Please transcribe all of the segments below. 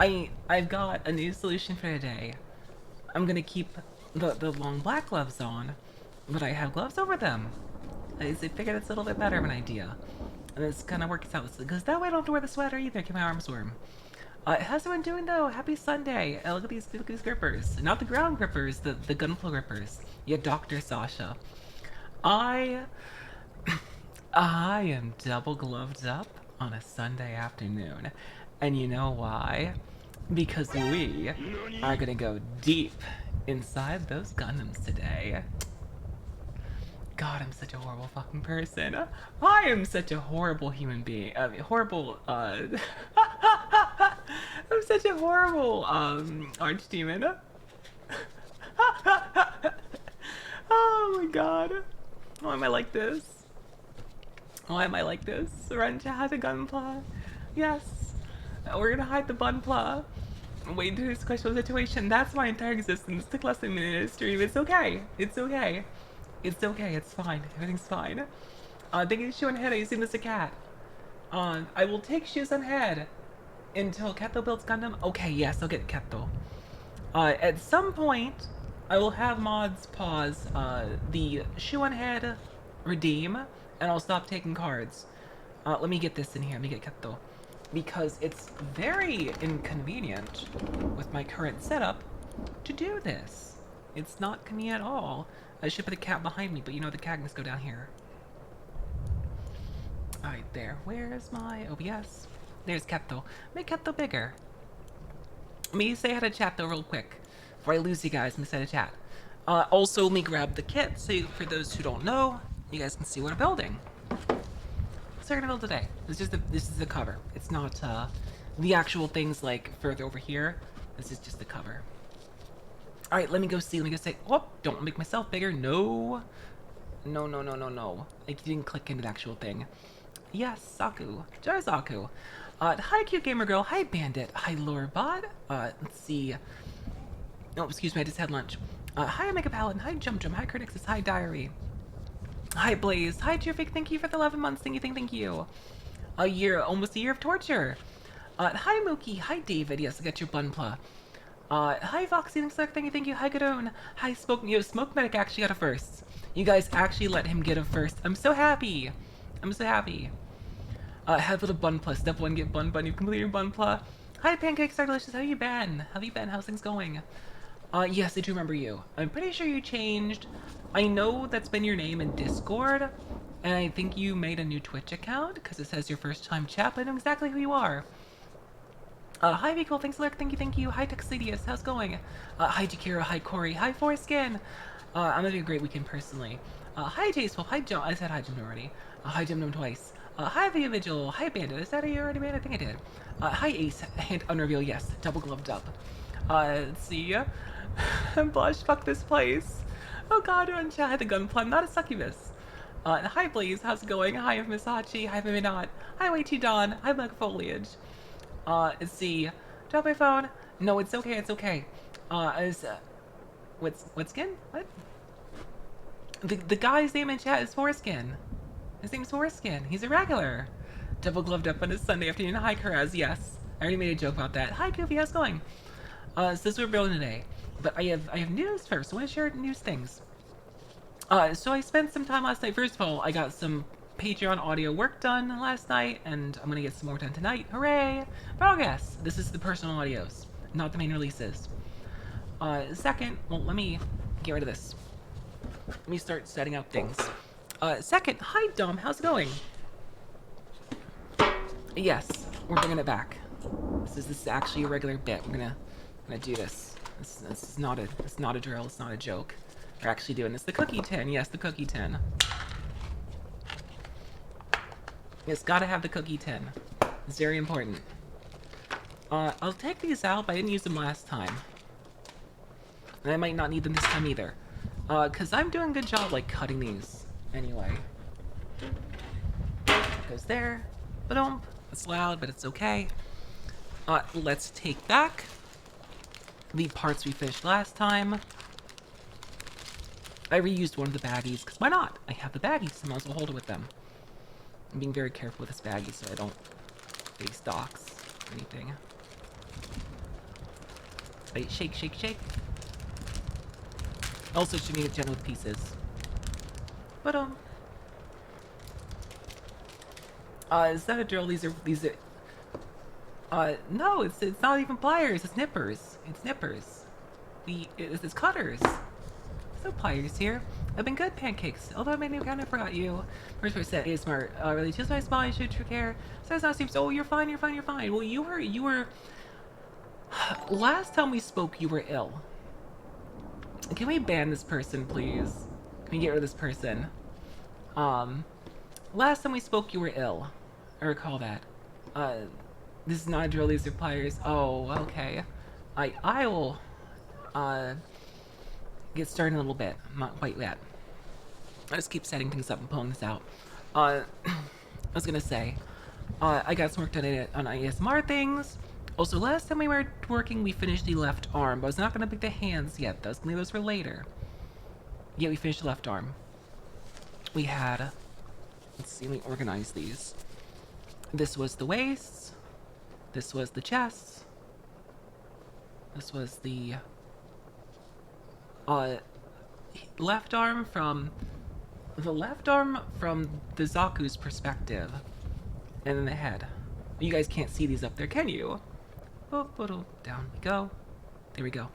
I've got a new solution for today. I'm gonna keep the long black gloves on, but I have gloves over them. I figured it's a little bit better of an idea. And this kind of works out, because that way I don't have to wear the sweater either, keep my arms warm. How's everyone doing though? Happy Sunday! Look at these grippers. Not the ground grippers, the Gunpla grippers. Yeah, Dr. Sasha. I I am double gloved up on a Sunday afternoon. And you know why? Because we are gonna go deep inside those Gundams today. God, I'm such a horrible fucking person. I am such a horrible human being. I mean, horrible, I'm such a horrible, archdemon. Oh my god. Why am I like this? Why am I like this? Run to hide the Gunpla. Yes. We're gonna hide the Gunpla. Wait to this questionable situation. That's my entire existence. It took less than a minute to stream. It's okay. It's okay. It's okay. It's fine. Everything's fine. Thank you, Shoe on Head. I assume this a cat. I will take Shoes on Head until Keto builds Gundam. Okay, yes, I'll get Keto. At some point, I will have mods pause the Shoe on Head redeem, and I'll stop taking cards. Let me get this in here. Let me get Keto. Because it's very inconvenient with my current setup to do this. It's not convenient at all. I should put the cat behind me, but you know the cat must go down here. Alright, there. Where's my OBS? There's Keto. Make Keto bigger. Let me say hi to chat though real quick. Before I lose you guys, let me say hi to chat. Also, let me grab the kit, so for those who don't know, you guys can see what I'm building. What's we're gonna build today? This is the cover. It's not the actual things like further over here. This is just the cover. All right, let me go see. Let me go say. Oh, don't make myself bigger. No, no, no, no, no, no. Like you didn't click into the actual thing. Yes, Zaku. Char Zaku. Hi, cute gamer girl. Hi, Bandit. Hi, Lorebot. Let's see. Oh, excuse me. I just had lunch. Hi, Omega Paladin. Hi, Jum Jum. Hi, Critixus. Hi, Diary. Hi, Blaze. Hi, Terrific. Thank you for the 11 months. Thank you. Almost a year of torture. Hi, Mookie. Hi, David. Yes, I got your Gunpla. Hi, Foxy. Thank you. Hi, Gadoon. Hi, Smoke Medic actually got a first. You guys actually let him get a first. I'm so happy. I'm so happy. Have a Gunpla. Step 1, get Bun. You've completed your Gunpla. Hi, Pancakes are delicious. How you been? How's things going? Yes, I do remember you. I'm pretty sure you changed. I know that's been your name in Discord, and I think you made a new Twitch account, because it says your first time chat, but I know exactly who you are. Hi, Vikul, thanks, Lurk, thank you. Hi, Tuxedius, how's it going? Hi, Jakira, hi, Corey, hi, Foreskin. I'm having a great weekend, personally. Hi, Jacewolf, hi, Jim. I said hi, Jim already. Hi, Jim Gnome twice. Hi, Via Vigil, hi, Bandit. Is that a you already made? I think I did. Hi, Ace, and Unreveal, yes, double gloved up. Let's see. Blush, fuck this place. Oh god, I'm chat. Hi, the Gunpla. I'm not a succubus. Hi, Blaze. How's it going? Hi, Miss Hachi. Hi, Minot. Hi, Waichi Dawn. Hi, Black Foliage. Let's see. Drop my phone. No, it's okay. It's okay. What skin? What? The guy's name in chat is Foreskin. His name's Foreskin. He's a regular. Double gloved up on a Sunday afternoon. Hi, Karaz. Yes, I already made a joke about that. Hi, Goofy. How's it going? So this is what we're building today. But I have news first. I want to share news things. So I spent some time last night. First of all, I got some Patreon audio work done last night, and I'm gonna get some more done tonight. Hooray! Progress! This is the personal audios, not the main releases. Second, well, let me get rid of this. Let me start setting up things. Second, hi Dom, how's it going? Yes, we're bringing it back. This is actually a regular bit. We're gonna do this. This is not a drill. It's not a joke. We're actually doing this. The cookie tin. Yes, the cookie tin. It's gotta have the cookie tin. It's very important. I'll take these out, but I didn't use them last time. And I might not need them this time either. Cause I'm doing a good job, like, cutting these. Anyway. It goes there. Ba-dum. It's loud, but it's okay. Let's take back the parts we finished last time. I reused one of the baggies, because why not? I have the baggies, so I might as well hold it with them. I'm being very careful with this baggie so I don't face docks or anything. Right, shake, shake, shake. Also, should be gentle with pieces. But, is that a drill? These are, no, it's not even pliers, it's nippers. It's nippers. It's cutters. There's no pliers here. I've been good, pancakes. Although I may have kind of forgot you. First person is smart. Really, just my spine, shoot true care. Says not seems. Oh, you're fine, you're fine, you're fine. Well, you were. Last time we spoke, you were ill. Can we ban this person, please? Can we get rid of this person? Last time we spoke, you were ill. I recall that. This is not a drill, these are pliers. Oh, okay. I will, get started in a little bit. I'm not quite yet. I just keep setting things up and pulling this out. I was gonna say, I got some work done on ASMR things. Also, last time we were working, we finished the left arm, but I was not gonna pick the hands yet. I was gonna leave those for later. Yeah, we finished the left arm. We had, let's see, let me organize these. This was the waist. This was the chest. This was the left arm from the Zaku's perspective, and then the head. You guys can't see these up there, can you? Down we go. There we go.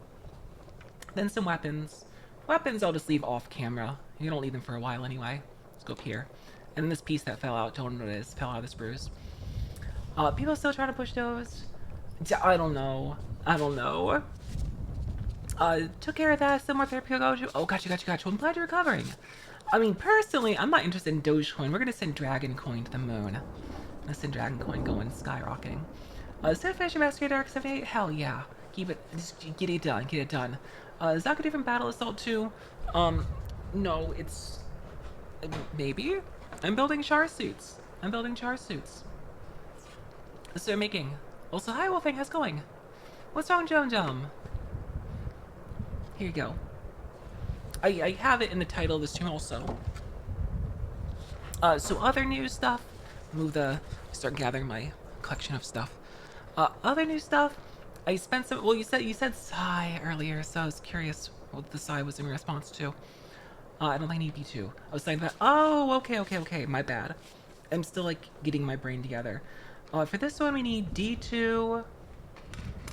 Then some weapons. Weapons I'll just leave off camera. You don't need them for a while anyway. Let's go up here. And then this piece that fell out, don't know what it is, fell out of the spruce. People still trying to push those? I don't know. Took care of that. Some more therapy to go to. Oh, gotcha. I'm glad you're recovering. I mean, personally, I'm not interested in Dogecoin. We're gonna send Dragon Coin to the moon. Let's send Dragon Coin going skyrocketing. Set Fish Investigator Dark 78? Hell yeah. Keep it, just get it done. Zaku different Battle Assault 2? No, it's, maybe? I'm building Char suits. So I'm making. Also, hi Wolfang, how's it going? What's wrong, Jum? Here you go. I have it in the title of this stream also. So other new stuff. Start gathering my collection of stuff. Other new stuff. I spent some. Well, you said sigh earlier, so I was curious what the sigh was in response to. I don't think I need B2. I was saying that. Oh, okay. My bad. I'm still like getting my brain together. For this one, we need D2,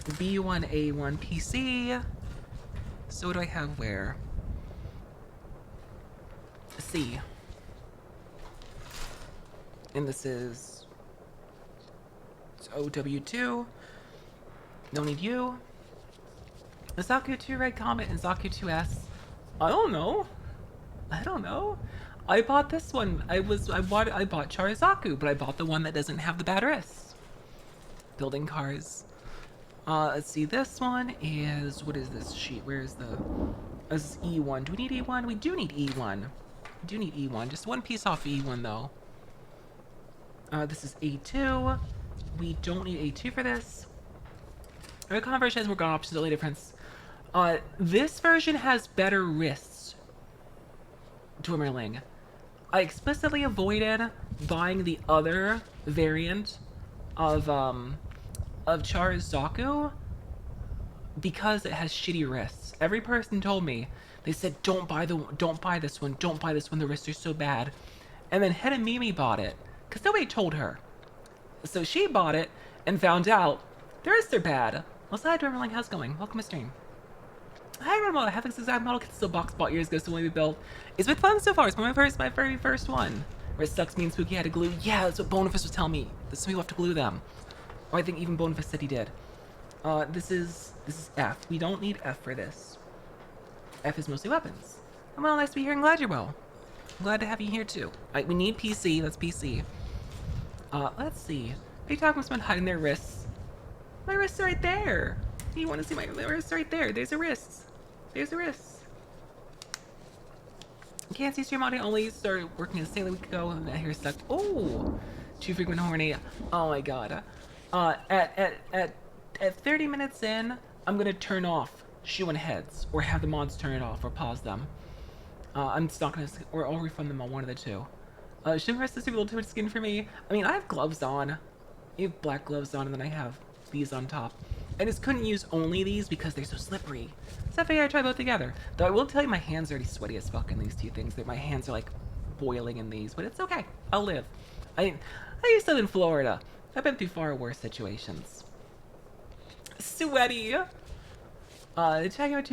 B1, A1, PC. So what do I have where? C. And this is OW2. Don't need you. The Zaku 2 Red Comet and Zaku 2S. I don't know. I bought this one. I bought Char Zaku, but I bought the one that doesn't have the bad wrists. Building cars. Let's see. This one is, what is this sheet? Where is this is E1. Do we need E1? We do need E1. Just one piece off E1 though. This is A2. We don't need A2 for this. Our conversion has more gun options, only difference. This version has better wrists. Dwimmerling. I explicitly avoided buying the other variant of Char Zaku because it has shitty wrists. Every person told me, they said, don't buy this one, the wrists are so bad. And then Hedamimi bought it, because nobody told her. So she bought it and found out the wrists are bad. What's that, Dwimmerling? How's it going? Welcome to stream. Hi, Ramona. I have this exact model kit still box bought years ago, so when we built. It's been fun so far. It's my very first one. Where it sucks me and Spooky had to glue. Yeah, that's what Boniface was telling me. Some people have to glue them. Or I think even Boniface said he did. This is F. We don't need F for this. F is mostly weapons. Well, nice to be here and glad you're well. I'm glad to have you here too. Alright, we need PC. That's PC. Let's see. They talking about someone hiding their wrists. My wrists are right there. You want to see my wrists right there? There's a wrist. Can't see stream audio only. Started working as a sailor a week ago and that hair stuck. Oh, too frequent horny. Oh my god. At 30 minutes in, I'm gonna turn off shooing heads or have the mods turn it off or pause them. I'm just not gonna, or I'll refund them on one of the two. Shouldn't rest is a little too much skin for me. I mean, I have gloves on. I have black gloves on, and then I have these on top. I just couldn't use only these because they're so slippery. So I figured I'd try both together. Though I will tell you my hands are already sweaty as fuck in these two things. That my hands are like boiling in these, but it's okay. I'll live. I used to live in Florida. I've been through far worse situations. Sweaty. Checking out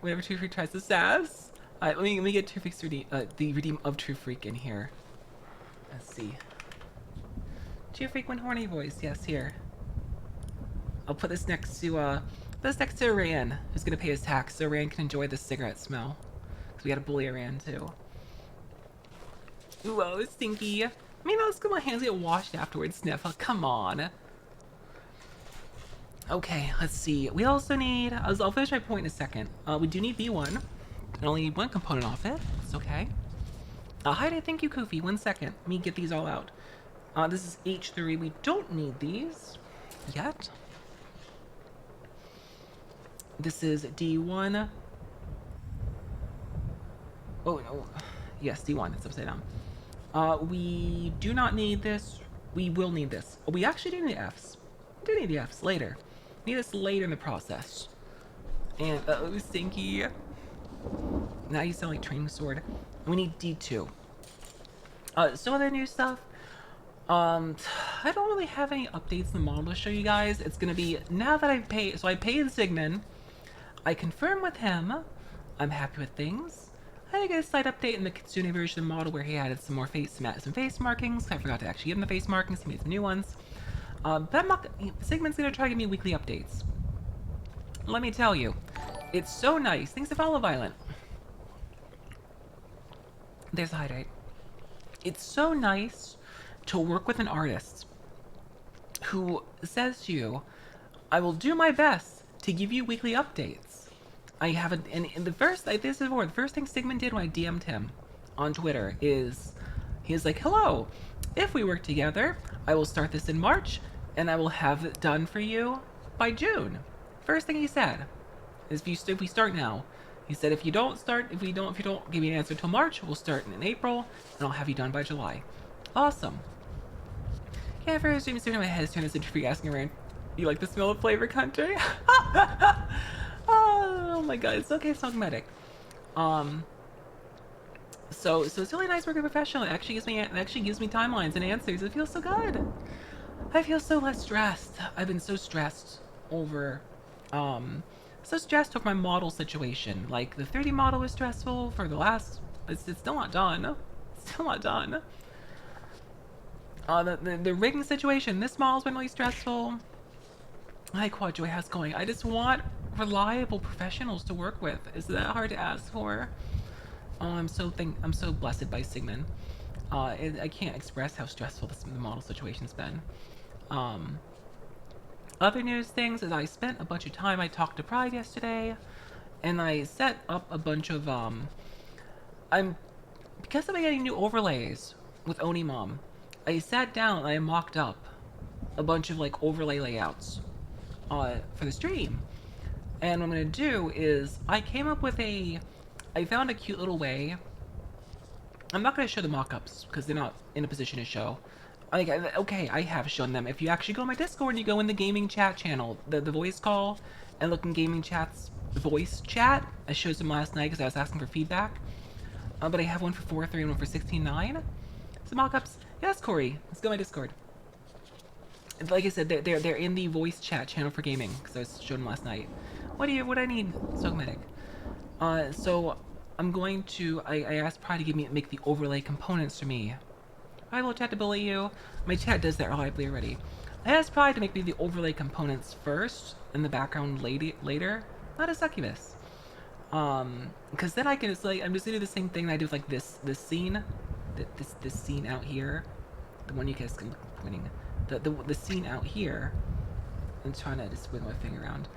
whenever True Freak tries to sass. Alright, let me get True Freak's the redeem of True Freak in here. Let's see. True Freak when horny voice, yes, here. I'll put this next to Ryan, who's gonna pay his tax, so Ryan can enjoy the cigarette smell. Cause we gotta bully Ryan too. Ooh, oh, it's stinky. I mean, let's get my hands get washed afterwards, Sniff. Oh, come on. Okay, let's see. We also need, I'll finish my point in a second. We do need V1. I only need one component off it. It's okay. Hi there, thank you, Kofi. 1 second. Let me get these all out. This is H3. We don't need these yet. This is D1. Oh, no. Yes, D1. It's upside down. We do not need this. We will need this. Oh, we actually do need Fs. We do need the Fs later. We need this later in the process. And, oh, stinky. Now you sound like Training Sword. We need D2. Some other new stuff. I don't really have any updates in the model to show you guys. It's gonna be, now that I've paid, so I paid Sigmund. I confirmed with him. I'm happy with things. I had to get a slight update in the Kitsune version of the model where he added some more face markings. I forgot to actually give him the face markings. He made some new ones. But Sigmund's gonna try to give me weekly updates. Let me tell you, it's so nice. Things to follow Violent. There's the hydrate. It's so nice to work with an artist who says to you, I will do my best to give you weekly updates. I haven't, and the first, this is more, the first thing Sigmund did when I DM'd him on Twitter is, he's like, hello, if we work together, I will start this in March, and I will have it done for you by June. First thing he said is, if we start now, he said, if you don't give me an answer until March, we'll start in April, and I'll have you done by July. Awesome. Yeah, first stream my head is turned into free asking around, you like the smell of flavor country? Oh my god, it's okay, it's not medic. So it's really nice working professional. It actually gives me timelines and answers. It feels so good. I feel so less stressed. I've been so stressed over my model situation. Like the 3D model was stressful for the last. It's still not done. It's still not done. The rigging situation. This model's been really stressful. Hi Quadjoy, how's it going? I just want reliable professionals to work with. Is that hard to ask for? Oh, I'm so blessed by Sigmund. I can't express how stressful the model situation's been. Other news things is I spent a bunch of time. I talked to Pride yesterday, and I set up a bunch of because I'm getting new overlays with Onimom. I sat down and I mocked up a bunch of like overlay layouts for the stream. And what I'm gonna do is I found a cute little way. I'm not gonna show the mock-ups because they're not in a position to show. Okay, I have shown them. If you actually go on my Discord and you go in the gaming chat channel, the voice call, and look in gaming chat's voice chat, I showed them last night because I was asking for feedback. But I have one for 4.3 and one for 16.9. Some mock-ups. Yes, Corey, let's go on my Discord. Like I said, they're in the voice chat channel for gaming because I was showing them last night. What do I need? Sogmatic. So I'm going to. I asked Pride to make the overlay components for me. I will chat to bully you. My chat does that reliably already. I asked Pride to make me the overlay components first, and the background later. Not a succubus. Because then I can just I'm just gonna do the same thing that I do with like this scene, this scene out here, the one you guys can pointing, the scene out here. I'm trying to just wiggle my finger around.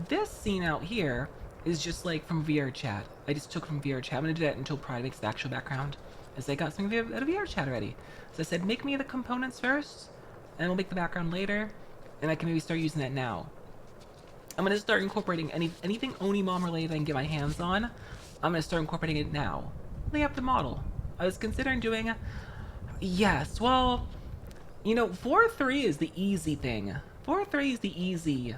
This scene out here is just like from VR chat. I just took from VR chat. I'm gonna do that until Pride makes the actual background, as I got something out of VR chat already. So I said, make me the components first, and we'll make the background later, and I can maybe start using that now. I'm gonna start incorporating anything Onimom related I can get my hands on. I'm gonna start incorporating it now. Lay up the model. I was considering doing, yes, well, you know, 4.3 is the easy thing 4-3 is the easy.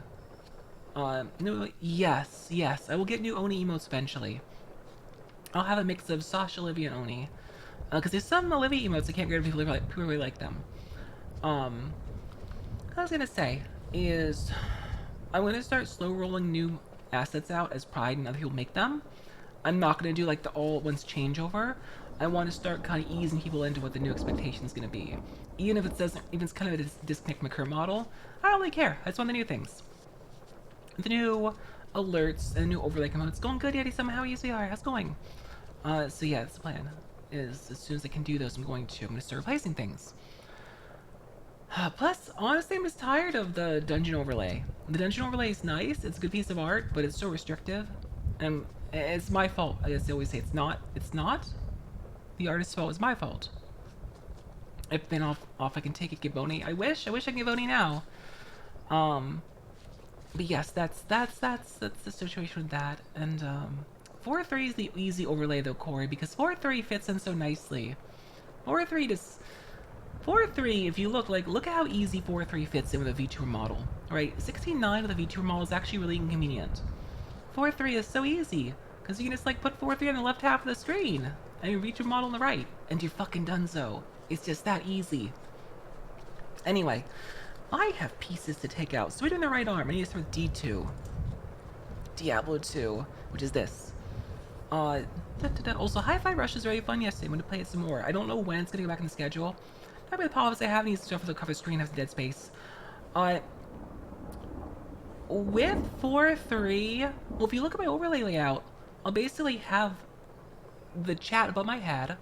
No, yes, I will get new Oni emotes eventually. I'll have a mix of Sasha, Olivia, and Oni. Because there's some Olivia emotes I can't get rid of people really like them. What I was gonna say is I'm gonna start slow rolling new assets out as Pride and other people make them. I'm not gonna do like the all at once changeover. I want to start kind of easing people into what the new expectation is gonna be. Even if it doesn't, even it's kind of a disconnect from my current model, I don't really care. I just want the new things. The new alerts and new overlay components. Going good, Yeti? Somehow you are. How's it going? So yeah, that's the plan. Is as soon as I can do those, I'm going to start replacing things. Plus, honestly, I'm just tired of the dungeon overlay. The dungeon overlay is nice, it's a good piece of art, but it's so restrictive. And it's my fault. I guess I always say it's not. It's not. The artist's fault. It's my fault. I've been off. I can take it, Giboni. I wish I could give Oni now. But yes, that's the situation with that. And 4-3 is the easy overlay though, Corey, because 4-3 fits in so nicely. 4-3 just 4-3, if you look at how easy 4-3 fits in with a Vtuber model. Alright, 16.9 with a Vtuber model is actually really inconvenient. 4-3 is so easy, because you can just like put 4-3 on the left half of the screen, and your Vtuber model on the right, and you're fucking donezo. It's just that easy. Anyway, I have pieces to take out. So we're doing the right arm. I need to start with D2. Diablo 2, which is this. Also, Hi-Fi Rush is very fun yesterday. I'm going to play it some more. I don't know when it's going to go back in the schedule. Not really apologize. I have any stuff for the cover screen, has dead space. With 4-3, well, if you look at my overlay layout, I'll basically have the chat above my head.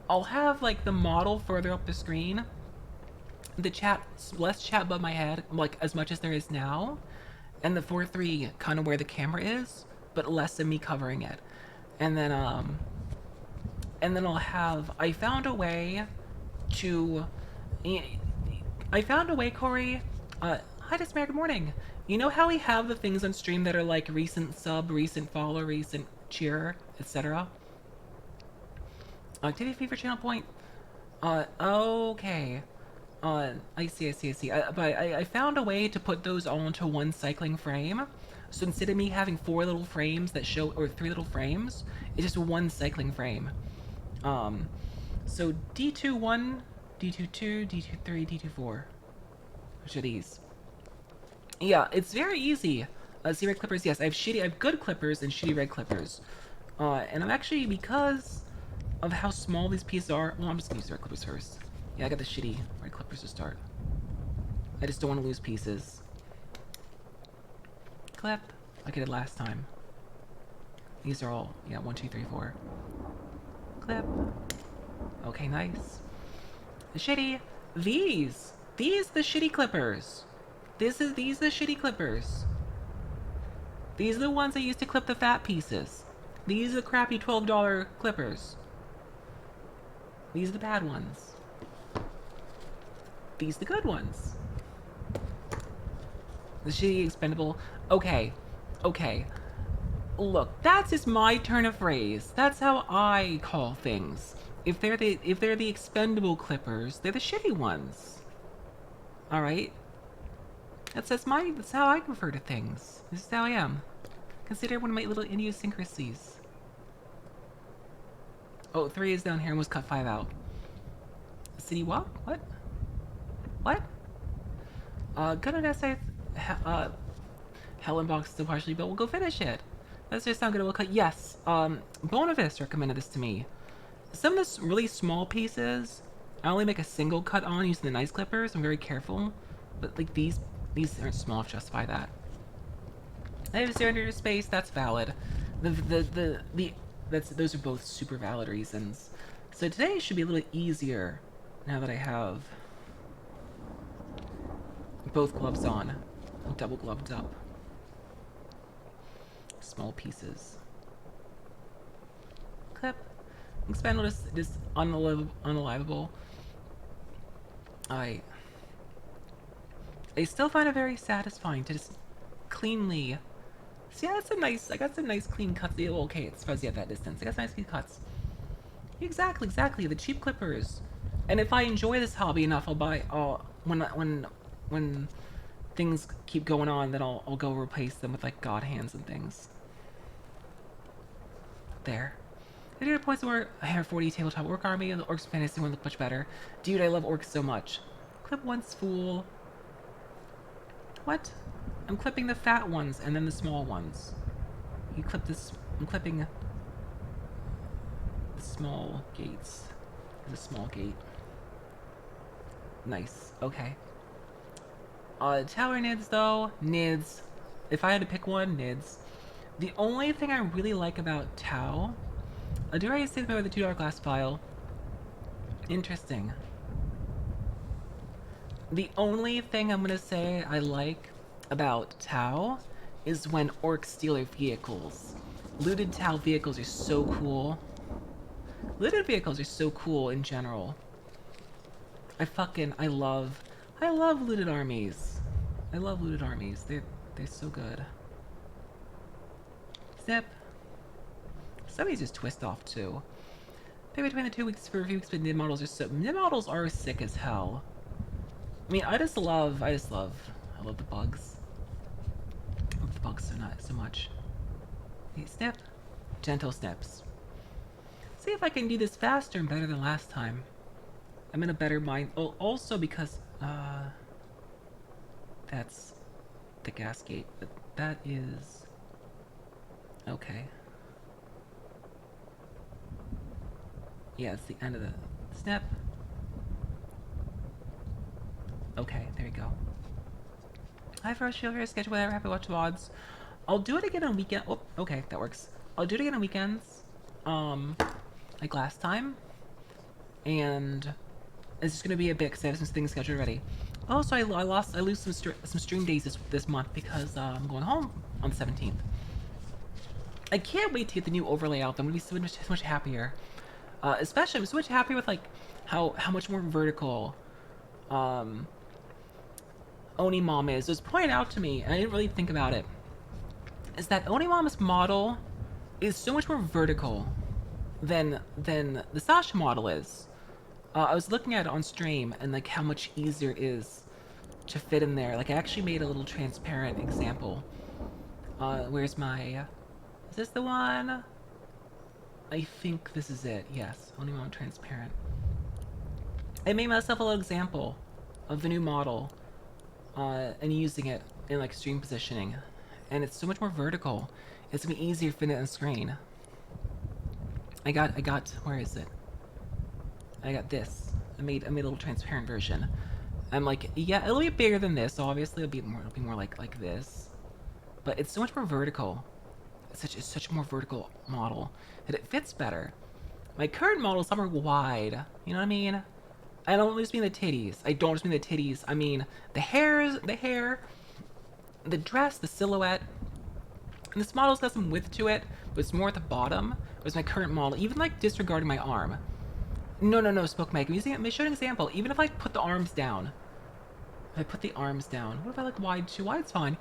I'll have, like, the model further up the screen. The chat, less chat above my head, like, as much as there is now. And the 4-3 kind of where the camera is, but less than me covering it. And then I'll have, I found a way, Corey, hi Despair, good morning. You know how we have the things on stream that are like recent sub, recent follow, recent cheer, etc.? Activity fee for channel point? Okay. I see. But I found a way to put those all into one cycling frame. So instead of me having 4 little frames that show, or 3 little frames, it's just one cycling frame. So D2-1, D2-2, D2-3, D2-4. Which are these? Yeah, it's very easy. See red clippers? Yes, I have good clippers and shitty red clippers. And I'm actually, because of how small these pieces are, well, I'm just gonna use the red clippers first. Yeah, I got the shitty red clippers to start. I just don't want to lose pieces. Clip, like I did last time. These are all, yeah, 1, 2, 3, 4. Clip. Okay, nice. The shitty, these the shitty clippers. These the shitty clippers. These are the ones I used to clip the fat pieces. These are the crappy $12 clippers. These are the bad ones. These are the good ones. The shitty expendable. Okay. Look, that's just my turn of phrase. That's how I call things. If they're the expendable clippers, they're the shitty ones. All right. That's how I refer to things. This is how I am. Consider one of my little idiosyncrasies. Oh, 3 is down here. I almost cut 5 out. City walk? What? Gonna essay. Helen box still partially built. We'll go finish it. That's just not good. We'll cut. Yes. Bonavis recommended this to me. Some of the really small pieces, I only make a single cut on using the nice clippers. I'm very careful, but like these aren't small enough to justify that. I have 0 space. That's valid. Those are both super valid reasons. So today should be a little easier now that I have both gloves on. I'm double gloved up. Small pieces. Clip. Expandable is unalivable. I still find it very satisfying to just cleanly. See, I got some nice clean cuts. Okay, it's fuzzy at that distance. I got some nice clean cuts. Exactly. The cheap clippers. And if I enjoy this hobby enough, I'll buy. When things keep going on, then I'll go replace them with like god hands and things. There. I did a point where I have 40 tabletop orc army and the orcs fantasy one look much better. Dude, I love orcs so much. Clip one spool. What? I'm clipping the fat ones and then the small ones. You clip this. I'm clipping the small gates. There's a small gate. Nice. Okay. Tower nids though. Nids. If I had to pick one, nids. The only thing I really like about Tau. Do I say about the $2 glass file? Interesting. The only thing I'm gonna say I like about Tau is when orcs steal their vehicles. Looted Tau vehicles are so cool. Looted vehicles are so cool in general. I love looted armies. I love looted armies. They're so good. Snip. Some of these just twist off too. Maybe between the 2 weeks for a few weeks, but nid models are sick as hell. I mean, I love the bugs. I love the bugs so much. Hey, snip. Gentle snips. See if I can do this faster and better than last time. I'm in a better mind. Oh, also because, that's the gas gate, but that is... Okay. Yeah, it's the end of the snip. Okay, there you go. Hi, First Shield here. Schedule whatever. Happy to watch VODs. I'll do it again on weekend. Oh, okay, that works. I'll do it again on weekends. Like last time. And it's just gonna be a bit because I have some things scheduled already. Also, I lose some stream days this month because I'm going home on the 17th. I can't wait to get the new overlay out. I'm gonna be so much happier. Especially, I'm so much happier with like how much more vertical Onimom is. It was pointed out to me, and I didn't really think about it. Is that Onimom's model is so much more vertical than the Sasha model is. I was looking at it on stream and like how much easier it is to fit in there. Like I actually made a little transparent example. Where's my... Is this the one? I think this is it. Yes, Onimom transparent. I made myself a little example of the new model and using it in like stream positioning, and it's so much more vertical. It's gonna be easier to fit it on the screen. I got. Where is it? I got this. I made a little transparent version. I'm like, yeah, it'll be bigger than this. Obviously, it'll be more like this, but it's so much more vertical. It's such a more vertical model that it fits better. My current model is somewhere wide. You know what I mean? I don't just mean the titties. I don't just mean the titties. I mean the hair, the dress, the silhouette. And this model's got some width to it, but it's more at the bottom. Whereas my current model, even like disregarding my arm. No, Spoke Mike. I'm showing an example. Even if I put the arms down. If I put the arms down. What if I like wide too? Wide's fine.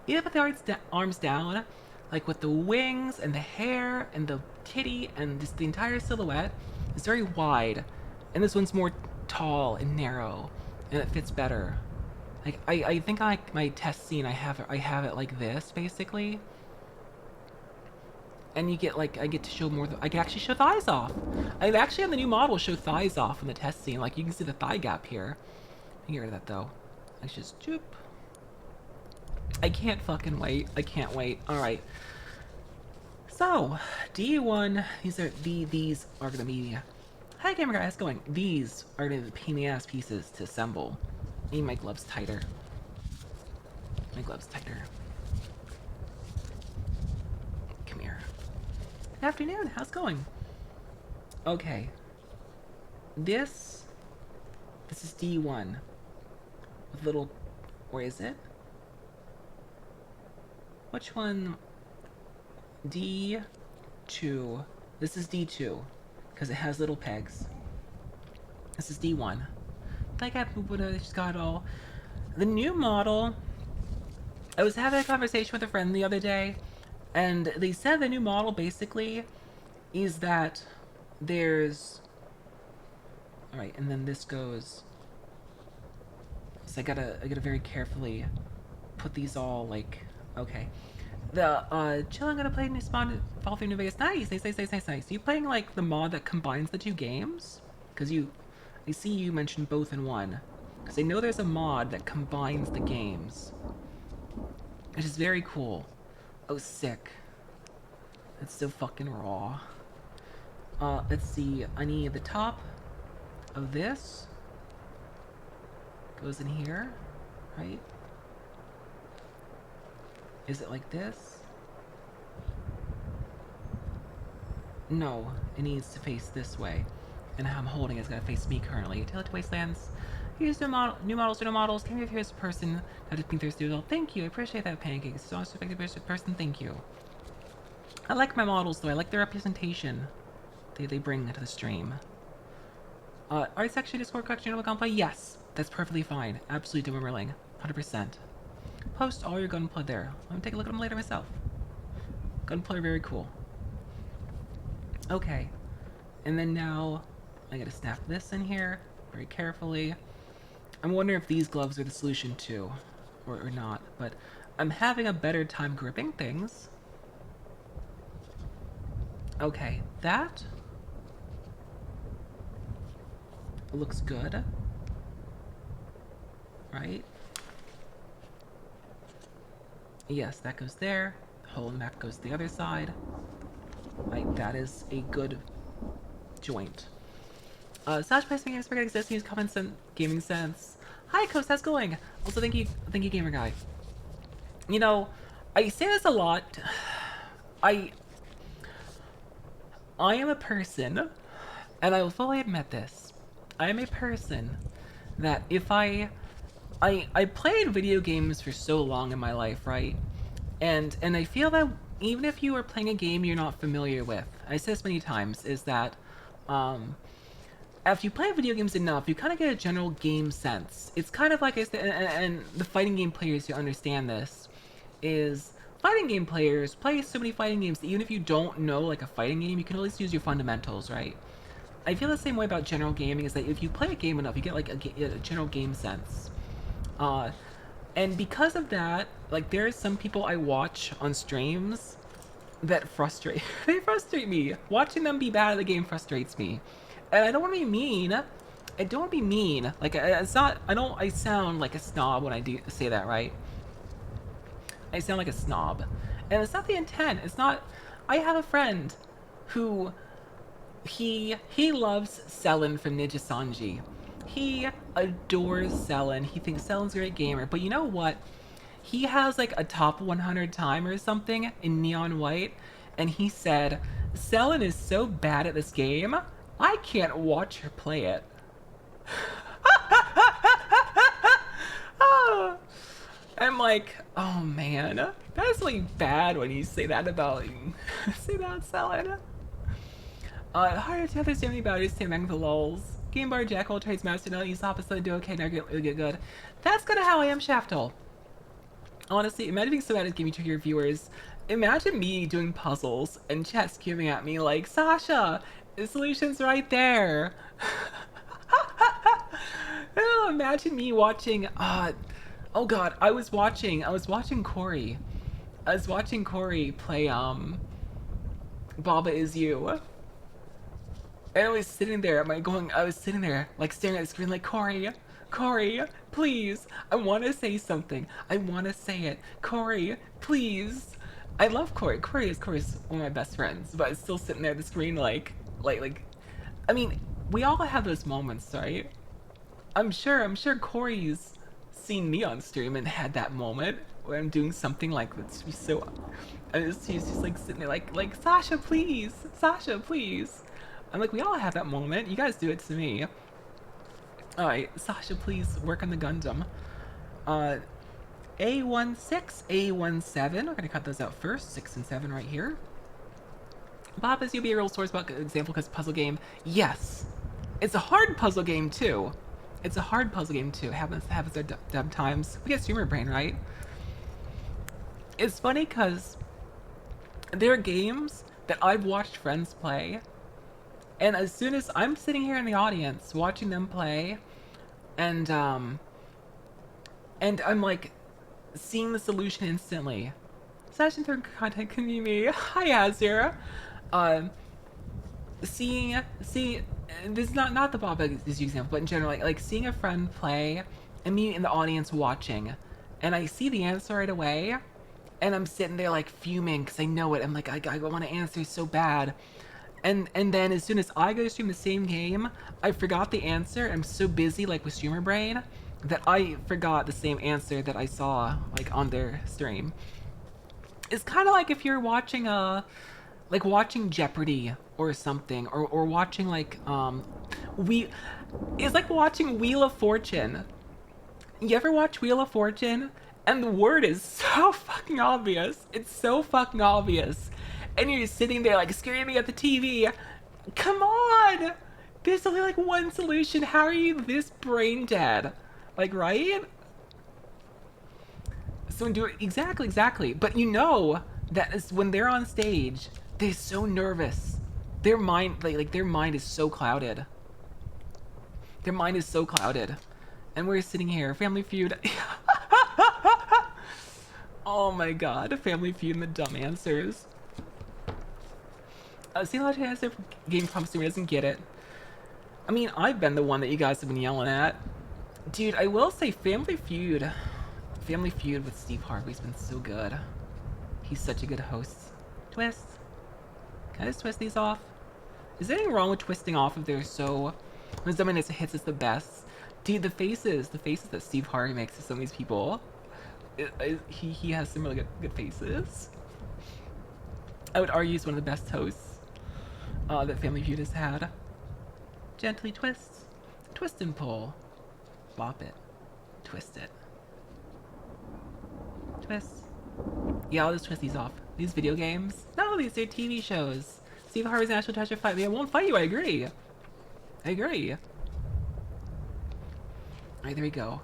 Even if I put the arms down, like with the wings and the hair and the titty and just the entire silhouette, it's very wide. And this one's more tall and narrow, and it fits better. Like I think like my test scene, I have it like this basically, and you get like I get to show more. I can actually show thighs off. I actually on the new model show thighs off in the test scene. Like you can see the thigh gap here. I get rid of that though. I just joop. I can't fucking wait. I can't wait. All right. So D1. These are gonna be. Hi gamer guy, how's it going? These are gonna be the pain in the ass pieces to assemble. I need my gloves tighter. My gloves tighter. Come here. Good afternoon, how's it going? Okay. This is D1. With little... Where is it? Which one? D2. This is D2. Because it has little pegs. This is D1. I just got all. The new model. I was having a conversation with a friend the other day, and they said the new model basically is that there's. Alright, and then this goes. So I gotta very carefully put these all, like, okay. The, chill, I'm gonna play New Spawn, Fall through New Vegas. Nice, nice, nice, nice, nice, nice. You playing, like, the mod that combines the two games? Because I see you mentioned both in one. Because I know there's a mod that combines the games. Which is very cool. Oh, sick. That's so fucking raw. Let's see. I need the top of this. Goes in here, right? Is it like this? No, it needs to face this way. And how I'm holding it's gonna face me currently. Tell it to Wastelands. Here's new models to new models. Can you hear this person that is being thirsty? Well, thank you. I appreciate that, Pancake. So effective person. Thank you. I like my models though. I like the representation they bring to the stream. Art section, Discord collection, Gunpla? Yes, that's perfectly fine. Absolutely demurling. 100%. Post all your Gunpla there. I'm gonna take a look at them later myself. Gunpla are very cool. Okay. And then now, I gotta snap this in here very carefully. I'm wondering if these gloves are the solution too, or not, but I'm having a better time gripping things. Okay, that looks good, right? Yes, that goes there. The hole in the map goes to the other side. Right, that is a good joint. Slash Placement Games Forget Exists, use Common Sense Gaming Sense. Hi, Coast, how's it going? Also, thank you, Gamer Guy. You know, I say this a lot. I am a person, and I will fully admit this. I am a person that if I played video games for so long in my life, right? And I feel that even if you are playing a game you're not familiar with, I say this many times, is that after you play video games enough, you kind of get a general game sense. It's kind of like, and the fighting game players who understand this, is fighting game players play so many fighting games that even if you don't know like a fighting game, you can at least use your fundamentals, right? I feel the same way about general gaming, is that if you play a game enough, you get like a general game sense. And because of that, like there's some people I watch on streams that they frustrate me. Watching them be bad at the game frustrates me. And I don't want to be mean. I don't want to be mean. Like, it's not, I sound like a snob when I do say that, right? I sound like a snob. And it's not the intent. It's not, I have a friend who, he loves Selen from Ninja Sanji. He adores Selen. He thinks Selen's a great gamer. But you know what? He has like a top 100 time or something in Neon White. And he said, Selen is so bad at this game, I can't watch her play it. I'm like, oh man, that's like bad when you say that about Selen. Harder to understand me about is to among the lulz. Game bar jackal trades master no use opposite do okay now get good. That's kinda how I am, Shaftel. Honestly, imagine being so bad at gaming to your viewers. Imagine me doing puzzles and chat screaming at me like, Sasha, the solution's right there. Oh, imagine me watching, oh god, I was watching Corey. I was watching Corey play, Baba Is You. And I was sitting there, I was sitting there, like, staring at the screen like, Corey, please, I want to say something. I want to say it. Corey, please. I love Corey. Corey is one of my best friends, but I'm still sitting there at the screen like, I mean, we all have those moments, right? I'm sure Corey's seen me on stream and had that moment where I'm doing something like that's so, he's just like sitting there like, Sasha, please. I'm like, we all have that moment. You guys do it to me. Alright, Sasha, please work on the Gundam. A16, A17. We're gonna cut those out first. 6 and 7 right here. Bob, is you be a real source about example because puzzle game? Yes. It's a hard puzzle game too. It happens at dumb times. We get streamer brain, right? It's funny because there are games that I've watched friends play, and as soon as I'm sitting here in the audience watching them play, and I'm like, seeing the solution instantly. Session through content community. Hi, Azir. Um, see, this is not the Bob is example, but in general, like seeing a friend play and me in the audience watching, and I see the answer right away, and I'm sitting there like fuming because I know it. I'm like, I want to answer so bad, and then as soon as I go to stream the same game, I forgot the answer. I'm so busy like with streamer brain that I forgot the same answer that I saw like on their stream. It's kind of like if you're watching like watching Jeopardy or something, or watching like it's like watching Wheel of Fortune. You ever watch Wheel of Fortune? And the word is so fucking obvious. It's so fucking obvious. And you're sitting there like screaming at the TV. Come on! There's only like one solution. How are you this brain dead? Like, right? So do it exactly. But you know that is when they're on stage, they're so nervous. Their mind, like their mind is so clouded. Their mind is so clouded. And we're sitting here, Family Feud. Oh my god, Family Feud and the dumb answers. See, a lot of answer for game consumer doesn't get it. I mean, I've been the one that you guys have been yelling at. Dude, I will say Family Feud with Steve Harvey's been so good. He's such a good host. Twist. Can I just twist these off? Is there anything wrong with twisting off if they're so... When someone hits us the best? Dude, the faces that Steve Harvey makes to some of these people. He has some really good faces. I would argue he's one of the best hosts that Family Feud has had. Gently twist. Twist and pull. Bop it. Twist it. Twist. Yeah, I'll just twist these off. These video games? No, these are TV shows. Steve Harvey's National Treasure fight me. I won't fight you, I agree. Alright, there we go.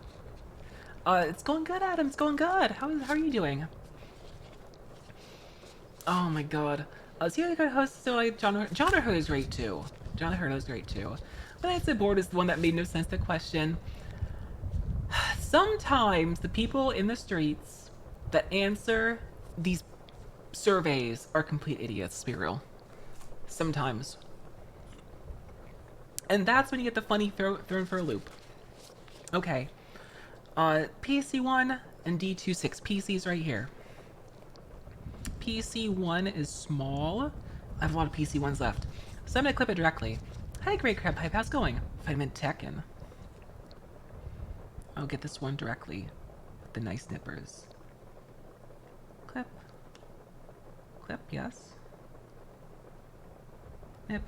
It's going good, Adam. It's going good. How are you doing? Oh my god. See how good hosts so like John Hurt is great too. John Hurt is great too. But I'd say board is the one that made no sense to question. Sometimes the people in the streets that answer these surveys are complete idiots, to be real. Sometimes. And that's when you get the funny thrown for a loop. Okay. PC1 and D26. PC's right here. PC1 is small. I have a lot of PC1s left. So I'm gonna clip it directly. Hi, Great Crab Pipe. How's it going? Vitamin Tekken. I'll get this one directly with the nice nippers. Clip. Clip, yes. Nip.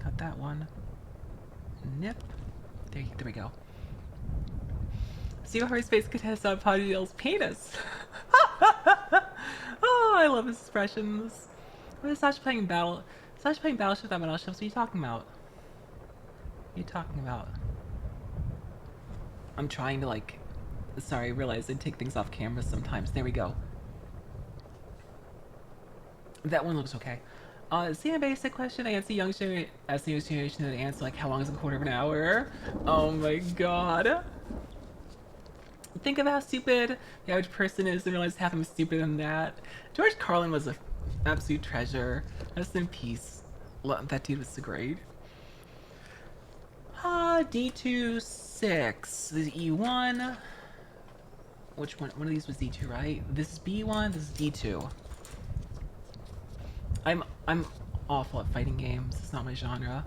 Got that one. Nip. There we go. See how her face could have saw Poddy's penis. Oh, I love his expressions. What is Sasha playing Battleship without Battleships? What are you talking about? What are you talking about? I'm trying to like... Sorry, I realize I take things off camera sometimes. There we go. That one looks okay. See a basic question. I answer youngster as the news generation to answer like how long is a quarter of an hour? Oh my god. Think of how stupid the average person is and realize half of them is stupider than that. George Carlin was an absolute treasure. Rest in peace. That dude was so great. D26. This is E1. Which one? One of these was D2, right? This is B1. This is D2. I'm awful at fighting games. It's not my genre.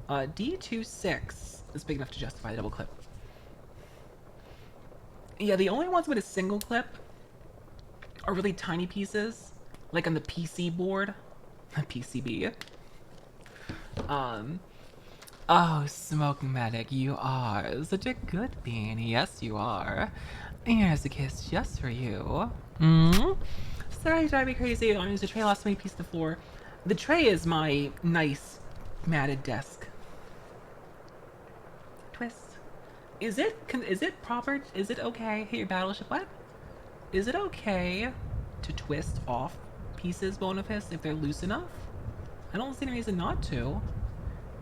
D26 is big enough to justify the double clip. Yeah, the only ones with a single clip are really tiny pieces, like on the PC board, PCB. Oh, Smoke Medic, you are such a good bean. Yes, you are. Here's a kiss just for you. Sorry, drive me crazy. I used the tray lost so many pieces to the floor. The tray is my nice matted desk. Twist. Is it proper? Is it okay? Hey, your Battleship, what? Is it okay to twist off pieces, Bonafist, if they're loose enough? I don't see any reason not to.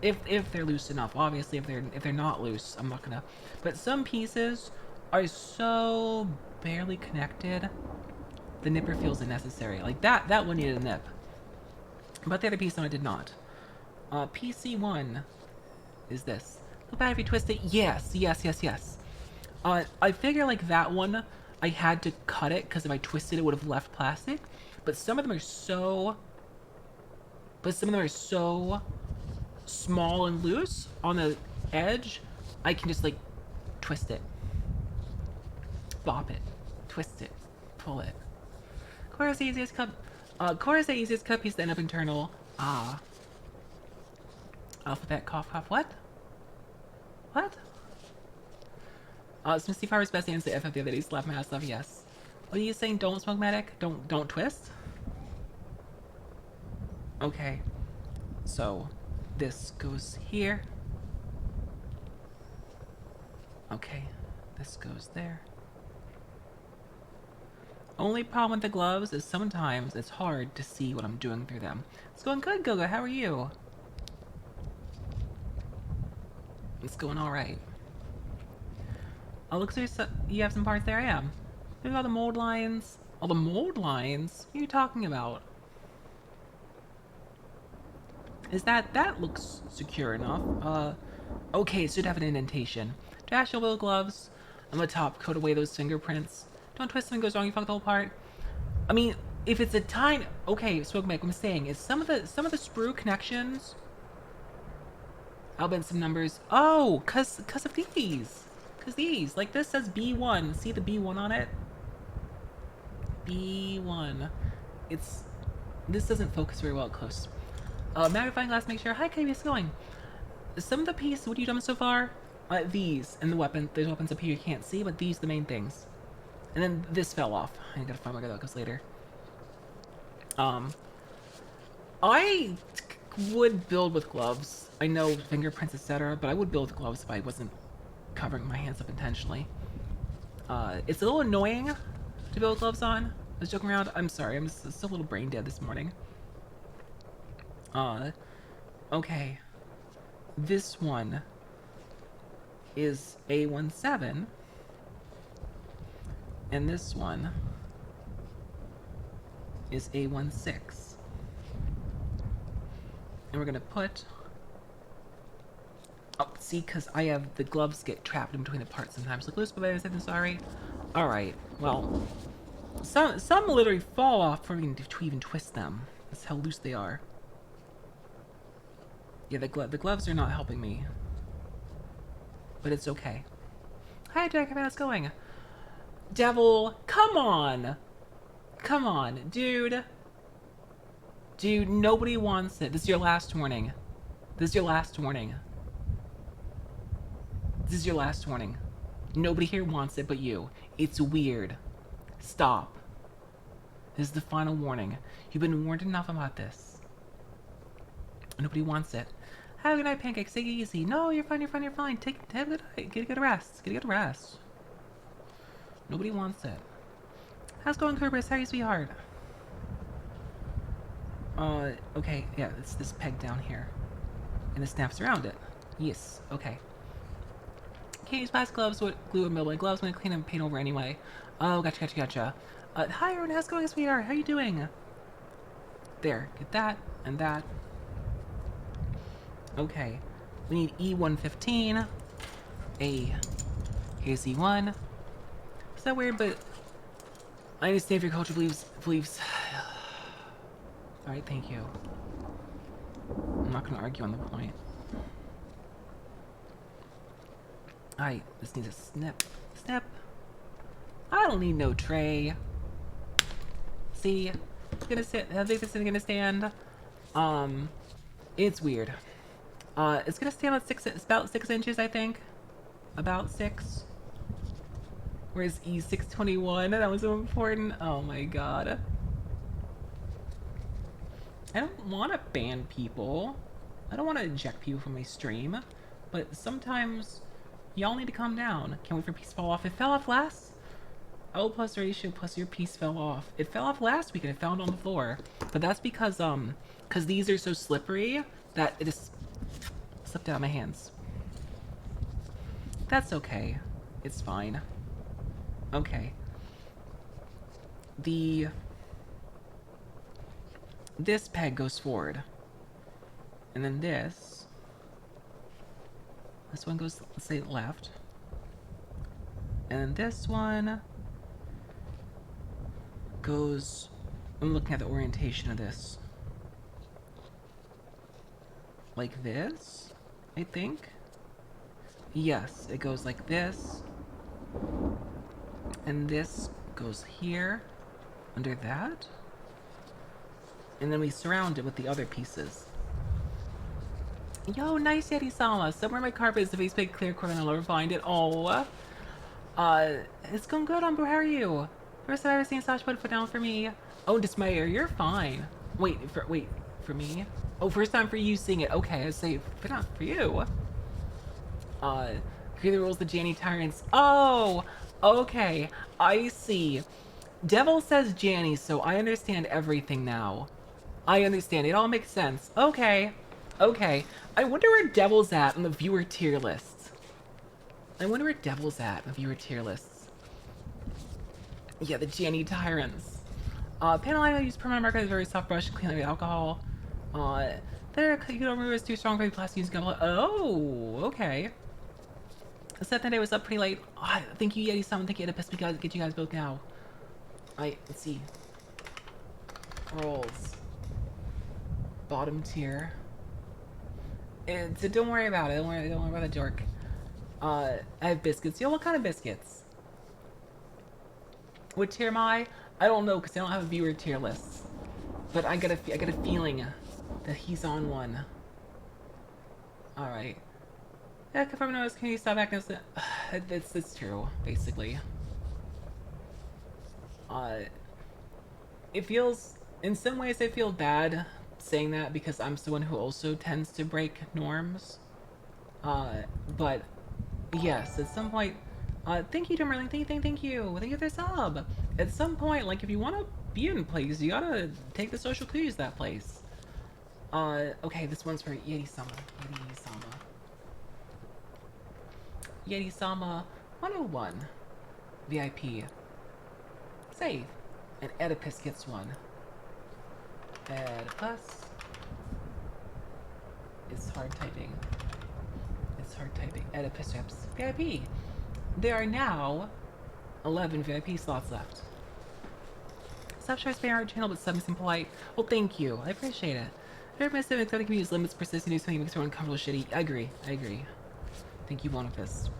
If they're loose enough, obviously if they're not loose, I'm not gonna. But some pieces are so barely connected, the nipper feels unnecessary. Like, that one needed a nip. But the other piece, no, I did not. PC1 is this. Look bad if you twist it. Yes, yes, yes, yes. I figure, like, that one, I had to cut it, because if I twisted it, would have left plastic. But some of them are so... But some of them are so small and loose on the edge, I can just, like, twist it. Bop it. Twist it. Pull it. Core is the easiest cut. Core is the easiest cut piece to end up internal. Alphabet, cough, cough. What? What? Misty Fire's best answer FF the other day. Slap my ass off, yes. What are you saying? Don't smoke medic? Don't twist? Okay. So, this goes here. Okay. This goes there. Only problem with the gloves is sometimes it's hard to see what I'm doing through them. It's going good, Goga. How are you? It's going alright. Oh, looks like you have some parts there. I am. Look at all the mold lines. All the mold lines? What are you talking about? Is that looks secure enough. Okay, it should have an indentation. Dash your little gloves. On the top, coat away those fingerprints. Don't twist something goes wrong, you fuck the whole part. I mean, if it's a tiny... Okay, Smoke Mech, what I'm saying is some of the sprue connections... I'll bet some numbers. Oh, cause of these. Cause these. Like this says B1. See the B1 on it? B1. This doesn't focus very well up close. Magnifying glass, make sure. Hi, Katie, how's it going? Some of the piece, what have you done so far? These, and the weapon. There's weapons up here you can't see, but these are the main things. And then this fell off. I gotta find where that goes later. I would build with gloves. I know fingerprints, etc., but I would build with gloves if I wasn't covering my hands up intentionally. It's a little annoying to build gloves on. I was joking around. I'm sorry, I'm just still a little brain dead this morning. Okay. This one is A17. And this one is A16. And we're gonna put... Oh, see, because I have the gloves get trapped in between the parts sometimes. Look loose, but I said sorry. Alright, well... Some literally fall off before we can even twist them. That's how loose they are. Yeah, the gloves are not helping me. But it's okay. Hi, Jack, how's it going? Devil, come on! Come on, dude. Dude, nobody wants it. This is your last warning. This is your last warning. This is your last warning. Nobody here wants it but you. It's weird. Stop. This is the final warning. You've been warned enough about this. Nobody wants it. Have a good night, Pancakes. Take it easy. No, you're fine, you're fine, you're fine. Have a good night. Get a good rest. Get a good rest. Nobody wants it. How's it going, Kerberos? How are you, sweetheart? Okay, yeah, it's this peg down here. And it snaps around it. Yes, okay. Can't use plastic gloves with glue and millband gloves when I clean and paint over anyway. Oh, gotcha. Hi, everyone, how's it going, sweetheart? How you doing? There, get that, and that. Okay, we need E115. Here's E1. Is that weird, but I understand if your culture believes... Alright, thank you. I'm not gonna argue on the point. Alright, this needs a snip. Snip. I don't need no tray. See? It's gonna sit. I think this is gonna stand. It's weird. It's gonna stand at about 6 inches, I think. About 6. Where's E621? That was so important. Oh my god. I don't want to ban people. I don't want to eject people from my stream. But sometimes y'all need to calm down. Can't wait for piece to fall off. It fell off last... O plus ratio plus your piece fell off. It fell off last week and it found on the floor. But that's because these are so slippery that it just slipped out of my hands. That's okay. It's fine. Okay. This peg goes forward. And then this one goes, let's say, left. And then this one goes, I'm looking at the orientation of this. Like this, I think. Yes, it goes like this. And this goes here, under that. And then we surround it with the other pieces. Yo, nice Yeti-sama. Somewhere in my carpet is the face paint clear corner and I'll never find it. Oh. It's going good, Umbu. How are you? First time I've ever seen Sash put a foot down for me. Oh, Dismayer, you're fine. Wait, for me? Oh, first time for you seeing it. Okay, I say, but not for you. Agree the rules, the Janny Tyrants. Oh, okay, I see. Devil says Janny, so I understand everything now. I understand, it all makes sense. Okay, okay. I wonder where Devil's at on the viewer tier lists. I wonder where Devil's at on the viewer tier lists. Yeah, the Janny Tyrants. Panel line I use permanent marker is very soft brush, clean with alcohol. There, you don't remember it's too strong for the plastic use Gunpla. Oh, okay. Except that day was up pretty late. Oh, thank you, Yeti-sama. Thank you, Oedipus. We gotta get you guys both now. Alright, let's see. Rolls. Bottom tier. Don't worry about it. Don't worry about the dork. I have biscuits. Yo, what kind of biscuits? What tier am I? I don't know because I don't have a viewer tier list. But I got a feeling that he's on one. All right. Yeah, confirm notice. Can you stop acting? It's true, basically. It feels, in some ways, I feel bad saying that because I'm someone who also tends to break norms. But yes, at some point, thank you, Timberling. Thank you for the sub. At some point, like if you want to be in place, you gotta take the social cues that place. Okay, this one's for Yeti-sama. Yeti-sama 101 VIP. Save. And Oedipus gets one. Oedipus. It's hard typing. Oedipus reps VIP. There are now 11 VIP slots left. Stop trying to spam our channel, but something polite. Well, thank you. I appreciate it. Very much so, except use limits, persistent, do something makes everyone uncomfortable, shitty. I agree. Thank you, Bonifus.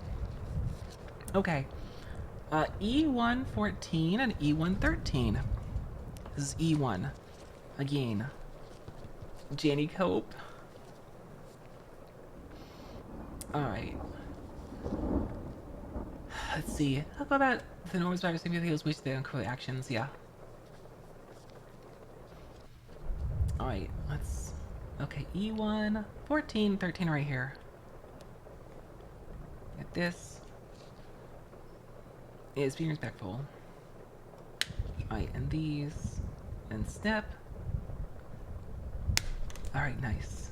Okay. E114 and E113. This is E1. Again. Janny Cope. Alright. Let's see. How about the norms virus videos which they uncode actions? Yeah. Alright, let's... Okay, E1, 14, 13 right here. Get this. Is being respectful. Alright, and these. And step. Alright, nice.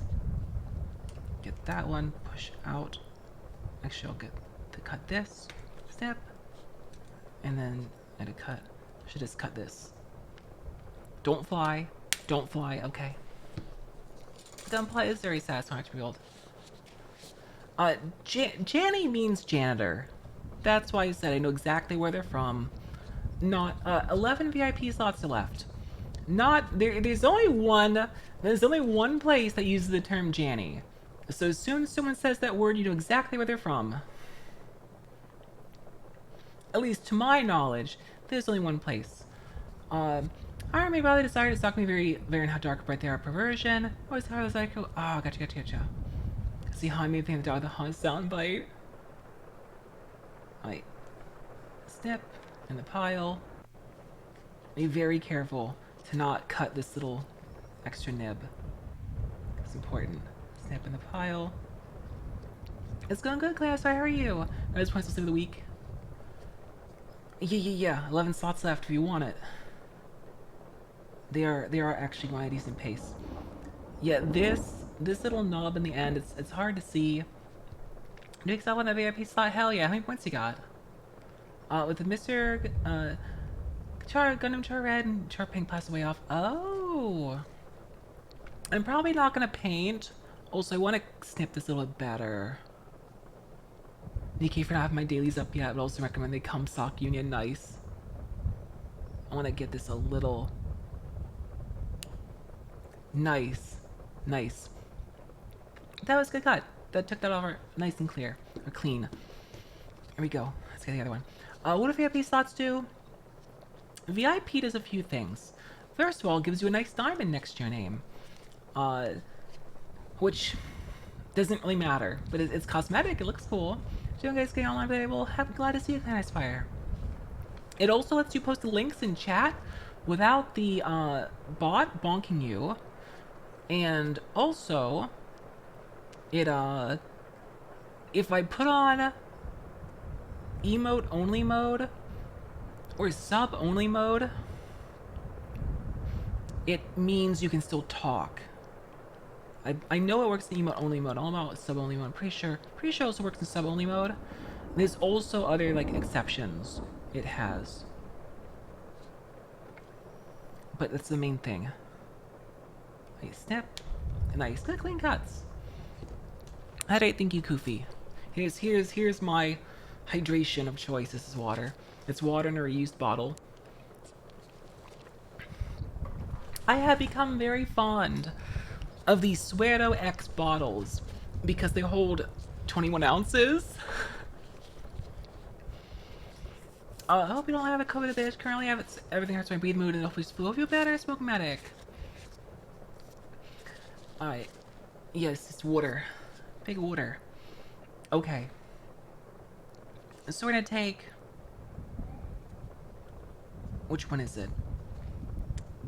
Get that one, push out. Actually, I'll get to cut this. Step. And then I had to cut. Should just cut this. Don't fly. Don't fly, okay. Gunpla is very satisfying to build. Janny means janitor. That's why I said I know exactly where they're from. Not 11 VIP slots are left. Not there. There's only one place that uses the term Janny. So as soon as someone says that word, you know exactly where they're from. At least to my knowledge, there's only one place. I may rather desire to stalk me very in how dark bright they are. Perversion. Always how I go. Oh, gotcha. See how I made the dog the haunt soundbite. Alright. Snip in the pile. Be very careful to not cut this little extra nib. It's important. Snip in the pile. It's going good, class. How are you? I just points to save the week. Yeah. 11 slots left if you want it. They are actually going at a decent pace. Yeah, this little knob in the end, it's hard to see. Do you excel on that VIP slot? Hell yeah, how many points you got? With the Mr. Char, Gundam Char Red and Char Pink pass away off. Oh! I'm probably not gonna paint. Also, I want to snip this a little bit better. DK for not having my dailies up yet, but also recommend they come sock union nice. I want to get this a little nice. Nice. That was good cut. That took that over nice and clear. Or clean. Here we go. Let's get the other one. What do VIP slots do? VIP does a few things. First of all, it gives you a nice diamond next to your name. Which doesn't really matter, but it's cosmetic. It looks cool. So you guys getting online today, we'll have glad to see you, Nice Fire. It also lets you post the links in chat without the bot bonking you, and also it if I put on emote only mode or sub only mode, it means you can still talk. I know it works in emote only mode. I don't know about sub only mode. I'm pretty sure it also works in sub only mode. There's also other like exceptions it has, but that's the main thing. Nice snip, nice good clean cuts. Hydrate, thank you, Koofy. Here's my hydration of choice. This is water. It's water in a reused bottle. I have become very fond of these Suero X bottles because they hold 21 ounces. I hope you don't have a COVID bitch. Currently, I have everything hurts my breathe mood and hopefully will feel better. Smoke medic. Alright. Yes, it's water. Big water. Okay. So we're gonna take. Which one is it?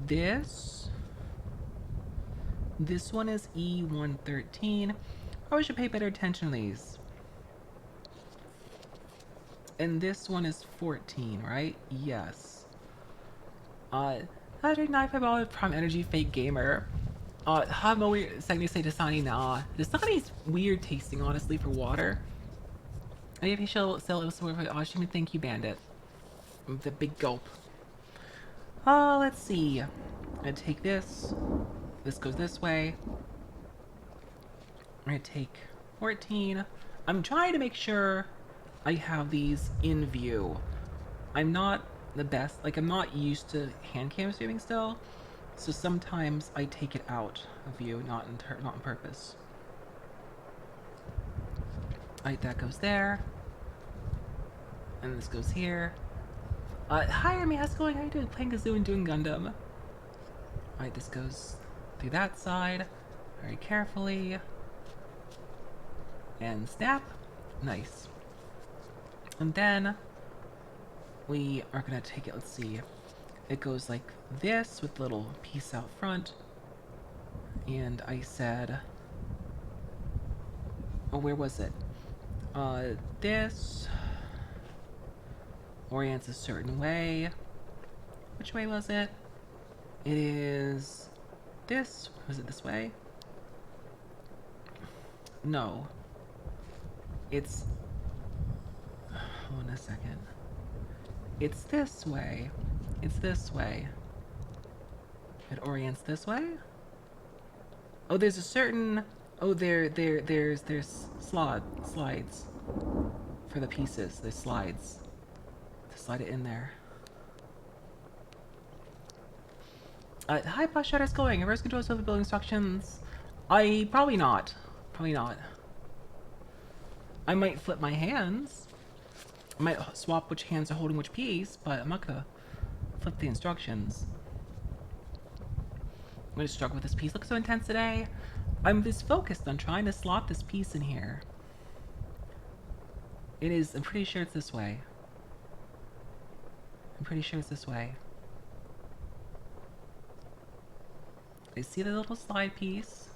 This one is E113. Probably should pay better attention to these. And this one is 14, right? Yes. $195 Prime Energy Fake Gamer. Have no weird second to say Dasani, nah. Dasani's weird tasting, honestly, for water. Maybe she'll sell it for Oshimi. Thank you, Bandit. The big gulp. Let's see. I'm gonna take this. This goes this way. I'm gonna take 14. I'm trying to make sure I have these in view. I'm not the best, like I'm not used to hand cam streaming still, so sometimes I take it out of view, not on purpose. Alright, that goes there. And this goes here. Hi Army, how's it going? How you doing? Playing Kazoo and doing Gundam. Alright, this goes through that side very carefully. And snap. Nice. And then we are gonna take it, let's see. It goes like this with a little piece out front. And I said, oh, where was it? This orients a certain way. Which way was it? It is this. Was it this way? No. It's, hold on a second. It's this way. It's this way. It orients this way? Oh, there's a certain, oh, there's slides for the pieces. There's slides to slide it in there. Hi, Posh, how's it going? Reverse control of the building instructions. Probably not. Probably not. I might flip my hands. I might swap which hands are holding which piece, but I'm not gonna flip the instructions. I'm gonna struggle with this piece. Looks so intense today. I'm just focused on trying to slot this piece in here. It is, I'm pretty sure it's this way. I'm pretty sure it's this way. I see the little slide piece.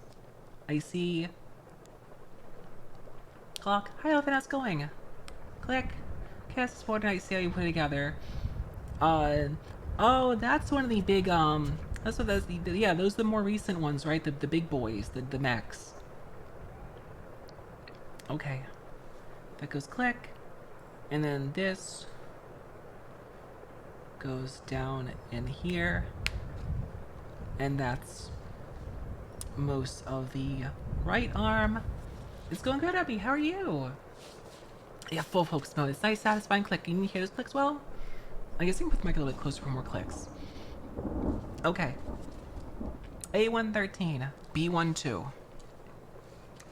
I see clock. Hi, Elephant, how's it going? Click. Cast Fortnite, see how you put it together. Oh, that's one of the big, that's what that's the, yeah, those are the more recent ones, right? The big boys, the mechs. Okay. That goes click. And then this goes down in here. And that's most of the right arm. It's going good, Abby. How are you? Yeah, full focus mode. It's nice, satisfying clicking. Can you hear those clicks well? I guess I can put the mic a little bit closer for more clicks. Okay. A113, B12.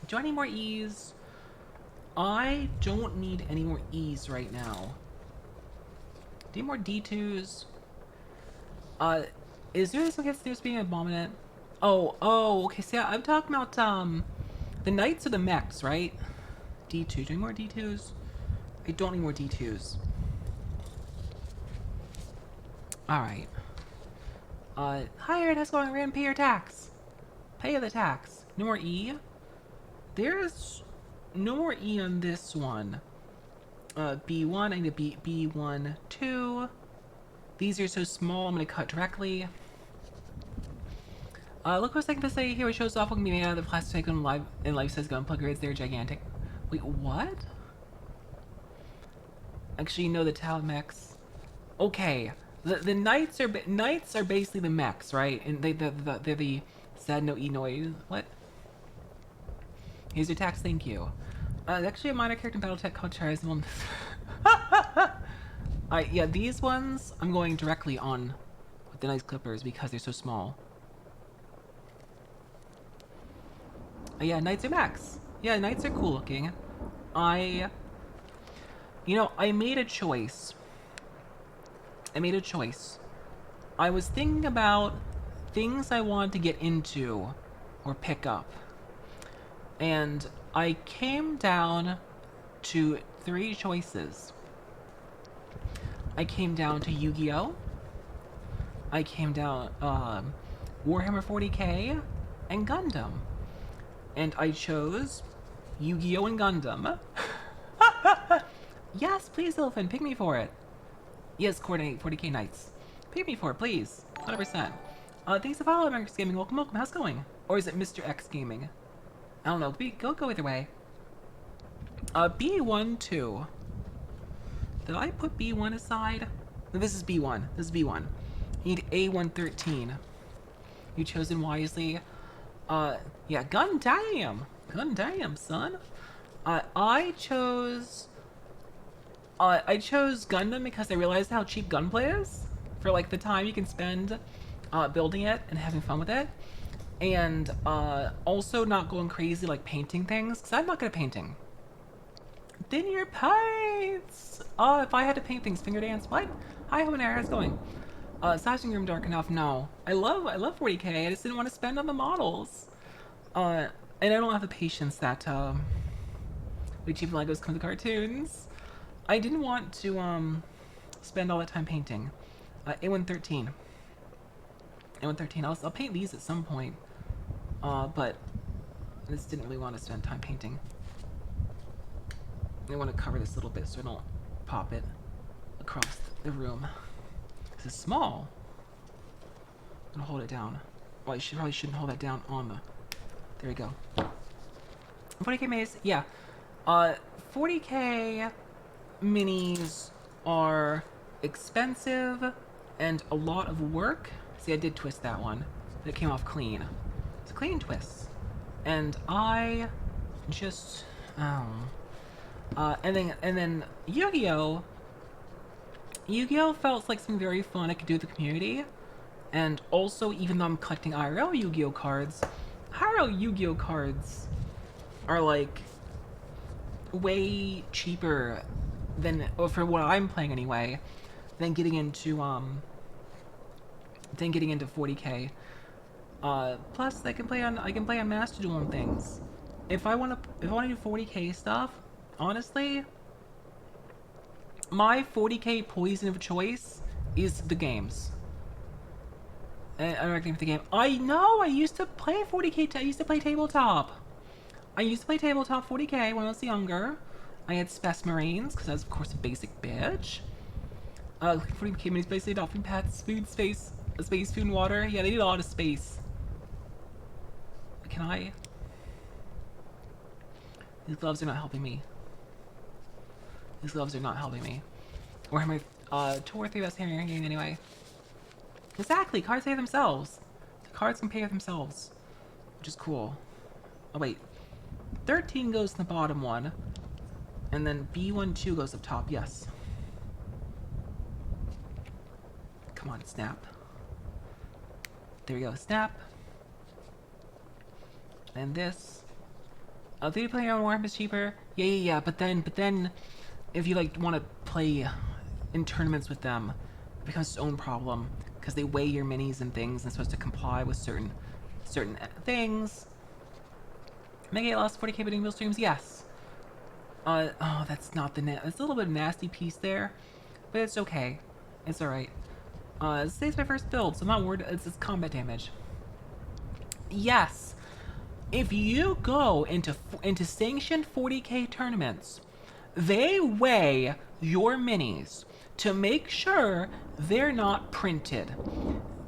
Do I need more E's? I don't need any more E's right now. Do you need more D2s? Is there some kids there's being abominant? Oh, okay, see, I'm talking about, the knights or the mechs, right? D2, do you need more D2s? I don't need more D2s. Alright. Hi, Aaron, how's it going? We're gonna pay your tax. Pay the tax. No more E? There's no more E on this one. B1, I need to B1, 2. These are so small, I'm gonna cut directly. Look what's second to say here. It shows off what can be made out of the plastic and life says Gunpla grades. They're gigantic. Wait, what? Actually, no, the Tau mechs. Okay, the knights are basically the mechs, right? And they're the sad no e noise. What? Here's your tax, thank you. Actually a minor character in Battletech called Char Aznable. Yeah, these ones I'm going directly on with the nice clippers because they're so small. Yeah, knights are max. Yeah, knights are cool looking. I made a choice. I was thinking about things I wanted to get into or pick up. And I came down to 3 choices. I came down to Yu-Gi-Oh! I came down, Warhammer 40k, and Gundam. And I chose Yu-Gi-Oh! And Gundam. Yes, please, Elephant, pick me for it. Yes, coordinate 40k Knights. Pick me for it, please. 100%. Thanks for following, X Gaming. Welcome. How's it going? Or is it Mr. X Gaming? I don't know. Go either way. B1, 2. Did I put B1 aside? No, this is B1. You need A113. You chosen wisely. Yeah, Gundam, son. I chose Gundam because I realized how cheap Gunpla is for like the time you can spend building it and having fun with it, and also not going crazy like painting things because I'm not good at painting. Linear paints. If I had to paint things, finger dance. What? Hi, Homenair, how's it going? Sizing room dark enough? No. I love 40k. I just didn't want to spend on the models. And I don't have the patience that we cheap Legos come to cartoons. I didn't want to spend all that time painting. A113. I'll paint these at some point. But I just didn't really want to spend time painting. I want to cover this a little bit so I don't pop it across the room. This is small. I'm gonna hold it down. Well, you probably shouldn't hold that down on the... There we go. 40k maze, yeah. 40k minis are expensive and a lot of work. See, I did twist that one. It came off clean. It's a clean twist. And I just... and then Yu-Gi-Oh! Yu-Gi-Oh! Felt like something very fun I could do with the community. And also, even though I'm collecting IRL Yu-Gi-Oh! Cards, IRL Yu-Gi-Oh! Cards are like way cheaper than, or for what I'm playing anyway, than getting into 40k. Plus, I can play on Master Duel and things. If I want to do 40k stuff, honestly, my 40k poison of choice is the games. And I'm not getting for the game. I know. I used to play 40k. I used to play tabletop. I used to play tabletop 40k when I was younger. I had Space Marines because I was, of course, a basic bitch. 40k minis basically adopting pets, food, space, food, and water. Yeah, they need a lot of space. Can I? These gloves are not helping me. Warhammer 2 or 3 best here in your game anyway. Exactly, cards pay themselves. The cards can pay themselves, which is cool. Oh wait, 13 goes in the bottom one, and then B12 goes up top. Yes. Come on, snap. There we go, snap. And this. Oh, do you play your own Warhammer is cheaper? Yeah. But then, if you like want to play in tournaments with them, it becomes its own problem because they weigh your minis and things, and it's supposed to comply with certain things. Make it last 40k between meal streams? Yes. Oh, that's not the net. It's a little bit of a nasty piece there, but it's okay. It's alright. Today's my first build, so I'm not worried. It's combat damage. Yes. If you go into sanctioned 40k tournaments, they weigh your minis to make sure they're not printed.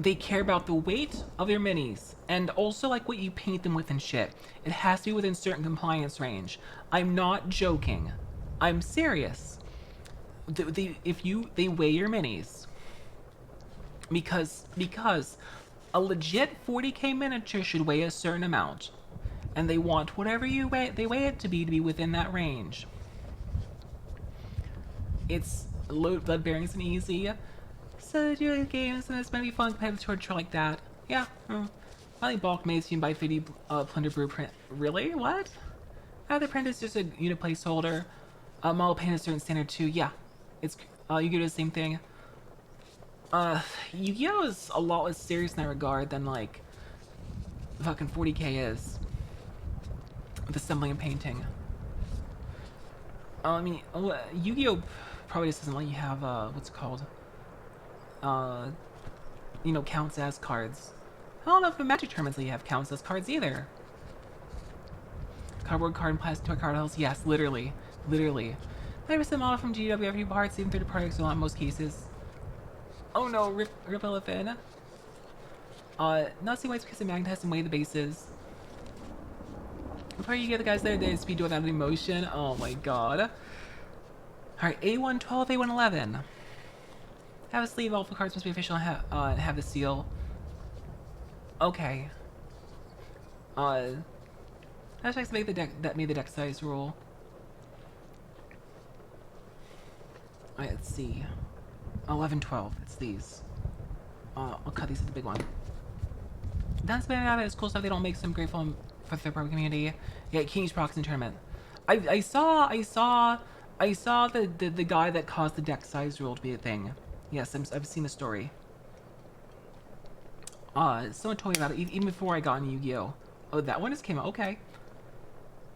They care about the weight of your minis and also like what you paint them with and shit. It has to be within certain compliance range. I'm not joking. I'm serious. They weigh your minis because a legit 40k miniature should weigh a certain amount, and they want whatever they weigh it to be within that range. It's low blood bearings and easy. So do games and it's might be fun to play with torture like that. Yeah. I think bulk made you can buy 50 plunder blueprint. Really? What? The print is just a unit placeholder. Model paint is certain standard too. Yeah. It's you do the same thing. Yu-Gi-Oh is a lot less serious in that regard than like fucking 40k is. With assembling and painting. I mean, Yu-Gi-Oh probably just doesn't let you have what's it called? You know, counts as cards. I don't know if the Magic tournaments let you have counts as cards either. Cardboard card and plastic toy card hulls. Yes, literally. 90% model from GW every parts, even third party in most cases. Oh no, rip elephant. Not seeing ways because it magnetized and weigh the bases. Before you get the guys there, they speed without emotion. Oh my god. Alright, A112, A111. Have a sleeve, all the cards must be official and have the seal. Okay. That's nice to make the deck that made the deck size rule. Alright, let's see. 11, 12, it's these. I'll cut these at the big one. That's been out of it's cool stuff they don't make some grateful for the third-party community. Yeah, King's Procs in tournament. I saw the guy that caused the deck size rule to be a thing. Yes, I've seen the story. Someone told me about it even before I got into Yu-Gi-Oh! Oh, that one just came out. Okay.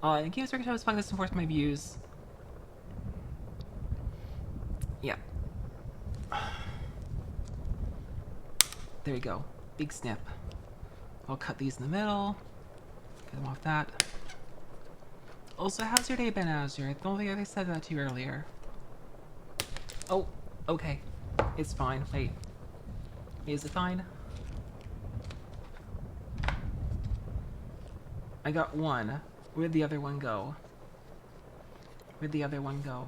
Games Circuit was fun to enforce my views. Yeah. There you go. Big snip. I'll cut these in the middle. Get them off that. Also, how's your day been, Azure? I don't think I said that to you earlier. Oh, okay. It's fine. Wait. Is it fine? I got one. Where'd the other one go? Where'd the other one go?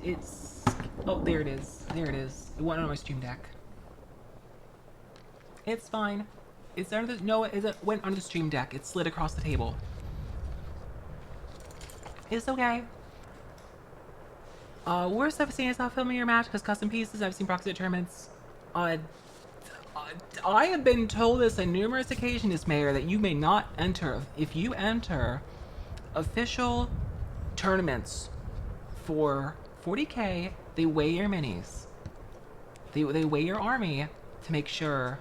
It's... Oh, there it is. There it is. It went on my stream deck. It's fine. It's under the... No, it went under the stream deck. It slid across the table. It's okay. Worst I've seen is not filming your match because custom pieces. I've seen proxy tournaments. I have been told this on numerous occasions, Mayor, that you may not enter. If you enter official tournaments for 40k, they weigh your minis. They weigh your army to make sure.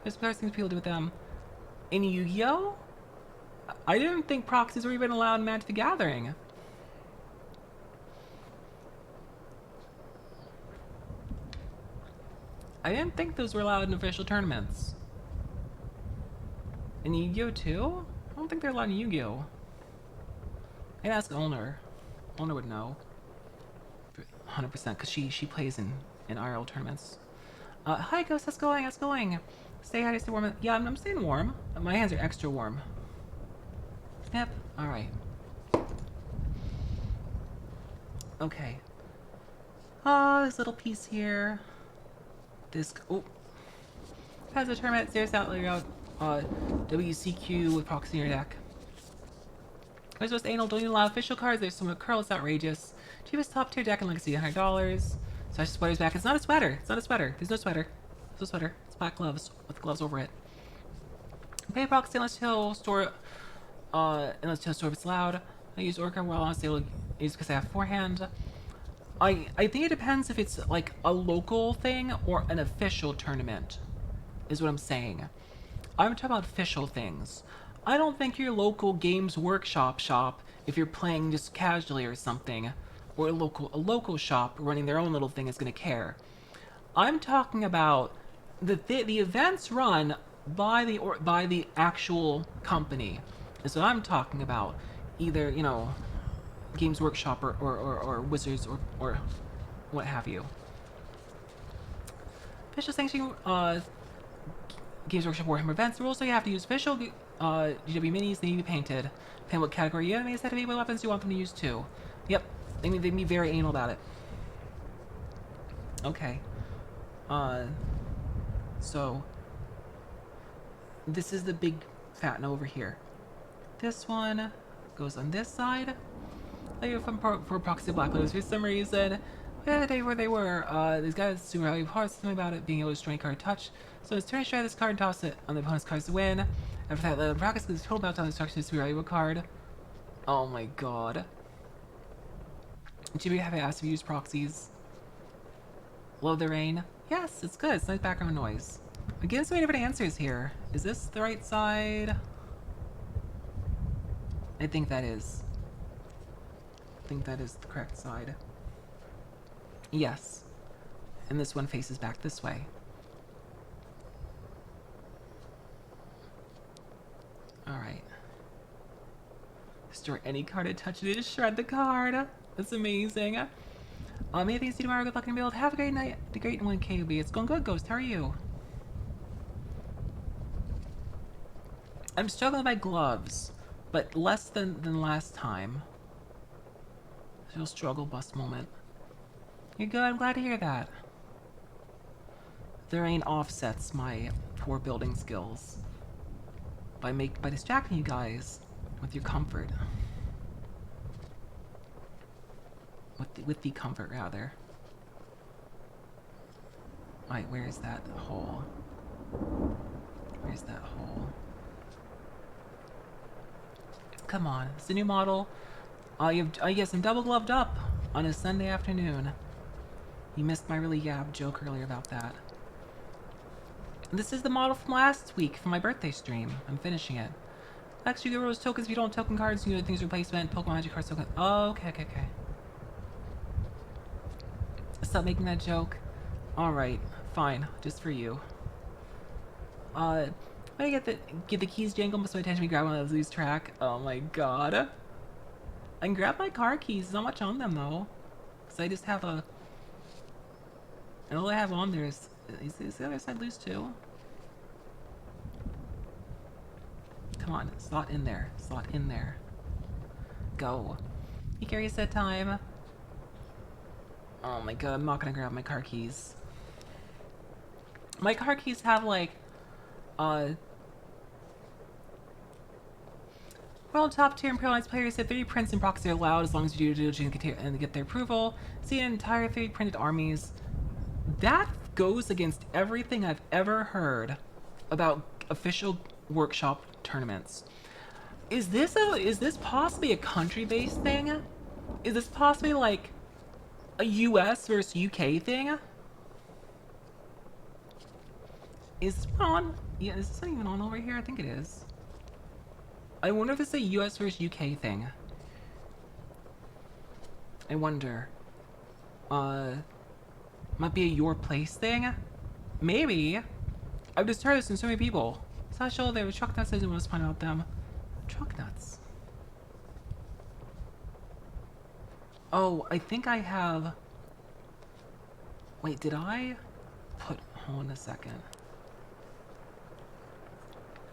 There's other things people do with them. In Yu-Gi-Oh, I didn't think proxies were even allowed in Magic the Gathering. I didn't think those were allowed in official tournaments. In Yu-Gi-Oh too? I don't think they're allowed in Yu-Gi-Oh. I'd ask Owner. Owner would know. 100% because she plays in IRL tournaments. Hi Ghost, how's it going? How's it going? Stay high, stay warm. Yeah, I'm staying warm. My hands are extra warm. Yep. Alright. Okay. This little piece here. This, oh. Has a tournament, stairs out, later out, WCQ with proxy in your deck. Where's most anal? Don't need a lot of official cards. There's some curl. It's outrageous. Cheapest top tier deck in Legacy, $100. Slash sweater's back. It's not a sweater. It's not a sweater. There's no sweater. There's no sweater. It's black gloves with gloves over it. Pay proxy unless he'll store, unless he'll store if it's loud. I use Orca while on sale is because I have forehand. I think it depends if it's like a local thing or an official tournament, is what I'm saying. I'm talking about official things. I don't think your local Games Workshop shop, if you're playing just casually or something, or a local shop running their own little thing is gonna care. I'm talking about the events run by the actual company. Is what I'm talking about. Either, you know, Games Workshop or Wizards or what have you. Official sanction, Games Workshop Warhammer events rules, so you have to use official GW minis. They need to be painted. Paint what category enemies have to be, what weapons you want them to use too. Yep, they can be very anal about it. Okay. So this is the big fat no over here. This one goes on this side. For proxy black loaders for some reason. Yeah, the day where they were, these guys super value parts, something about it being able to destroy card touch. So it's turn to try this card and toss it on the opponent's cards to win. After that, let them practice because total meltdown destruction is super valuable card. Oh my god. Should we have asked if you use proxies? Love the rain. Yes, it's good. It's nice background noise. I'm getting so many different answers here. Is this the right side? I think that is. I think that is the correct side. Yes. And this one faces back this way. Alright. Store any card and touch it to shred the card. That's amazing. Many things to do tomorrow. Good luck in build. Have a great night. The great 1KB. It's going good, Ghost. How are you? I'm struggling with my gloves, but less than last time. Still struggle bust moment. You're good. I'm glad to hear that. There ain't offsets my poor building skills by distracting you guys with your comfort. With the comfort rather. Alright, where's that hole? Where's that hole? Come on, it's a new model. I guess I'm double gloved up on a Sunday afternoon. You missed my really yab joke earlier about that. This is the model from last week from my birthday stream. I'm finishing it. Actually, you get rose tokens if you don't token cards. You get things replacement. Pokemon Magic cards token. Oh, okay. Stop making that joke. Alright, fine. Just for you. When I get the keys jangle, most of my attention be grab one of those lose track. Oh my god. I can grab my car keys. There's not much on them though. Cause I just have a... And all I have on there is the other side loose too? Come on, slot in there. Slot in there. Go. You carry a set time. Oh my god, I'm not gonna grab my car keys. My car keys have like, World top tier Imperial Knights players said 30 prints and proxy are allowed as long as you do diligence and get their approval. See an entire 30 printed armies. That goes against everything I've ever heard about official workshop tournaments. Is this possibly a country-based thing? Is this possibly like a US versus UK thing? Is this on? Yeah, is this not even on over here? I think it is. I wonder if it's a US versus UK thing. I wonder. Might be a your place thing? Maybe. I've just heard this from so many people. Sasha, they have truck nuts, I didn't want to find out them. Truck nuts. Oh, I think I have... Wait, did I put... Hold on a second.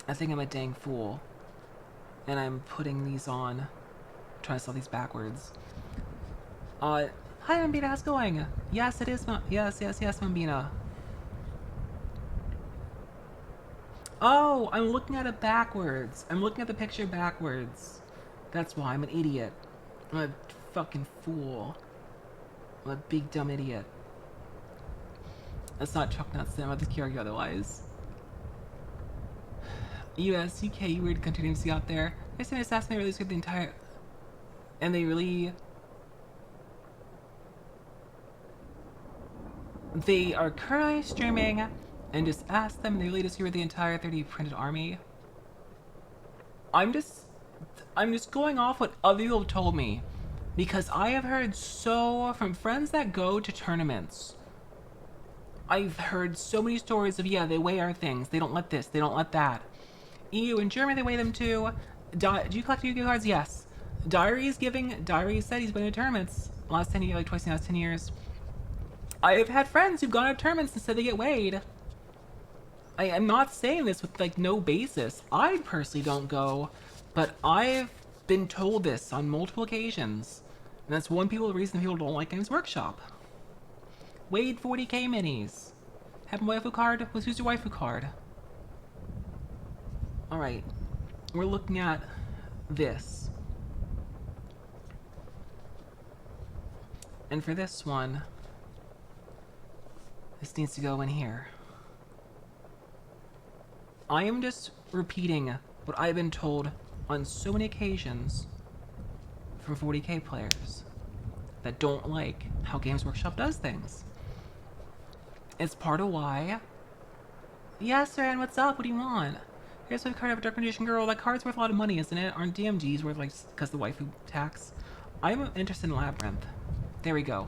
I think I'm a dang fool. And I'm putting these on. Trying to sell these backwards. Hi, Mambina, how's it going? Yes, it is. Yes, Mambina. Oh, I'm looking at it backwards. I'm looking at the picture backwards. That's why I'm an idiot. I'm a fucking fool. I'm a big dumb idiot. That's not Chuck Nuts. I'm about to character otherwise. US, UK, you weird country names you got there. They say Assassinate really screwed the entire. And they really. They are currently streaming, and just ask them, and they really just screwed the entire 30 printed army. I'm just going off what other people have told me, because I have heard so from friends that go to tournaments. I've heard so many stories of, yeah, they weigh our things. They don't let this. They don't let that. EU and Germany, they weigh them too. Do you collect Yu-Gi-Oh cards? Yes. Diary said he's been to tournaments last 10 years, like twice in the last 10 years. I have had friends who've gone to tournaments and said they get weighed. I am not saying this with like no basis. I personally don't go, but I've been told this on multiple occasions. And that's one reason people don't like Games Workshop. Weighed 40k minis. Have my waifu card? Who's your waifu card? Alright. We're looking at this. And for this one, this needs to go in here. I am just repeating what I've been told on so many occasions from 40k players that don't like how Games Workshop does things. It's part of why. Yes, Ryan, what's up? What do you want? Here's a card of a Dark Magician Girl. That card's worth a lot of money, isn't it? Aren't DMGs worth, like, because the waifu tax? I'm interested in Labyrinth. There we go.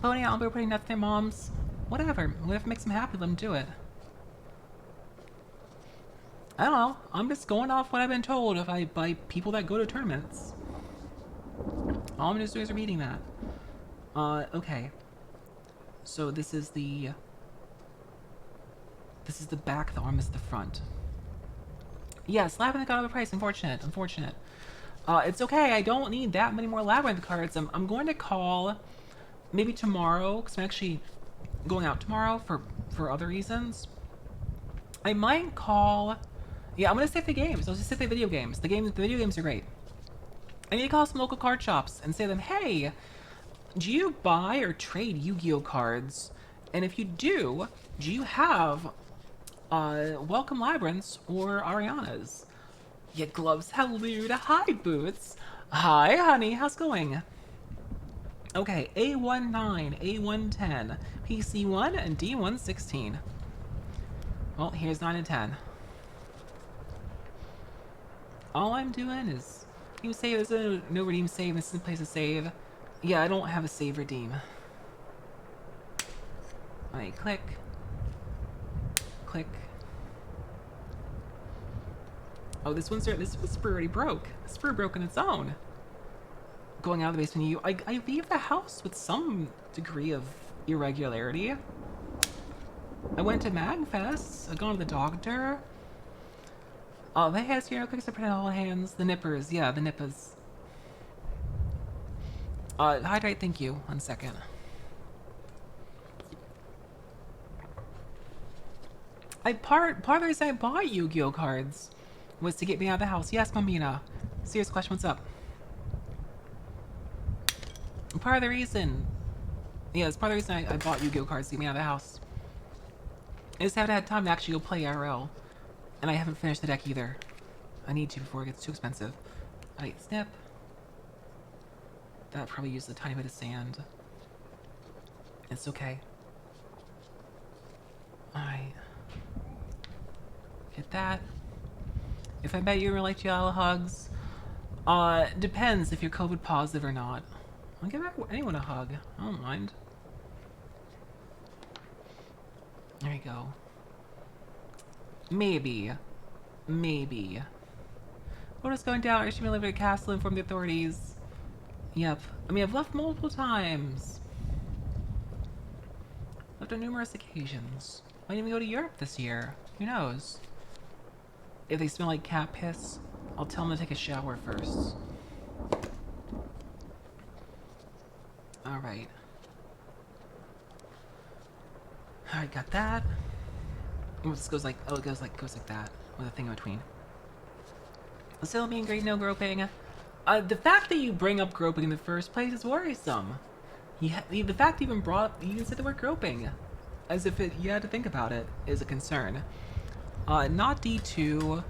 Pony, I'll be putting nuts in their moms. Whatever. Whatever makes them happy, let them do it. I don't know. I'm just going off what I've been told by people that go to tournaments. All I'm just doing is reading that. Okay. So this is the back, the arm is the front. Yes, Labyrinth got overpriced. Unfortunate. It's okay. I don't need that many more Labyrinth cards. I'm going to call maybe tomorrow, because I'm actually going out tomorrow for other reasons. I might call. Yeah, I'm gonna save the games. I'll just save the video games. The video games are great. I need to call some local card shops and say to them, hey, do you buy or trade Yu-Gi-Oh cards? And if you do you have Welcome Labyrinths or Ariana's? Yeah, gloves, hello, hi Boots. Hi honey, how's it going? Okay, A19, A110, PC1, and D116. Well, here's 9 and 10. All I'm doing is... You say there's no redeem save, this is a place to save. Yeah, I don't have a save redeem. Alright, click. Click. Oh, this sprue already broke. This sprue broke on its own. Going out of the basement, I leave the house with some degree of irregularity. I went to Magfest, I've gone to the doctor. Oh, the hands here, clicks to print all hands. The nippers, yeah, the nippers. Hydrate, thank you. 1 second. Part of the reason I bought Yu-Gi-Oh cards was to get me out of the house. Yes, Mambina. Serious question, what's up? Part of the reason... Yeah, it's part of the reason I bought Yu-Gi-Oh cards to get me out of the house. I just haven't had time to actually go play IRL. And I haven't finished the deck either. I need to before it gets too expensive. Alright, snip. That probably used a tiny bit of sand. It's okay. Alright. Get that. If I bet you were like Giallo hugs, depends if you're COVID positive or not. I'll give anyone a hug. I don't mind. There you go. Maybe. What is going down? I should be living in a castle and inform the authorities. Yep. I mean, I've left multiple times. Left on numerous occasions. Might even go to Europe this year. Who knows? If they smell like cat piss, I'll tell them to take a shower first. Alright. Alright, got that. Oh, this goes like, oh, it goes like that, with a thing in between. Still being great, no groping. The fact that you bring up groping in the first place is worrisome. The fact you even you even said the word groping, as if you had to think about it, is a concern. Not D2.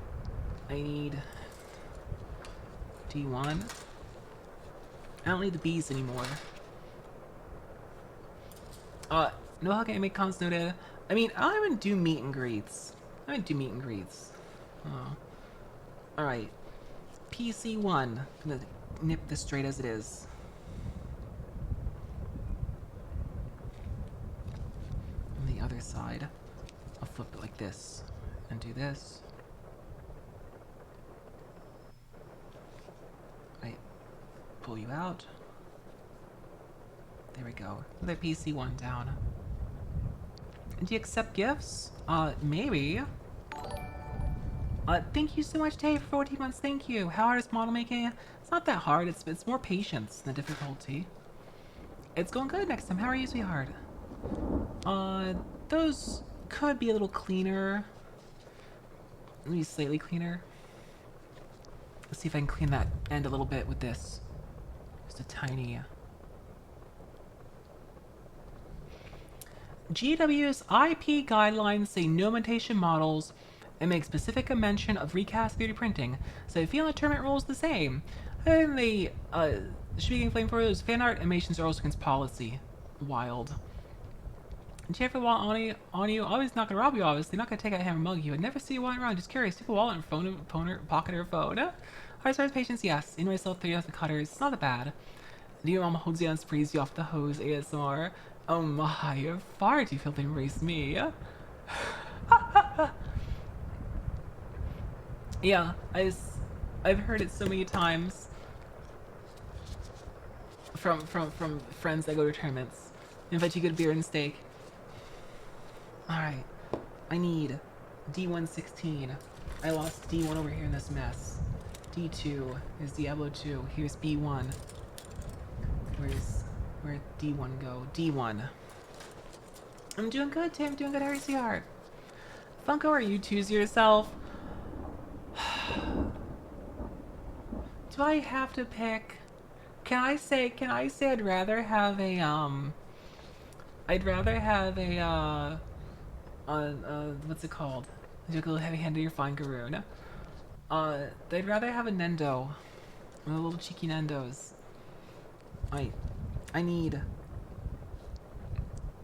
I need D1. I don't need the B's anymore. No how can I make cons noted? I mean, I don't even do meet and greets. Oh. Alright. PC1. I'm gonna nip this straight as it is. On the other side, I'll flip it like this. And do this. Right. Pull you out. There we go. Another PC1 down. Do you accept gifts? Maybe. Thank you so much, Dave, for 14 months. Thank you. How hard is model making? It's not that hard. It's more patience than difficulty. It's going good next time. How are you, sweetheart? Those could be a little cleaner. Maybe slightly cleaner. Let's see if I can clean that end a little bit with this. Just a tiny... GW's IP guidelines say no imitation models and make specific mention of recast 3D printing, so I feel the tournament rules the same. And they should be getting flamed for those fan art animations are also against policy. Wild. Do you ever want on you? Always not gonna rob you, obviously. Not gonna take out a hammer and mug you. I'd never see you walking around. Just curious. Take a wallet and phone or pocket or phone. Hard size patience, yes. In myself, 3 off the cutters. It's not that bad. Do your mom holds you and sprays you off the hose ASMR? Oh my, you're far too filthy to embrace me. Yeah, I've heard it so many times from friends that go to tournaments. Invite you to beer and steak. Alright, I need D116. I lost D1 over here in this mess. D2 is Diablo 2. Here's B1. Where'd D1 go? D1. I'm doing good, Tim. Doing good, Harry Seahart. Funko, or you choose yourself? Do I have to pick? Can I say I'd rather have a what's it called? You took a little heavy-handed, you're fine, Garoon. I'd rather have a Nendo. One of the little cheeky Nendos.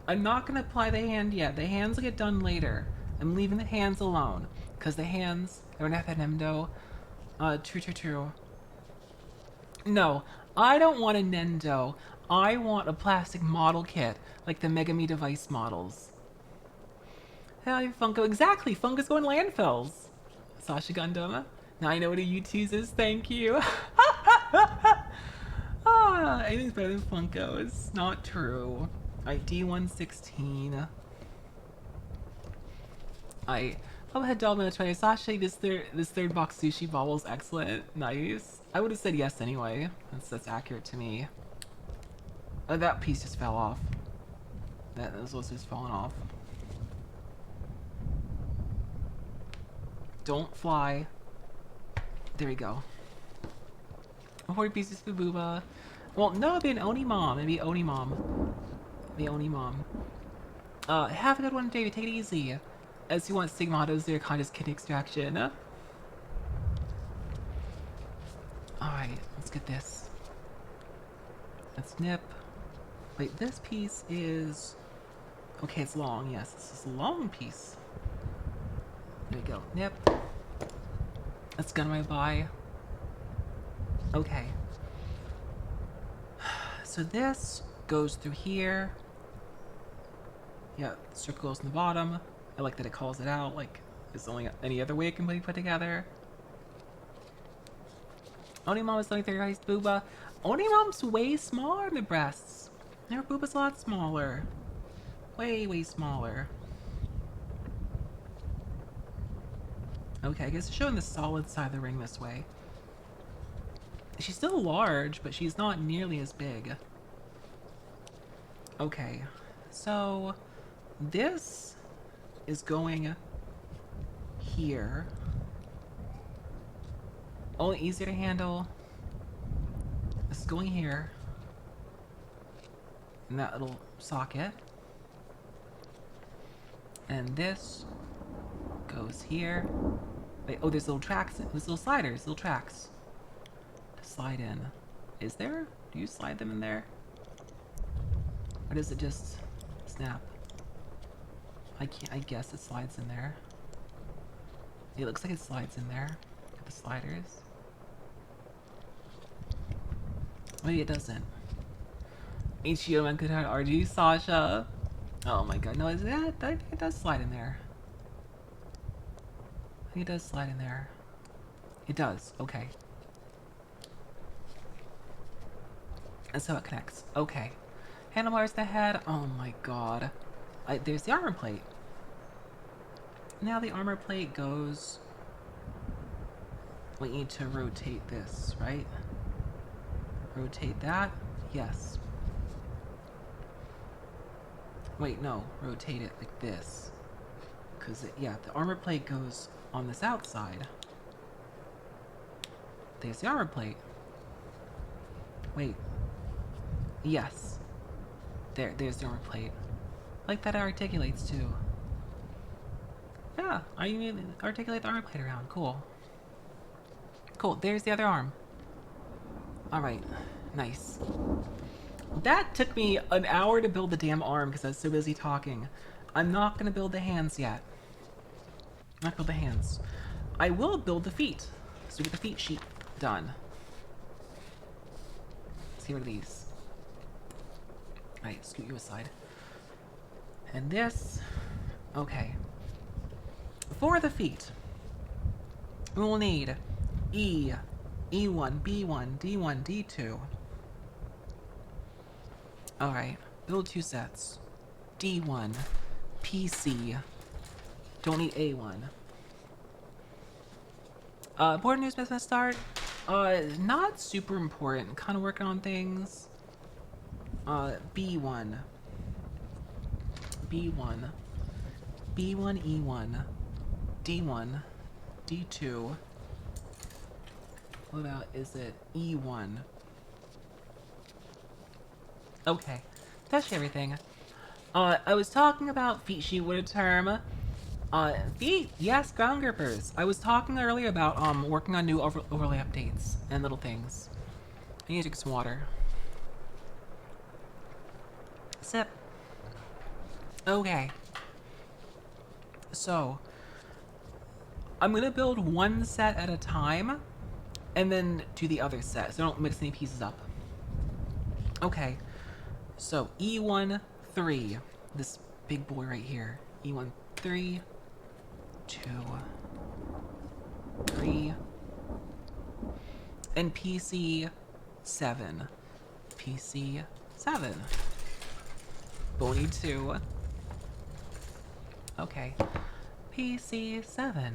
I'm not gonna apply the hand yet. The hands will get done later. I'm leaving the hands alone. Cause the hands, I don't have that Nendo. True. No, I don't want a Nendo. I want a plastic model kit, like the Megami device models. Hey, Funko, exactly, Funko's going landfills. Sasha Gundam, now I know what a U2's is, thank you. Anything's better than Funko, it's not true. Alright, D116. I'll head down and try Sasha, this third box sushi ball is excellent. Nice. I would have said yes anyway. That's accurate to me. That piece just fell off. That was just falling off. Don't fly. There we go. 40 pieces for Booba. Well, no, it'd be an Oni Mom. It'd be Oni Mom. The Oni Mom. Have a good one, David. Take it easy. As you want Stigmatas, their kind of kid extraction. Alright, let's get this. Let's nip. Wait, this piece is... Okay, it's long. Yes, this is a long piece. There we go. Nip. Let's gun right by. Okay. So this goes through here. Yeah, the circle goes in the bottom. I like that it calls it out, like there's only any other way it can be put together. Onimom is only 30 highest Booba. Onimom's way smaller than the breasts. Their Booba's a lot smaller. Way smaller. Okay, I guess showing the solid side of the ring this way. She's still large, but she's not nearly as big. Okay, so this is going here. Only easier to handle. This is going here. In that little socket. And this goes here. Wait, oh, there's little tracks. There's little sliders, little tracks to slide in. Is there? Do you slide them in there? Or does it just snap? I guess it slides in there. It looks like it slides in there. With the sliders. Maybe it doesn't. H.U. and good heart RG Sasha. Oh my god, no, is that? I think it does slide in there. I think it does slide in there. It does, okay. That's how it connects. Okay. Handlebars the head. Oh my god. There's the armor plate. Now the armor plate goes... We need to rotate this, right? Rotate that? Yes. Wait, no. Rotate it like this. Because, yeah, the armor plate goes on this outside. There's the armor plate. Wait. Yes. There's the armor plate. Like that it articulates too. Yeah, I mean, articulate the armor plate around. Cool. Cool, there's the other arm. Alright, nice. That took me an hour to build the damn arm because I was so busy talking. I'm not gonna build the hands yet. Not build the hands. I will build the feet. So we get the feet sheet done. Let's get rid of these. Alright, scoot you aside. And this... Okay. For the feet, we will need E, E1, B1, D1, D2. Alright, build 2 sets. D1, PC. Don't need A1. Board news business start. Not super important. Kind of working on things. B1. B1. B1, E1. D1. D2. What about, is it E1? Okay. That's everything. I was talking about feet sheet with a term. Feet, yes, ground grippers. I was talking earlier about, working on new overlay updates and little things. I need to drink some water. Sip. Okay. So, I'm gonna build one set at a time, and then do the other set, so I don't mix any pieces up. Okay. So, E1, 3. This big boy right here. E1, 3. 2. 3. And PC, 7. PC, 7. Bony 2. Okay. PC7.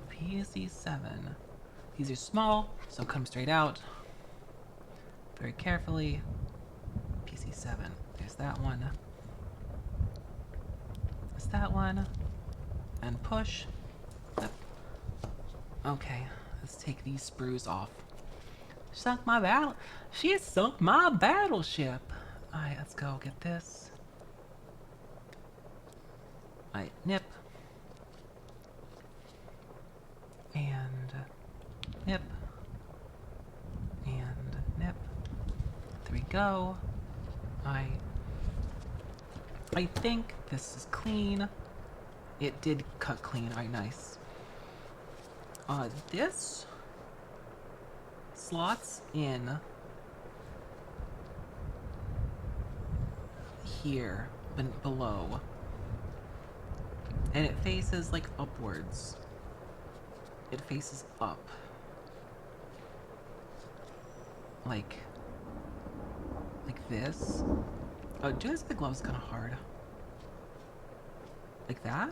PC7. These are small, so come straight out. Very carefully. PC7. There's that one. There's that one. And push. Yep. Okay, let's take these sprues off. Sunk my battle. She has sunk my battleship. Alright, let's go get this. Alright, nip. And nip. And nip. There we go. I think this is clean. It did cut clean. Alright, nice. This slots in here, below. And it faces, like, upwards. It faces up. Like this. Oh, doing this with the gloves is kind of hard. Like that?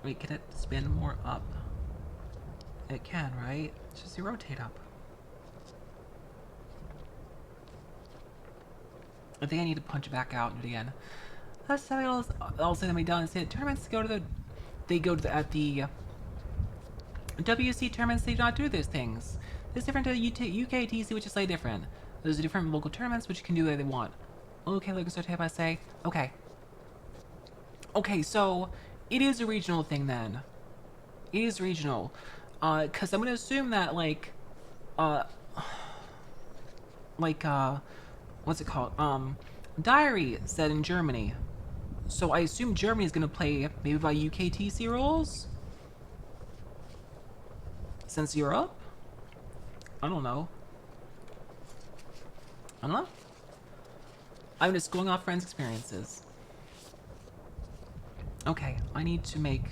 Wait, can it spin more up? It can, right? It's just you rotate up. I think I need to punch it back out and do it again. That's how all said and be done. Say tournaments go to the, they go to the, at the WC tournaments. They do not do those things. It's different to UK TC, which is slightly different. Those are different local tournaments, which you can do whatever they want. Okay, look, start type I say. Okay. Okay, so it is a regional thing then. It is regional. Cause I'm gonna assume that uh, what's it called? Diary said in Germany. So I assume Germany is gonna play maybe by UKTC rules? Since Europe? I don't know. I don't know. I'm just going off friends' experiences. Okay, I need to make...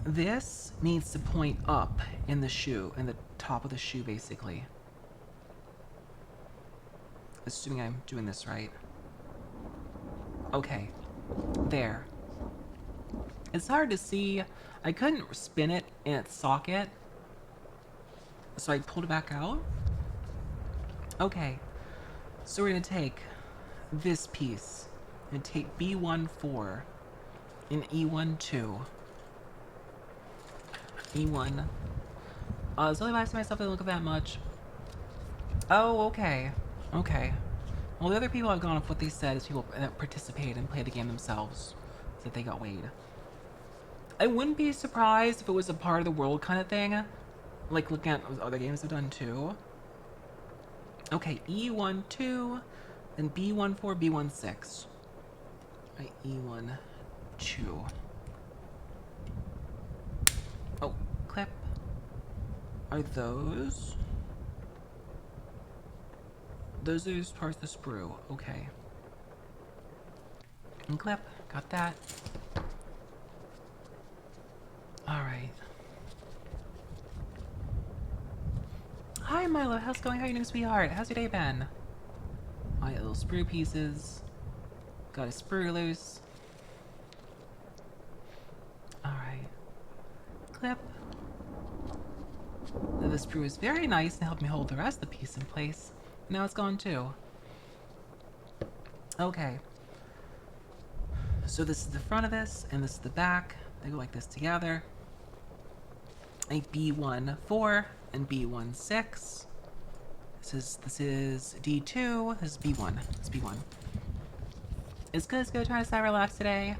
This needs to point up in the shoe, in the top of the shoe, basically. Assuming I'm doing this right. Okay. There. It's hard to see. I couldn't spin it in its socket, so I pulled it back out. Okay. So we're gonna take this piece and take B14 and E12. E1. It's only by myself to look at that much. Oh, okay. Okay. Well, the other people I've gone off what they said is people that participate and play the game themselves, so that they got weighed. I wouldn't be surprised if it was a part of the world kind of thing, like looking at other games I've done too. Okay, E12, then B14, B16. Right, E12. Oh, clip. Are those? Those are parts of the sprue. Okay. And clip. Got that. Alright. Hi, Milo. How's it going? How are you doing, sweetheart? How's your day been? Alright, little sprue pieces. Got a sprue loose. Alright. Clip. The sprue is very nice and helped me hold the rest of the piece in place. Now it's gone too. Okay. So this is the front of this, and this is the back. They go like this together. A B14 and B16. This is D2. This is B1. It's B1. It's good. It's good. Trying to stay relaxed today.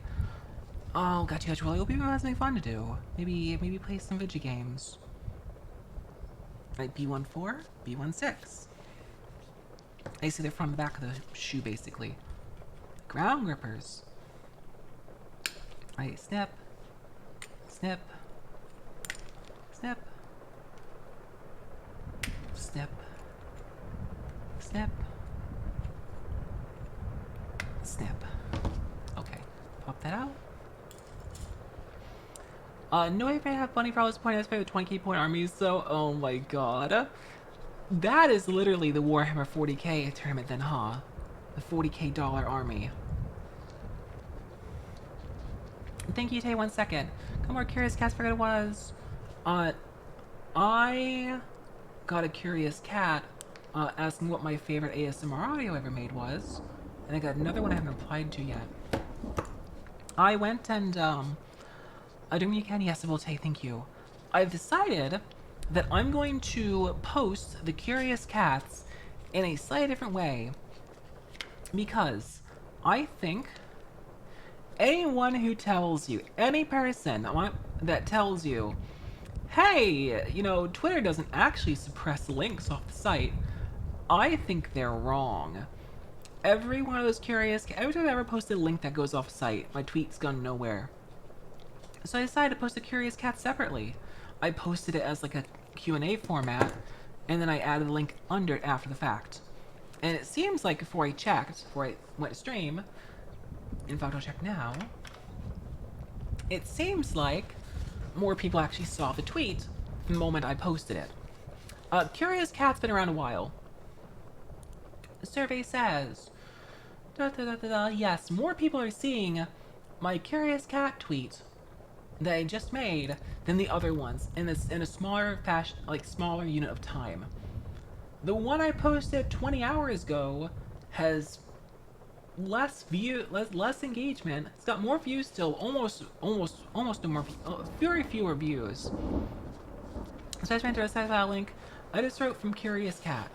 Oh, gotcha. Well, I hope you have something fun to do. Maybe play some video games. Right, B14, B16. I see they're from the back of the shoe, basically. Ground grippers. Right, snip. Snip. Snip. Snip. Snip. Snip. Okay, pop that out. No way if I have funny for all this point, I just played with 20k point armies, so oh my god. That is literally the Warhammer 40k tournament then, huh? The $40k army. Thank you, Tay, 1 second. Come more curious cats, forget it was. I got a curious cat asking what my favorite ASMR audio ever made was. And I got another one I haven't replied to yet. I went and, doing what you can, yes, I will, Tay, thank you. I've decided that I'm going to post the curious cats in a slightly different way because I think anyone who tells you, any person that tells you, hey, you know, Twitter doesn't actually suppress links off the site, I think they're wrong. Every one of those curious, every time I ever posted a link that goes off site, my tweet's gone nowhere. So I decided to post the curious cat separately. I posted it as like a Q&A format, and then I added a link under it after the fact. And it seems like before I went to stream, in fact I'll check now, it seems like more people actually saw the tweet the moment I posted it. Curious Cat's been around a while. The survey says, yes, more people are seeing my Curious Cat tweet that I just made than the other ones in a smaller fashion, like smaller unit of time. The one I posted 20 hours ago has less engagement. It's got more views still, almost no more, very fewer views. So I just to that link. I just wrote from Curious Cat.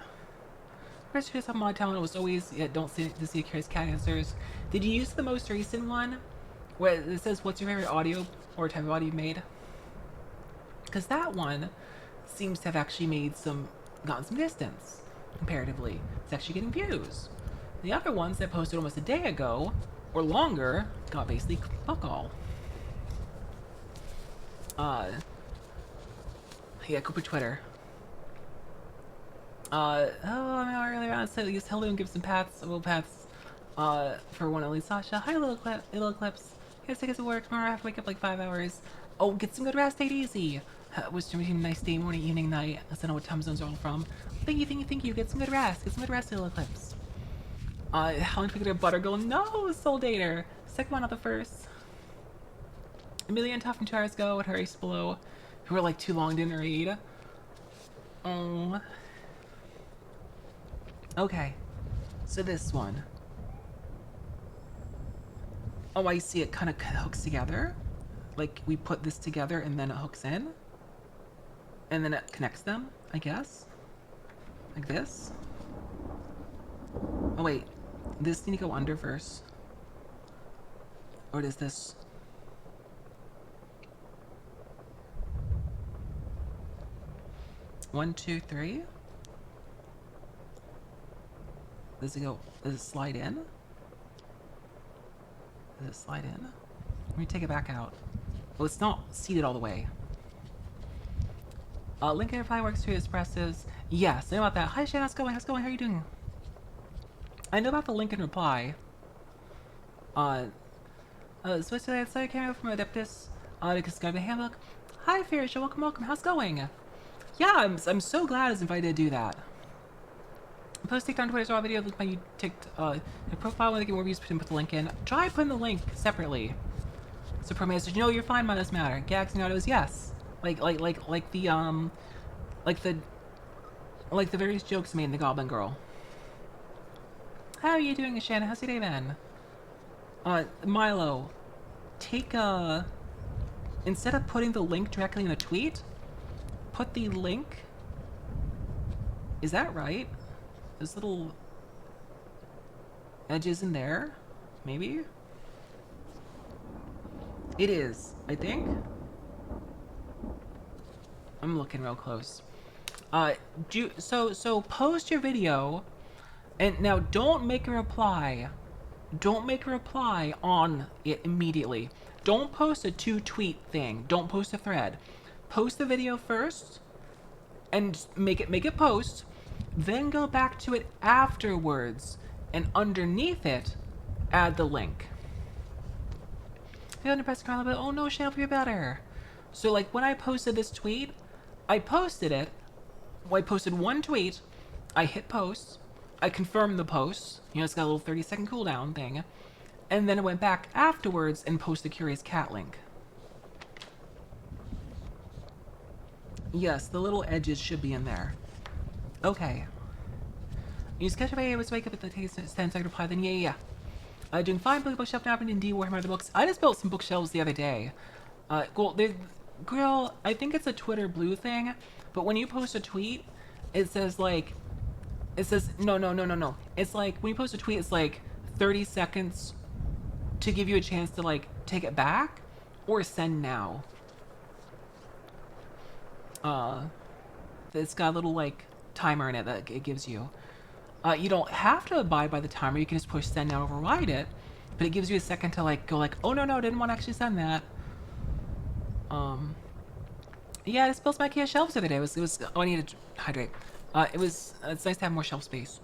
First, just on my talent was always don't see to see Curious Cat answers. Did you use the most recent one, where it says what's your favorite audio or type of audio you made? Because that one seems to have actually gotten some distance comparatively. It's actually getting views. The other ones that posted almost a day ago, or longer, got basically fuck all. Yeah, Cooper Twitter. I'm not really around, so use hello and give some pats, little pats, for one at least. Sasha, hi little clips. Guys, take us to work tomorrow. I have to wake up like 5 hours. Oh, get some good rest, take it easy. Was between a nice day, morning, evening, night. I don't know what time zones are all from. Thank you. Get some good rest, little clips. How long to butter go? No, Soul Dater. Second one, not the first. Amelia and Tough and Chars go with her ace below, who were like too long, didn't read. Oh. Okay. So this one. Oh, I see it kind of hooks together. Like we put this together and then it hooks in. And then it connects them, I guess. Like this. Oh wait. This need to go under first. Or does this... One, two, three. Does it slide in? Does it slide in? Let me take it back out. Well, it's not seated all the way. Lincoln reply works through expresses. Yes, I know about that. Hi Shane, how's it going? How are you doing? I know about the Lincoln reply. Switch to the side camera from Adeptus. To subscribe to the handbook. Hi Farisha, welcome. How's it going? Yeah, I'm so glad I was invited to do that. Post TikTok on Twitter, so video look my TikTok profile when they get more views, put the link in. Try putting the link separately. So per message, no, you're fine, man, doesn't matter. Gags and autos, yes. Like the various jokes made in the Goblin Girl. How are you doing, Shanna? How's your day been? Milo, take instead of putting the link directly in the tweet, put the link. Is that right? There's little edges in there, maybe? It is, I think. I'm looking real close. So post your video, and now don't make a reply. Don't make a reply on it immediately. Don't post a two-tweet thing. Don't post a thread. Post the video first, and make it post. Then go back to it afterwards, and underneath it, add the link. Feel depressed, Carla, but oh no, Shane, I hope you're better. So like when I posted this tweet, I posted one tweet, I hit post, I confirmed the post, it's got a little 30-second cooldown thing, and then I went back afterwards and posted the Curious Cat link. Yes, the little edges should be in there. Okay. You sketch away, I was wake up at the 10-second reply, then yeah. Doing fine, building bookshelf now, in D, Warhammer the books. I just built some bookshelves the other day. Girl, I think it's a Twitter blue thing, but when you post a tweet, it says no. It's like, when you post a tweet, it's like 30 seconds to give you a chance to like, take it back, or send now. It's got a little like, timer in it that it gives you. You don't have to abide by the timer, you can just push send now, override it, but it gives you a second to like, go like, oh no, didn't want to actually send that. Yeah, I just built my IKEA shelves the other day. It was oh, I needed to hydrate. It's nice to have more shelf space.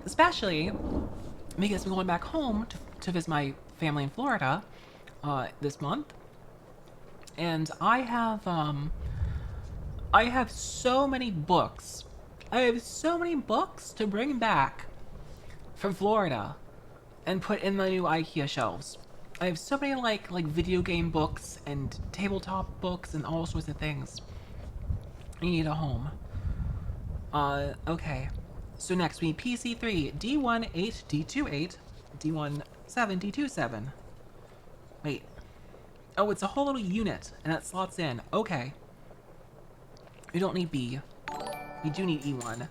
Especially because I'm going back home to visit my family in Florida, this month. And I have so many books. I have so many books to bring back from Florida and put in the new IKEA shelves. I have so many like video game books and tabletop books and all sorts of things. I need a home. Okay. So next we need PC3, D18, D28, D17, D27. Wait. Oh, it's a whole little unit, and that slots in. Okay. We don't need B. We do need E1.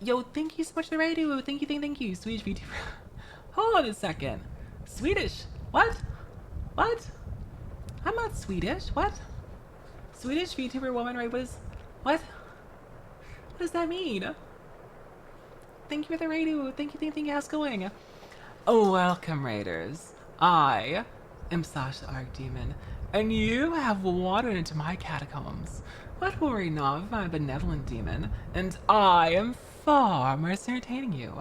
Yo, thank you so much for the radio. Thank you. Swedish VTuber. Hold on a second. Swedish? What? What? I'm not Swedish. What? Swedish VTuber woman, right? What? What does that mean? Thank you for the radio. Thank you. How's it going? Oh, welcome, Raiders. I am Sasha Archdemon, and you have wandered into my catacombs. But worry not, I'm a benevolent demon, and I am far more entertaining you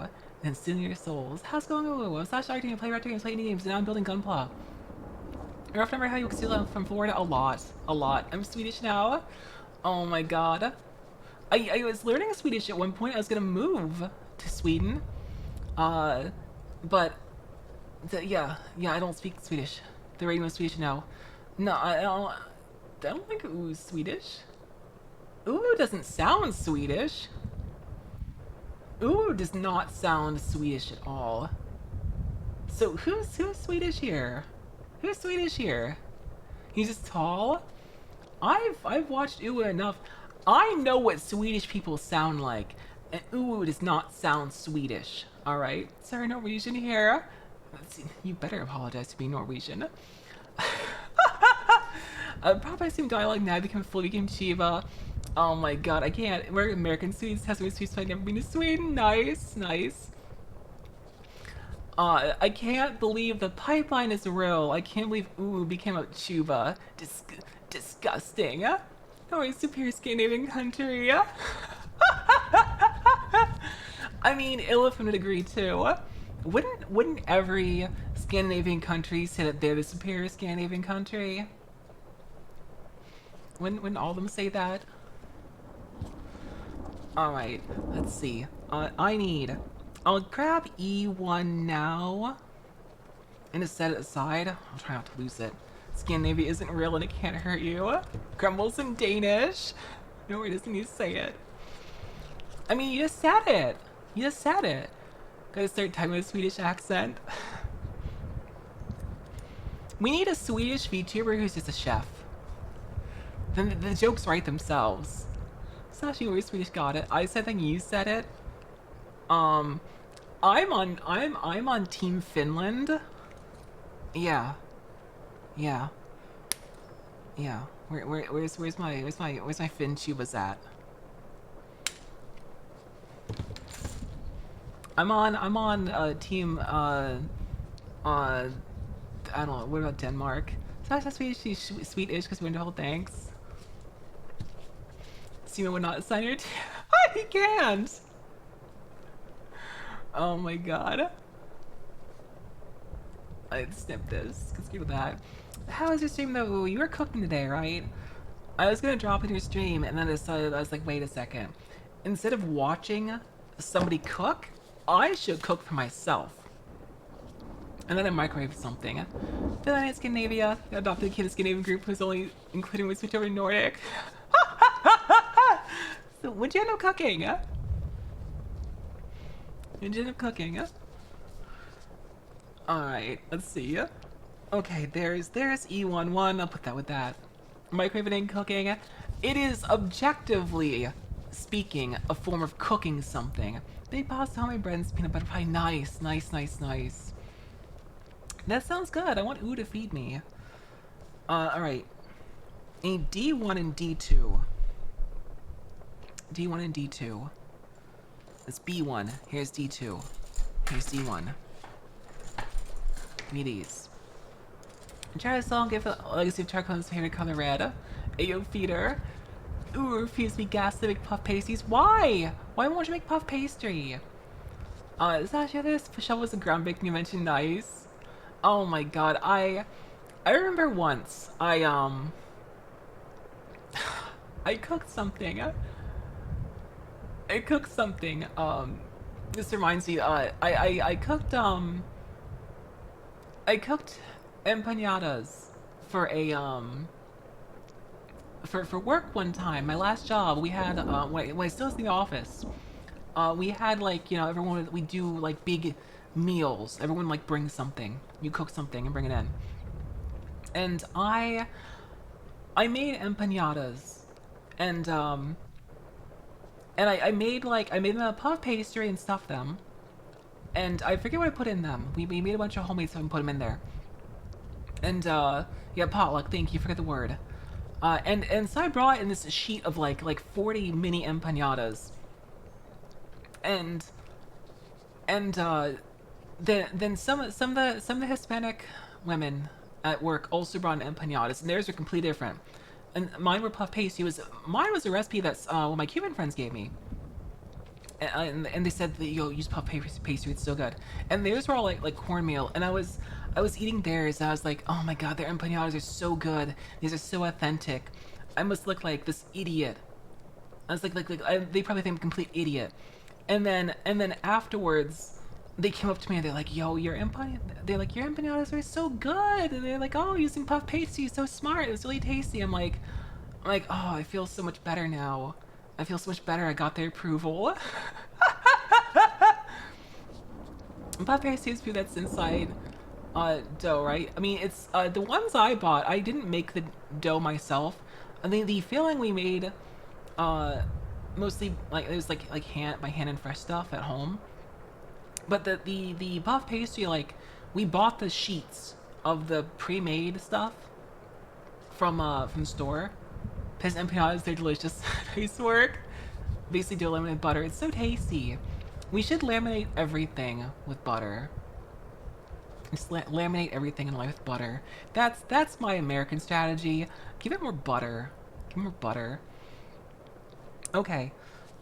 than stealing your souls. How's it going? I'm Sasha Archdemon, play retro games, play indie games, and now I'm building Gunpla. You're often remember how you steal from Florida? A lot. I'm Swedish now. Oh my god. I was learning Swedish at one point. I was gonna move to Sweden. But yeah, I don't speak Swedish. The radio is Swedish now. No, I don't think ooh Swedish. Ooh doesn't sound Swedish. Ooh does not sound Swedish at all. So who's Swedish here? Who's Swedish here? He's just tall. I've watched Uwu enough. I know what Swedish people sound like, and Uwu does not sound Swedish. All right, sorry, Norwegian here. You better apologize to be Norwegian. Probably assume dialogue now became fully became Chiba. Oh my god, I can't. We're American Swedes. Has been Swedes, but I've never been to Sweden. Nice. I can't believe the pipeline is real. I can't believe Uwu became a Chuba. Disgusting. Norway's superior Scandinavian country. I mean, Illithim would agree too. Wouldn't every Scandinavian country say that they're the superior Scandinavian country? Wouldn't all of them say that? Alright, let's see. I'll grab E1 now and just set it aside. I'll try not to lose it. Scandinavia isn't real and it can't hurt you. Grumbles in Danish. No, it doesn't need to say it. I mean, you just said it. Gotta start typing with a Swedish accent. We need a Swedish VTuber who's just a chef. Then the jokes write themselves. Sashi, where Swedish got it. I said that you said it. I'm on Team Finland. Yeah. Where's my Finn Chubas at? I'm on team I don't know, what about Denmark? That's Swedish because wonderful, thanks. Steven would not sign your he can't! Oh my god. I'd snip this, because of that. How was your stream though? You were cooking today, right? I was gonna drop in your stream and then I decided, I was like, wait a second. Instead of watching somebody cook, I should cook for myself. And then I microwave something. Then I Scandinavia, I adopted a kid in Scandinavian group who's only including we switch over to Nordic. So what'd you end up cooking? Alright, let's see. Okay, there's E11. I'll put that with that. Microwaving and cooking. It is objectively speaking a form of cooking something. Big pasta, homemade bread, and peanut butter pie. Nice. That sounds good. I want Ooh to feed me. Alright. I need D1 and D2. D1 and D2. That's B1. Here's D2. Here's D1. Give me these. Char Aznable give a legacy of Charcoal's favorite color red. Ayo feeder. Ooh, refuse to be gassed to make puff pastries. Why? Why won't you make puff pastry? Is that this? Michelle was a ground baking invention. Nice. Oh my god, I remember once I cooked something. This reminds me, I cooked empanadas for for work one time, my last job, we had when I still was in the office, we had like everyone we do like big meals. Everyone like brings something. You cook something and bring it in. And I made empanadas, and I made I made them a puff pastry and stuffed them. And I forget what I put in them. We made a bunch of homemade stuff and put them in there. And yeah, potluck. Thank you. Forget the word. And so I brought in this sheet of like 40 mini empanadas, and then some of the Hispanic women at work also brought in empanadas, and theirs were completely different. And mine were puff pastry. Mine was a recipe that's what my Cuban friends gave me, and they said that use puff pastry. It's so good. And theirs were all like cornmeal, and I was eating theirs, and I was like, oh my god, their empanadas are so good. These are so authentic. I must look like this idiot. I was they probably think I'm a complete idiot. And then afterwards, they came up to me and they're like, "Yo, your empanadas are so good." And they're like, "Oh, using puff pastry is so smart. It was really tasty." Oh, I feel so much better now. I feel so much better. I got their approval. Puff pastry is food that's inside dough, right? I mean, it's the ones I bought. I didn't make the dough myself. I mean, the filling we made, mostly like it was like my hand and fresh stuff at home. But the puff pastry, like we bought the sheets of the pre-made stuff from the store. Because empanadas, they're delicious. Nice work. Basically do laminate butter. It's so tasty. We should laminate everything with butter. Just laminate everything in life with butter. That's my American strategy. Give it more butter. Give it more butter. Okay.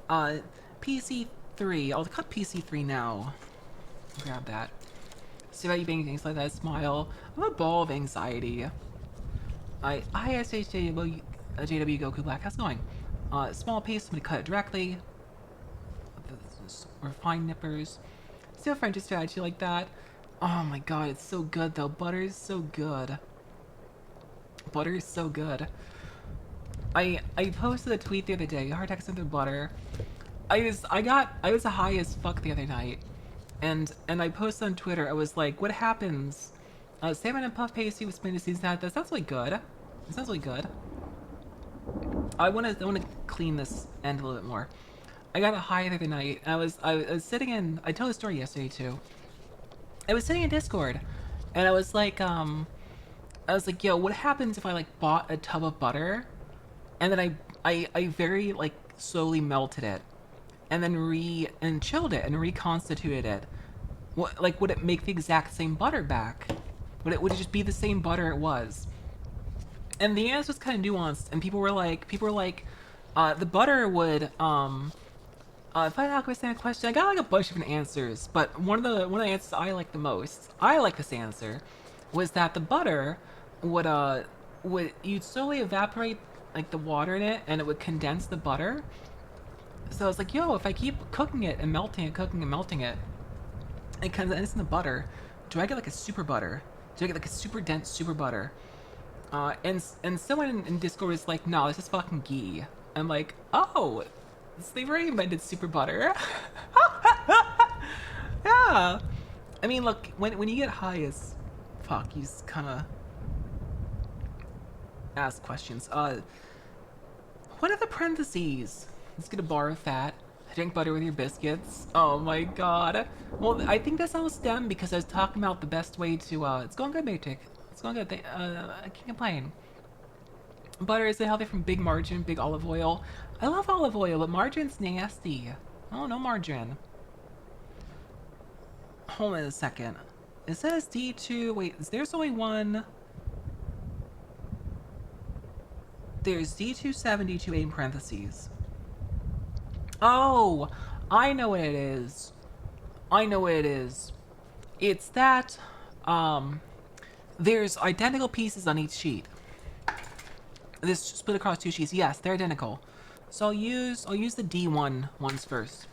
PC3. I'll cut PC3 now. Grab that. See about you being things like that. Smile. I'm a ball of anxiety. ISHJW Goku Black. How's it going? Small piece. I'm gonna cut it directly. Refined nippers. Still French strategy like that. Oh my god, it's so good though. Butter is so good. Butter is so good. I posted a tweet the other day. Hard text under butter. I was high as fuck the other night, and I posted on Twitter. I was like, "What happens? Salmon and puff pastry with spinach seeds. That sounds really good. It sounds really good." I wanna clean this end a little bit more. I got a high the other night. I was sitting in. I told the story yesterday too. I was sitting in Discord, and I was like, "Yo, what happens if I like bought a tub of butter, and then I very like slowly melted it, and then chilled it and reconstituted it? Would it make the exact same butter back? Would it just be the same butter it was?" And the answer was kind of nuanced, and people were like, the butter would if I not understand the question, I got like a bunch of different answers, but one of the answers I like the most, I like this answer, was that the butter would you'd slowly evaporate like the water in it, and it would condense the butter. So I was like, yo, if I keep cooking it and melting it, it condenses in the butter. Do I get like a super butter? Do I get like a super dense super butter? And someone in Discord was like, no, this is fucking ghee. I'm like, oh, they've already invented super butter. Yeah. I mean, look, when you get high as fuck, you just kind of ask questions. What are the parentheses? Let's get a bar of fat. Drink butter with your biscuits. Oh my god. Well, I think that's all STEM because I was talking about the best way to, it's going good, Matic. It's going good. I can't complain. Butter is healthy from big margarine, big olive oil. I love olive oil, but margarine's nasty. Oh, no margarine. Hold on a second. It says D2. Wait, there's only one. There's D27, D28 in parentheses. Oh, I know what it is. It's that, there's identical pieces on each sheet. This split across two sheets. Yes, they're identical. So I'll use the D1 ones first.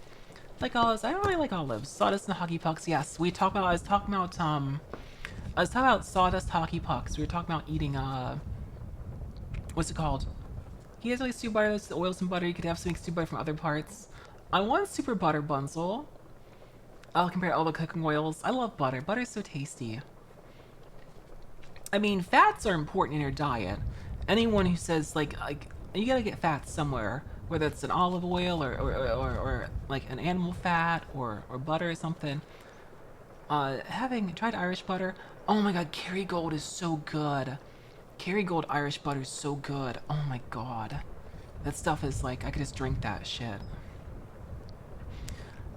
Like olives, I don't really like olives. Sawdust and hockey pucks. Yes, I was talking about sawdust hockey pucks. We were talking about eating what's it called? He has like super butter, that's oils and butter. You could have some super butter from other parts. I want super butter Bunzel. I'll compare all the cooking oils. I love butter. Butter's so tasty. I mean, fats are important in your diet. Anyone who says like you gotta get fats somewhere, whether it's an olive oil or like an animal fat or butter or something. Having tried Irish butter. Oh my god, Kerrygold is so good. Kerrygold Irish butter is so good. Oh my god. That stuff is like, I could just drink that shit.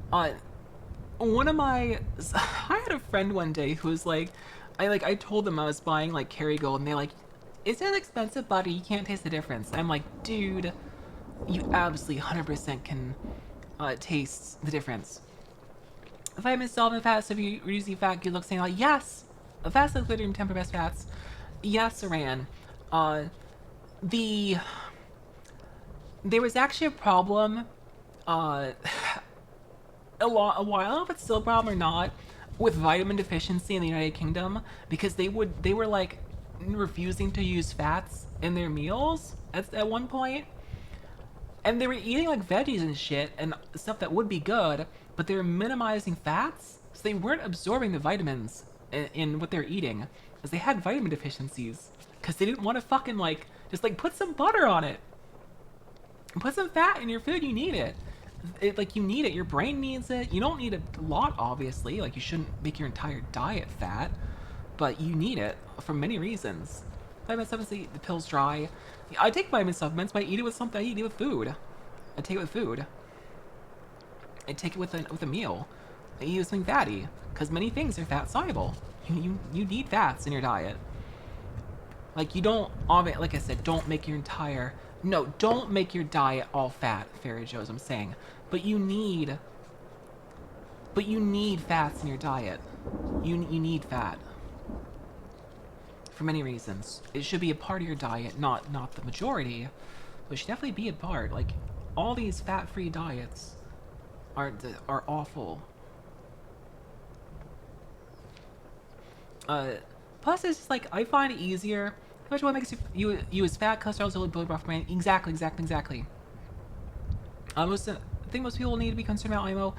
One of my, I had a friend one day who was like, I told them I was buying like Kerrygold and they're like, it's an expensive butter, you can't taste the difference. I'm like, dude, you absolutely 100% can taste the difference. Vitamin solvent fats, if you reduce fat, good looks, saying like, yes, fats like glitter and temper best fats. Yes, Saran. There was actually a problem, a while, I don't know if it's still a problem or not, with vitamin deficiency in the United Kingdom, because they were like refusing to use fats in their meals at one point. And they were eating like veggies and shit and stuff that would be good, but they were minimizing fats, so they weren't absorbing the vitamins in what they're eating, as they had vitamin deficiencies, because they didn't want to fucking like, just like put some butter on it. Put some fat in your food, you need it. Like, you need it, your brain needs it. You don't need a lot, obviously, like you shouldn't make your entire diet fat, but you need it for many reasons. Vitamin supplements, the pills dry. I take vitamin supplements, but I eat it with something, I eat it with food. I take it with food. I take it with a meal. I eat it with something fatty, because many things are fat soluble. You need fats in your diet. Like, you don't, like I said, don't make your entire, no, don't make your diet all fat, Fairy Joe's, I'm saying. But you need fats in your diet. You need fat. For many reasons. It should be a part of your diet, not the majority, but it should definitely be a part. Like, all these fat-free diets are awful. Plus, it's just like, I find it easier. How much what makes you use fat, cholesterol, really build rough brain? Exactly. I think most people need to be concerned about IMO.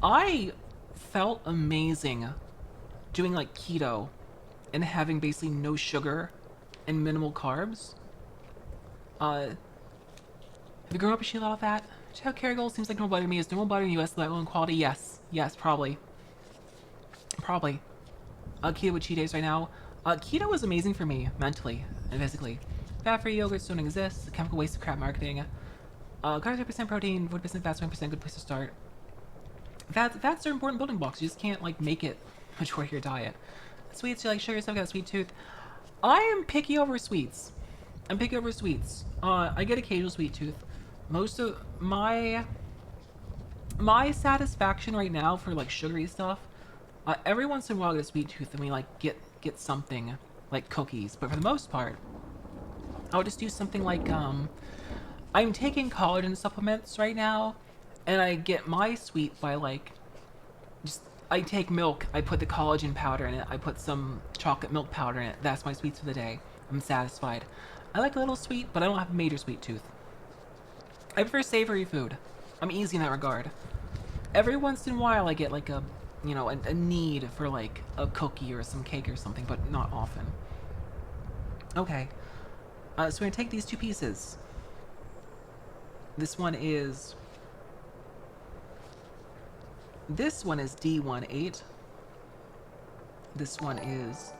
I felt amazing doing like keto and having basically no sugar and minimal carbs. Have you grown up with a lot of fat? Chow Kerrygold seems like normal butter to me. Is normal butter in the US level in quality? Yes, probably. Keto with cheat days right now. Keto is amazing for me, mentally and physically. Fat-free yogurts don't exist. Chemical waste of crap marketing. Carbs 5% protein, 40% fats, 20% good place to start. Fats are important building blocks. You just can't like make it majority of your diet. Sweets, you like sugar stuff, got a sweet tooth. I am picky over sweets. I get occasional sweet tooth. Most of my satisfaction right now for like sugary stuff, every once in a while I get a sweet tooth and we like get something like cookies, but for the most part I'll just do something like I'm taking collagen supplements right now, and I get my sweet by like I take milk, I put the collagen powder in it, I put some chocolate milk powder in it. That's my sweets for the day. I'm satisfied. I like a little sweet, but I don't have a major sweet tooth. I prefer savory food. I'm easy in that regard. Every once in a while I get like a need for like a cookie or some cake or something, but not often. Okay. So we're gonna take these two pieces. This one is D18. This one is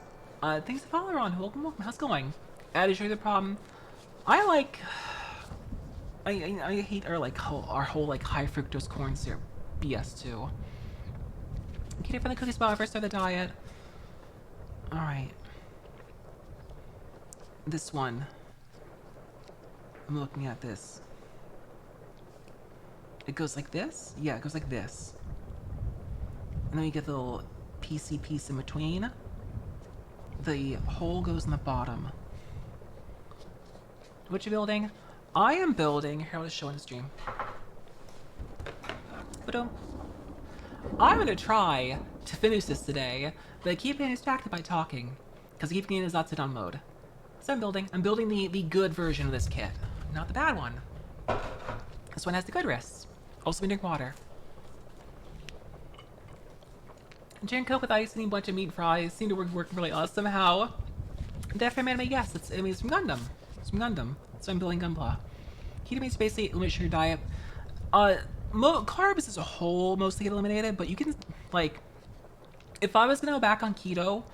thanks to follow on. Welcome. How's it going? Add is the problem. I hate our whole like high fructose corn syrup BS too. Get it from the cookie spot when I first started the diet. Alright. This one. I'm looking at this. It goes like this? Yeah, it goes like this. And then we get the little PC piece in between. The hole goes in the bottom. What you building? I am building... Here, I'll just show in the stream. I'm gonna try to finish this today, but I keep getting distracted by talking, because I keep getting into Zatsudon mode. So I'm building the good version of this kit. not the bad one. This one has the good risks. Also been drink water. Gin Coke with ice and a bunch of meat fries seem to work really awesome. How? Definitely anime, yes, it's from Gundam. It's from Gundam. So I'm building Gunpla. Keto means basically limit your diet. Carbs as a whole mostly get eliminated, but you can, like, if I was gonna go back on keto,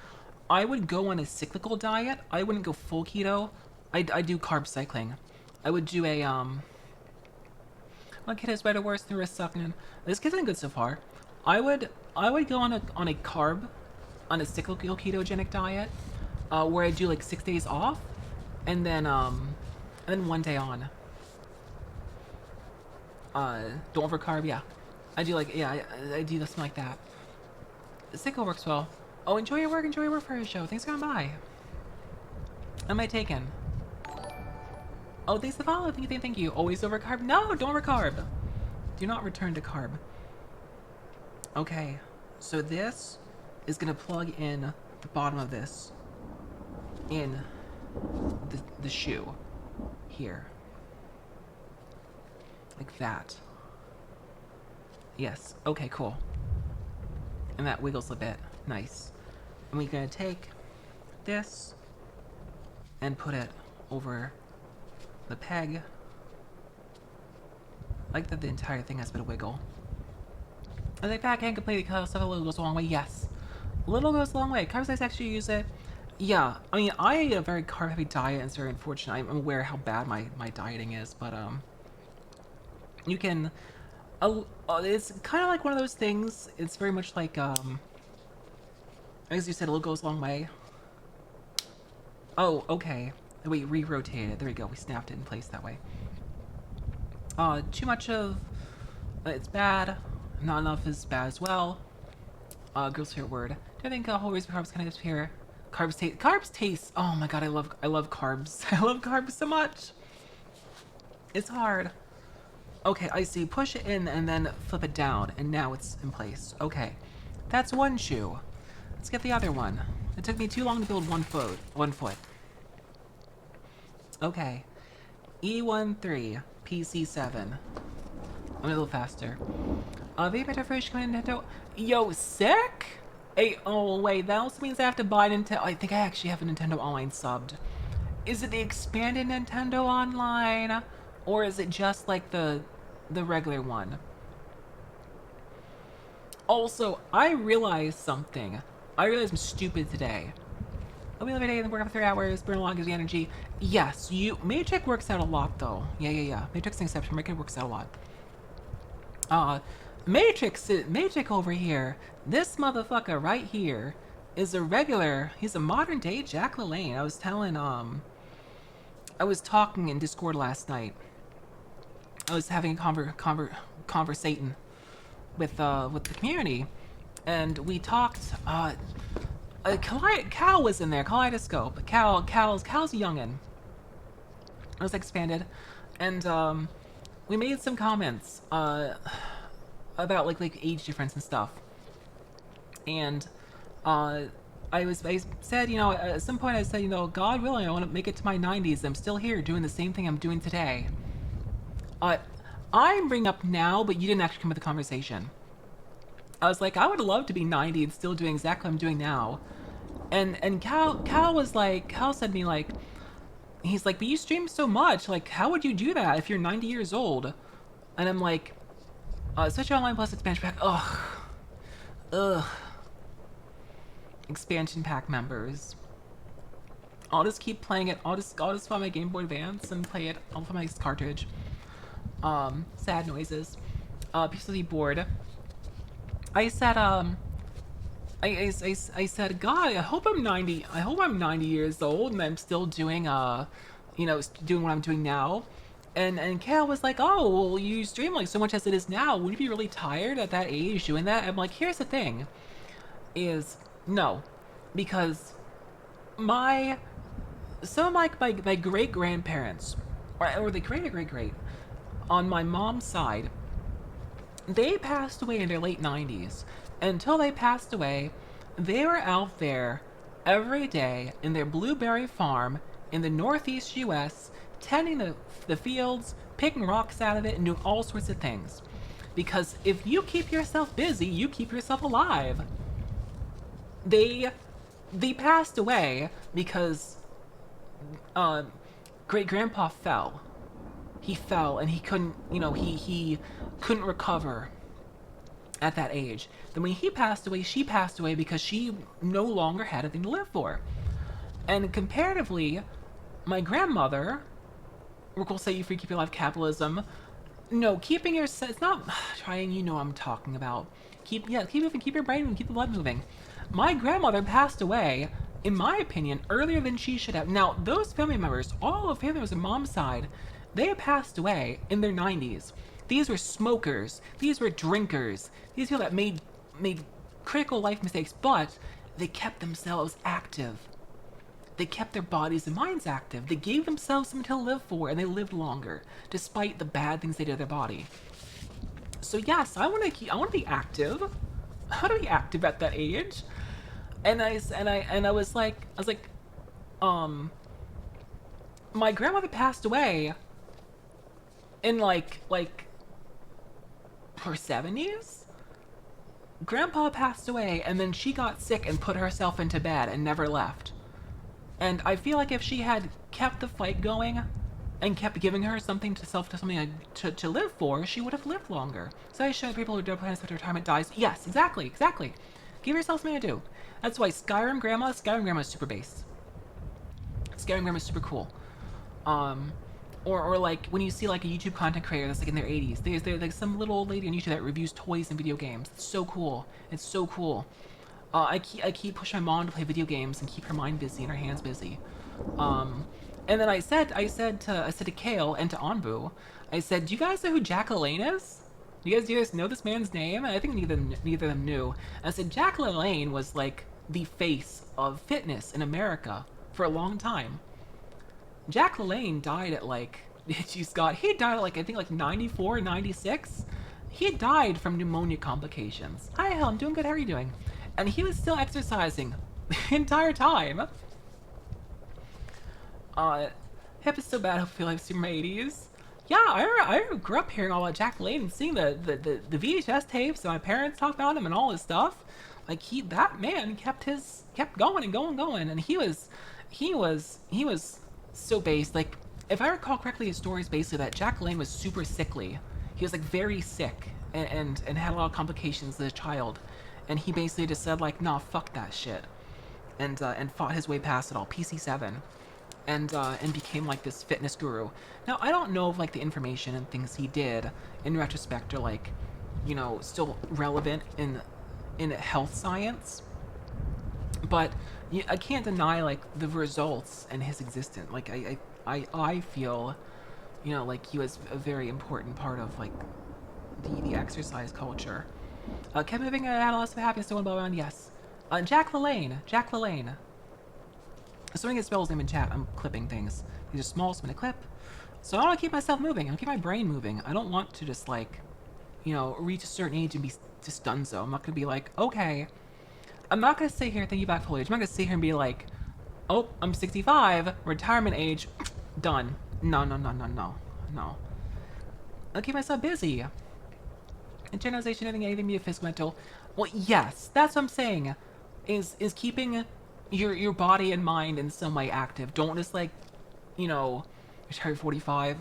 I would go on a cyclical diet. I wouldn't go full keto. I do carb cycling. I would do a, my kid is better, worse than risk sucking. This kid's been good so far. I would go on a cyclical ketogenic diet, where I do like 6 days off, and then 1 day on. Don't overcarb, yeah. I do like, yeah, I do something like that. Cycle works well. Oh, enjoy your work for your show. Thanks for coming by. Am I taken? Oh, thanks for the follow. Thank you. Always overcarb? No, don't overcarb. Do not return to carb. Okay, so this is gonna plug in the bottom of this in the shoe here. Like that. Yes, okay, cool. And that wiggles a bit. Nice. And we're gonna take this and put it over the peg. I like that the entire thing has a bit of wiggle. I think that can't completely cut stuff. A little goes a long way. Yes, a little goes a long way. Carbs actually use it. Yeah, I mean, I eat a very carb-heavy diet, and it's very unfortunate. I'm aware how bad my dieting is, but you can. It's kind of like one of those things. It's very much like as you said, a little goes a long way. Oh, okay. We re-rotated it. There we go. We snapped it in place that way. Too much of it's bad. Not enough is bad as well. Girl's favorite word. Do I think whole race of carbs kind of disappear? Carbs taste. Oh my god, I love carbs. I love carbs so much. It's hard. Okay, I see. Push it in and then flip it down, and now it's in place. Okay, that's one shoe. Let's get the other one. It took me too long to build one foot. Okay, E13 PC7. I'm a little faster. Vape interface coming Nintendo. Yo, sick? Hey, oh wait, that also means I have to buy Nintendo. I think I actually have a Nintendo Online subbed. Is it the expanded Nintendo Online, or is it just like the regular one? Also, I realized something. I realized I'm stupid today. I'll be every day and work for 3 hours, burn a lot, gives you energy. Yes, Matrix works out a lot though. Yeah. Matrix an exception. Matrix works out a lot. Matrix over here, this motherfucker right here, is a regular, he's a modern day Jack LaLanne. I was talking in Discord last night. I was having a conversation with the community, and we talked, Cal was in there, Kaleidoscope. Cal's a youngin'. I was expanded, and, we made some comments, about like age difference and stuff, and I said, you know, at some point I said, you know, God willing, I want to make it to my 90s. I'm still here doing the same thing I'm doing today. I'm bringing up now, but you didn't actually come with the conversation. I was like, I would love to be 90 and still doing exactly what I'm doing now, and Cal was like, Cal said to me like, he's like, but you stream so much, like how would you do that if you're 90 years old? And I'm like, Switch Online plus expansion pack. Ugh. Expansion pack members. I'll just keep playing it. I'll just find my Game Boy Advance and play it. I'll find my cartridge. Sad noises. PC board. I said, I said, God, I hope I'm 90. I hope I'm 90 years old and I'm still doing, you know, doing what I'm doing now. And Cal was like, oh, well, you stream like so much as it is now. Wouldn't you be really tired at that age doing that? I'm like, here's the thing, is no, because some of my great grandparents, or the great on my mom's side, they passed away in their late 90s. Until they passed away, they were out there every day in their blueberry farm in the Northeast U.S. tending the fields, picking rocks out of it, and doing all sorts of things. Because if you keep yourself busy, you keep yourself alive. They passed away because great grandpa fell. He fell and he couldn't, he couldn't recover at that age. Then when he passed away, she passed away because she no longer had a thing to live for. And comparatively, my grandmother, we'll say you free keep your life capitalism. No, keeping your, it's not trying, what I'm talking about. Keep moving, keep your brain moving, keep the blood moving. My grandmother passed away, in my opinion, earlier than she should have. Now, those family members, all the family members on mom's side, they had passed away in their 90s. These were smokers, these were drinkers, these people that made critical life mistakes, but they kept themselves active. They kept their bodies and minds active. They gave themselves something to live for, and they lived longer, despite the bad things they did to their body. So yes, I want to be active. I want to be active at that age. And I was like, my grandmother passed away in like her 70s. Grandpa passed away, and then she got sick and put herself into bed and never left. And I feel like if she had kept the fight going and kept giving her something to live for, she would have lived longer. So I show people who don't plan to retirement dies. Yes, exactly. Give yourself something to do. That's why Skyrim Grandma is super base. Skyrim Grandma is super cool. Or like when you see like a YouTube content creator that's like in their 80s, there's like some little old lady on YouTube that reviews toys and video games. It's so cool. I keep pushing my mom to play video games and keep her mind busy and her hands busy. And then I said to Kale and to Anbu, I said, do you guys know who Jack LaLanne is? Do you guys know this man's name? And I think neither of them knew. And I said, Jack LaLanne was like the face of fitness in America for a long time. Jack LaLanne died at like, he died at like, I think like 94, 96. He died from pneumonia complications. Hi, hell, I'm doing good, how are you doing? And he was still exercising the entire time. Hip is so bad, I feel like it's in my 80s. Yeah, I grew up hearing all about Jack LaLanne and seeing the VHS tapes and my parents talk about him and all his stuff. Like that man kept going and going, and he was so based. Like, if I recall correctly, his story is basically that Jack LaLanne was super sickly. He was like very sick and had a lot of complications as a child, and he basically just said like, nah, fuck that shit, and fought his way past it all. PC7. And became like this fitness guru. Now I don't know if like the information and things he did in retrospect are like, still relevant in health science, but I can't deny like the results and his existence. Like I feel, like he was a very important part of like the exercise culture. Kept moving, had lots of happiness, no one blah, yes. Jack LaLanne. Someone gets spells name in chat. I'm clipping things. These are small, so I'm gonna clip. So I want to keep myself moving. I want to keep my brain moving. I don't want to just like, reach a certain age and be just donezo. I'm not gonna be like, okay. I'm not gonna sit here thinking about foliage. I'm not gonna sit here and be like, oh, I'm 65, retirement age, done. No. I'll keep myself busy. Internalization, anything be a physical, mental. Well, yes, that's what I'm saying. Is keeping your body and mind in some way active. Don't just like, retire 45.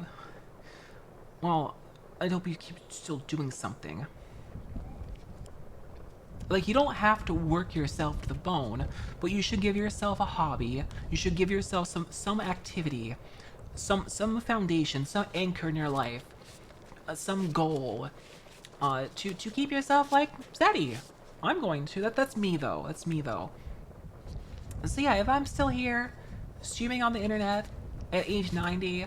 Well, I hope you keep still doing something. Like, you don't have to work yourself to the bone, but you should give yourself a hobby. You should give yourself some activity, some foundation, some anchor in your life, some goal, to keep yourself like steady. I'm going to. That's me though. So yeah, if I'm still here, streaming on the internet at age 90,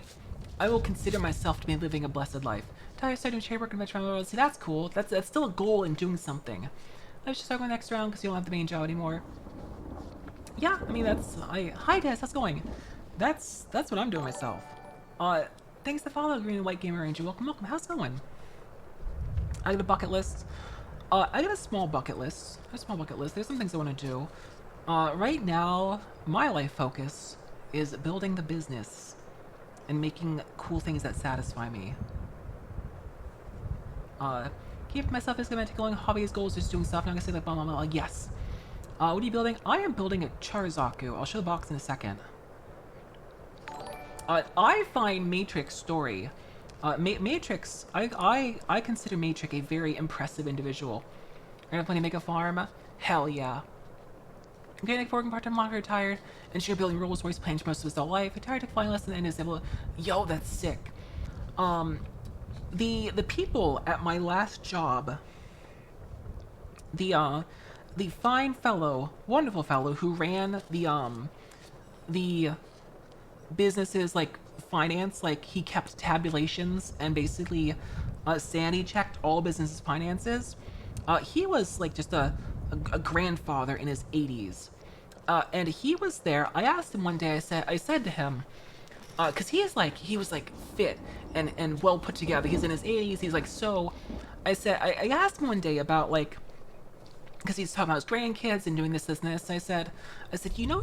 I will consider myself to be living a blessed life. Tire starting trade work and veteran. See, that's cool. That's still a goal in doing something. Let's just start going next round because you don't have the main job anymore. Yeah, I mean hi Des, how's it going? That's what I'm doing myself. Thanks to follow Green and White Gamer Ranger. Welcome. How's it going? I got a bucket list. I got a small bucket list. There's some things I want to do. Right now, my life focus is building the business and making cool things that satisfy me. Keep myself physically mentally going, hobbies, goals, just doing stuff. Not gonna say like blah blah blah. Yes. What are you building? I am building a Char Zaku. I'll show the box in a second. I find Matrix story. Matrix. I consider Matrix a very impressive individual. Are you planning to make a farm? Hell yeah. I'm getting working part-time longer, retired, and she's building Rolls Royce planes for most of his adult life. Retired, took flying lesson, and is able to. Yo, that's sick. The people at my last job, the fine fellow, wonderful fellow who ran the business's like finance, like he kept tabulations and basically sanity checked all business's finances. He was like just a grandfather in his 80s, and he was there. I asked him one day. I said to him, because he was like fit and well put together. He's in his 80s. He's like so. I asked him one day about like, because he's talking about his grandkids and doing this and this. I said, you know,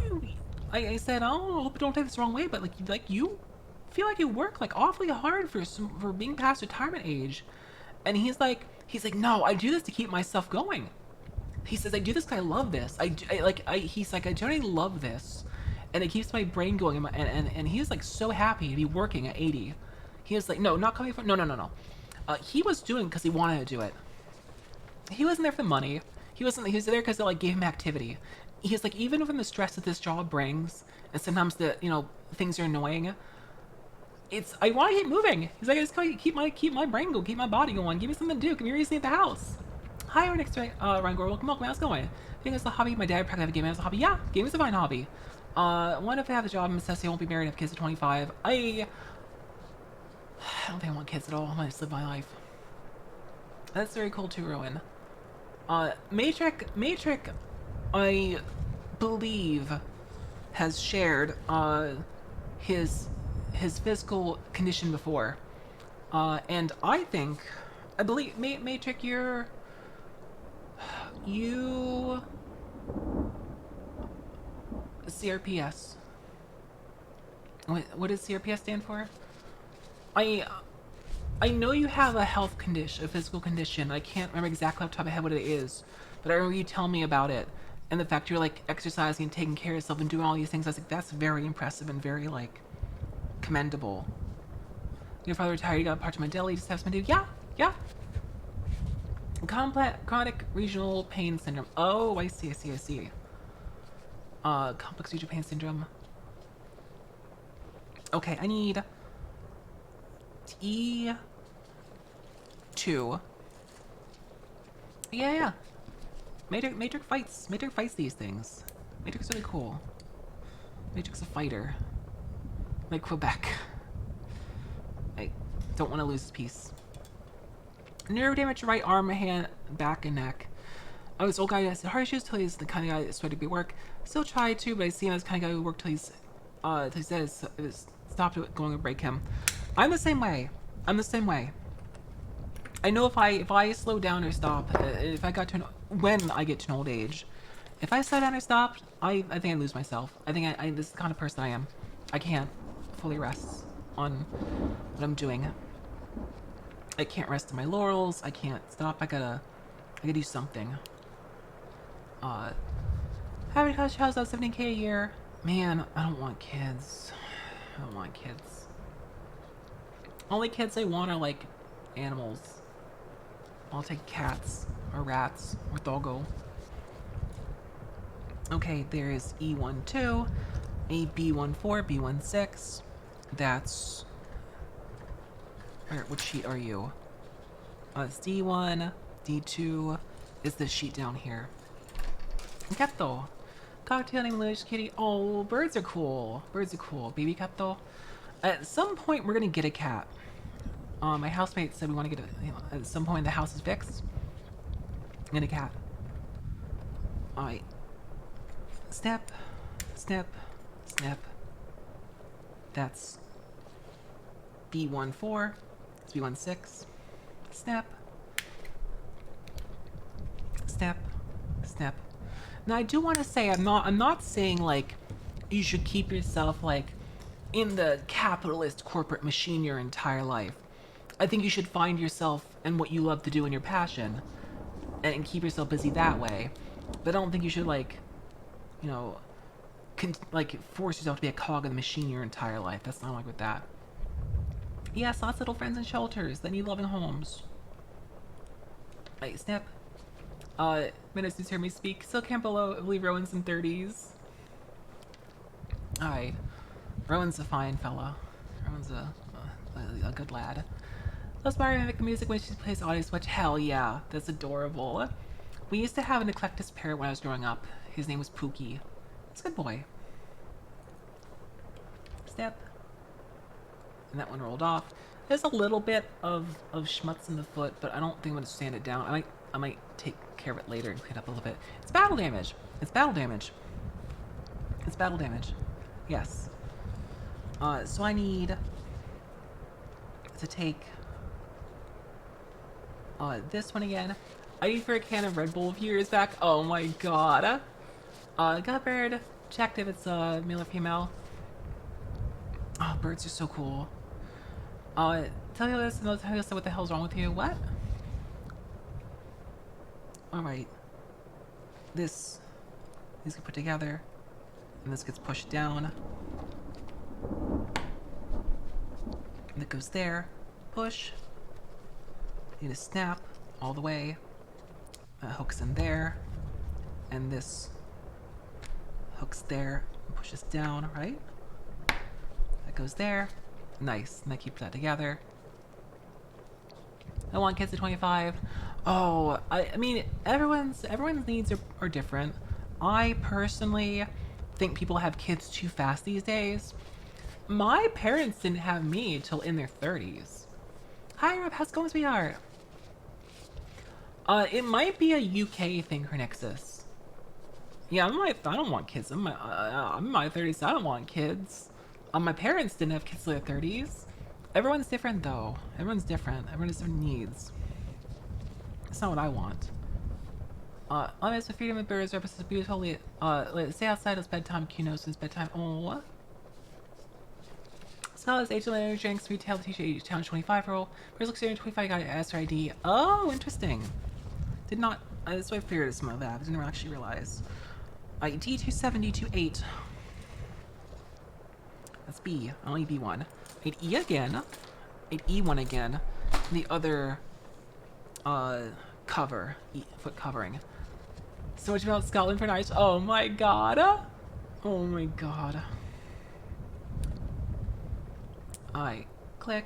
I said, oh, don't take this the wrong way, but like you feel like you work like awfully hard for being past retirement age, and he's like, no, I do this to keep myself going. He says, I do this because I love this. He's like, I genuinely love this, and it keeps my brain going. And he's like so happy to be working at 80. He was like, no, not coming from, no. He was doing because he wanted to do it. He wasn't there for the money. He was there because it like gave him activity. He's like, even from the stress that this job brings, and sometimes the things are annoying. I want to keep moving. He's like, I just keep my brain going, keep my body going, give me something to do, give me a reason at the house. Hi, our next Ryan Gore, welcome, how's it going? I think it's a hobby. My dad probably have a game as a hobby. Yeah, game is a fine hobby. What if I have a job and necessity, I won't be married, have kids at 25. I don't think I want kids at all. I might just live my life. That's very cool too, Rowan. Matrix, I believe, has shared his physical condition before, and I believe Matrix, you CRPS. What does CRPS stand for? I know you have a health condition, a physical condition. I can't remember exactly off the top of my head what it is, but I remember you telling me about it, and the fact you're like exercising and taking care of yourself and doing all these things. I was like, that's very impressive and very like commendable. Your father retired, you got a part-time deli, just have some dude. Yeah. Chronic regional pain syndrome. Oh, I see. Complex regional pain syndrome. Okay, I need E2. Yeah. Matrix fights these things. Matrix is really cool. Matrix a fighter. Like Quebec. I don't want to lose this piece. Nerve damage to right arm, hand, back, and neck. Oh, this old guy has hard issues till he's the kind of guy that's started to be work. Still try to, but I see him as the kind of guy who worked till he's stopped going to break him. I'm the same way. I know if I slow down or stop, when I get to an old age, if I slow down or stop, I think I lose myself. I think this is the kind of person I am. I can't fully rest on what I'm doing. I can't rest on my laurels. I can't stop. I gotta do something. Having a house out 17K a year. Man, I don't want kids. Only kids I want are like animals. I'll take cats or rats or doggo. Okay, there is E12, a B14, B16. That's... What sheet are you? It's D1, D2 is this sheet down here. Kato. Cocktail named Lilish Kitty. Oh, birds are cool. Baby Kato. At some point, we're gonna get a cat. My housemate said we want to get at some point the house is fixed. Get a cat. Alright. Snap. That's B14. It's B16. Snap. Now I do want to say I'm not saying like you should keep yourself like in the capitalist corporate machine your entire life. I think you should find yourself and what you love to do and your passion, and keep yourself busy that way. But I don't think you should like, you know, force yourself to be a cog in the machine your entire life. That's not like with that. Yes, lots of little friends in shelters that need loving homes. Hey, Snip. Minutes to hear me speak. Still can't believe Rowan's in 30s. Alright. Rowan's a fine fella. Rowan's a good lad. Let's Mario make the music when she plays audio switch. Hell yeah, that's adorable. We used to have an eclectic parrot when I was growing up. His name was Pookie. It's a good boy. Step. And that one rolled off. There's a little bit of schmutz in the foot, but I don't think I'm gonna sand it down. I might take care of it later and clean up a little bit. It's battle damage. It's battle damage. It's battle damage. Yes. So I need to take this one again. I used for a can of Red Bull a few years back. Oh my god. Got bird. Checked if it's male or female. Oh, birds are so cool. Tell you this and they'll tell you what the hell's wrong with you. What? Alright. These get put together. And this gets pushed down. And it goes there. Push. Need a snap all the way. Hooks in there. And this hooks there and pushes down, right? That goes there. Nice. And that keeps that together. I want kids at 25. Oh, I mean, everyone's needs are different. I personally think people have kids too fast these days. My parents didn't have me till in their 30s. Hi, Rob. How's it going, sweetheart? It might be a UK thing, Nexus. Yeah, I don't want kids. I'm in my 30s. So I don't want kids. My parents didn't have kids till their 30s. Everyone's different, though. Everyone's different. Everyone has different needs. That's not what I want. I'm as for freedom of birds represents beautifully. Stay outside. It's bedtime. Kunos is bedtime. Oh. Scholars age limit drinks retail teacher age challenge 25 rule. Birds looks 25 got answer ID. Oh, interesting. Did not. That's what I figured it's some of that. I didn't actually realize. D27028. That's B. Only B1. I need E again. I need E1 again. And the other cover. Foot covering. So much about Scotland for nice. Oh my god. Oh my god. Alright. Click.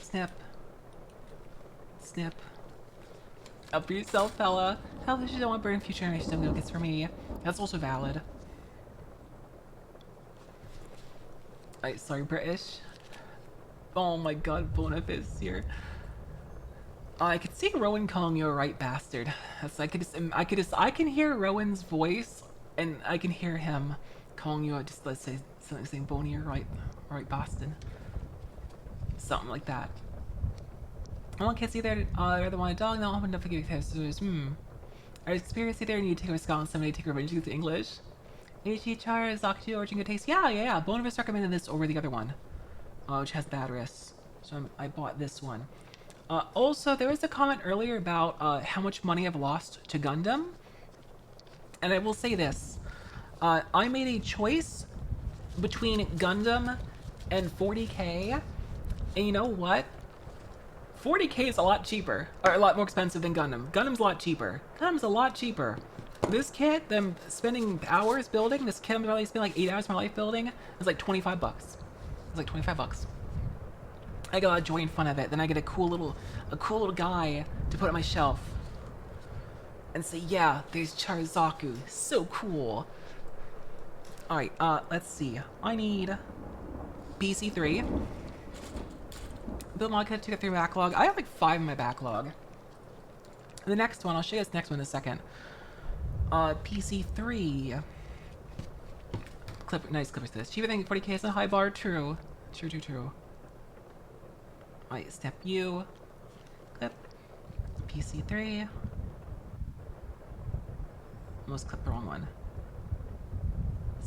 Snip. Snip. Up for yourself, fella. Hell, if you don't want burn future generations, no gets for me. That's also valid. Alright, sorry, British. Oh my god, Boniface here. I could see Rowan calling you a right bastard. That's I can hear Rowan's voice, and I can hear him calling you just let's say something saying Boney or right Boston. Something like that. I want kids either rather want a dog, no, I'm enough to give you Our experience either need to take over Scotland someday, take revenge against English. Char Zaku II origin good taste. Yeah. Boniface recommended this over the other one. Which has bad risks. So I bought this one. Also, there was a comment earlier about how much money I've lost to Gundam. And I will say this. I made a choice between Gundam and 40k. And you know what? 40k is a lot cheaper. Or a lot more expensive than Gundam. Gundam's a lot cheaper. Gundam's a lot cheaper. This kit, them spending hours building, this kit I'm probably spending like 8 hours of my life building, is like 25 bucks. It's like 25 bucks. I get a lot of joy and fun of it. Then I get a cool little guy to put on my shelf. And say, yeah, there's Char Zaku. So cool. Alright, let's see. I need BC3. Build mod kit to get through backlog. I have like 5 in my backlog. The next one, I'll show you this next one in a second. PC3. Nice clippers to this. Cheaper than 40k is a high bar. True. True. Alright, step U. Clip. PC3. Almost clipped the wrong one.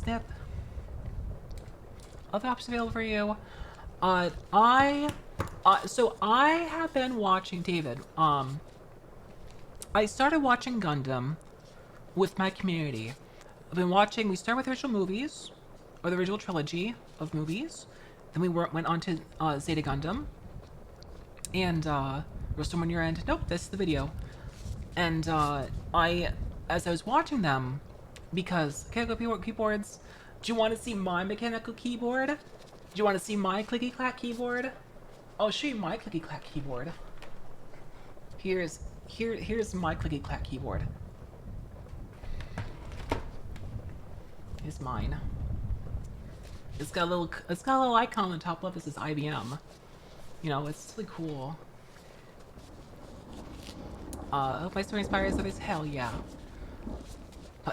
Snip. other options available for you. So I have been watching David. I started watching Gundam with my community. I've been watching. We started with the original movies, or the original trilogy of movies. Then we went on to Zeta Gundam, and we're still on your end. Nope, this is the video. And as I was watching them, because mechanical keyboards. Do you want to see my mechanical keyboard? Do you want to see my clicky clack keyboard? I'll show you my clicky clack keyboard. Here's my clicky clack keyboard. Here's mine. It's got a little icon on the top left that says IBM. You know, it's really cool. I hope my story inspires others. Hell yeah.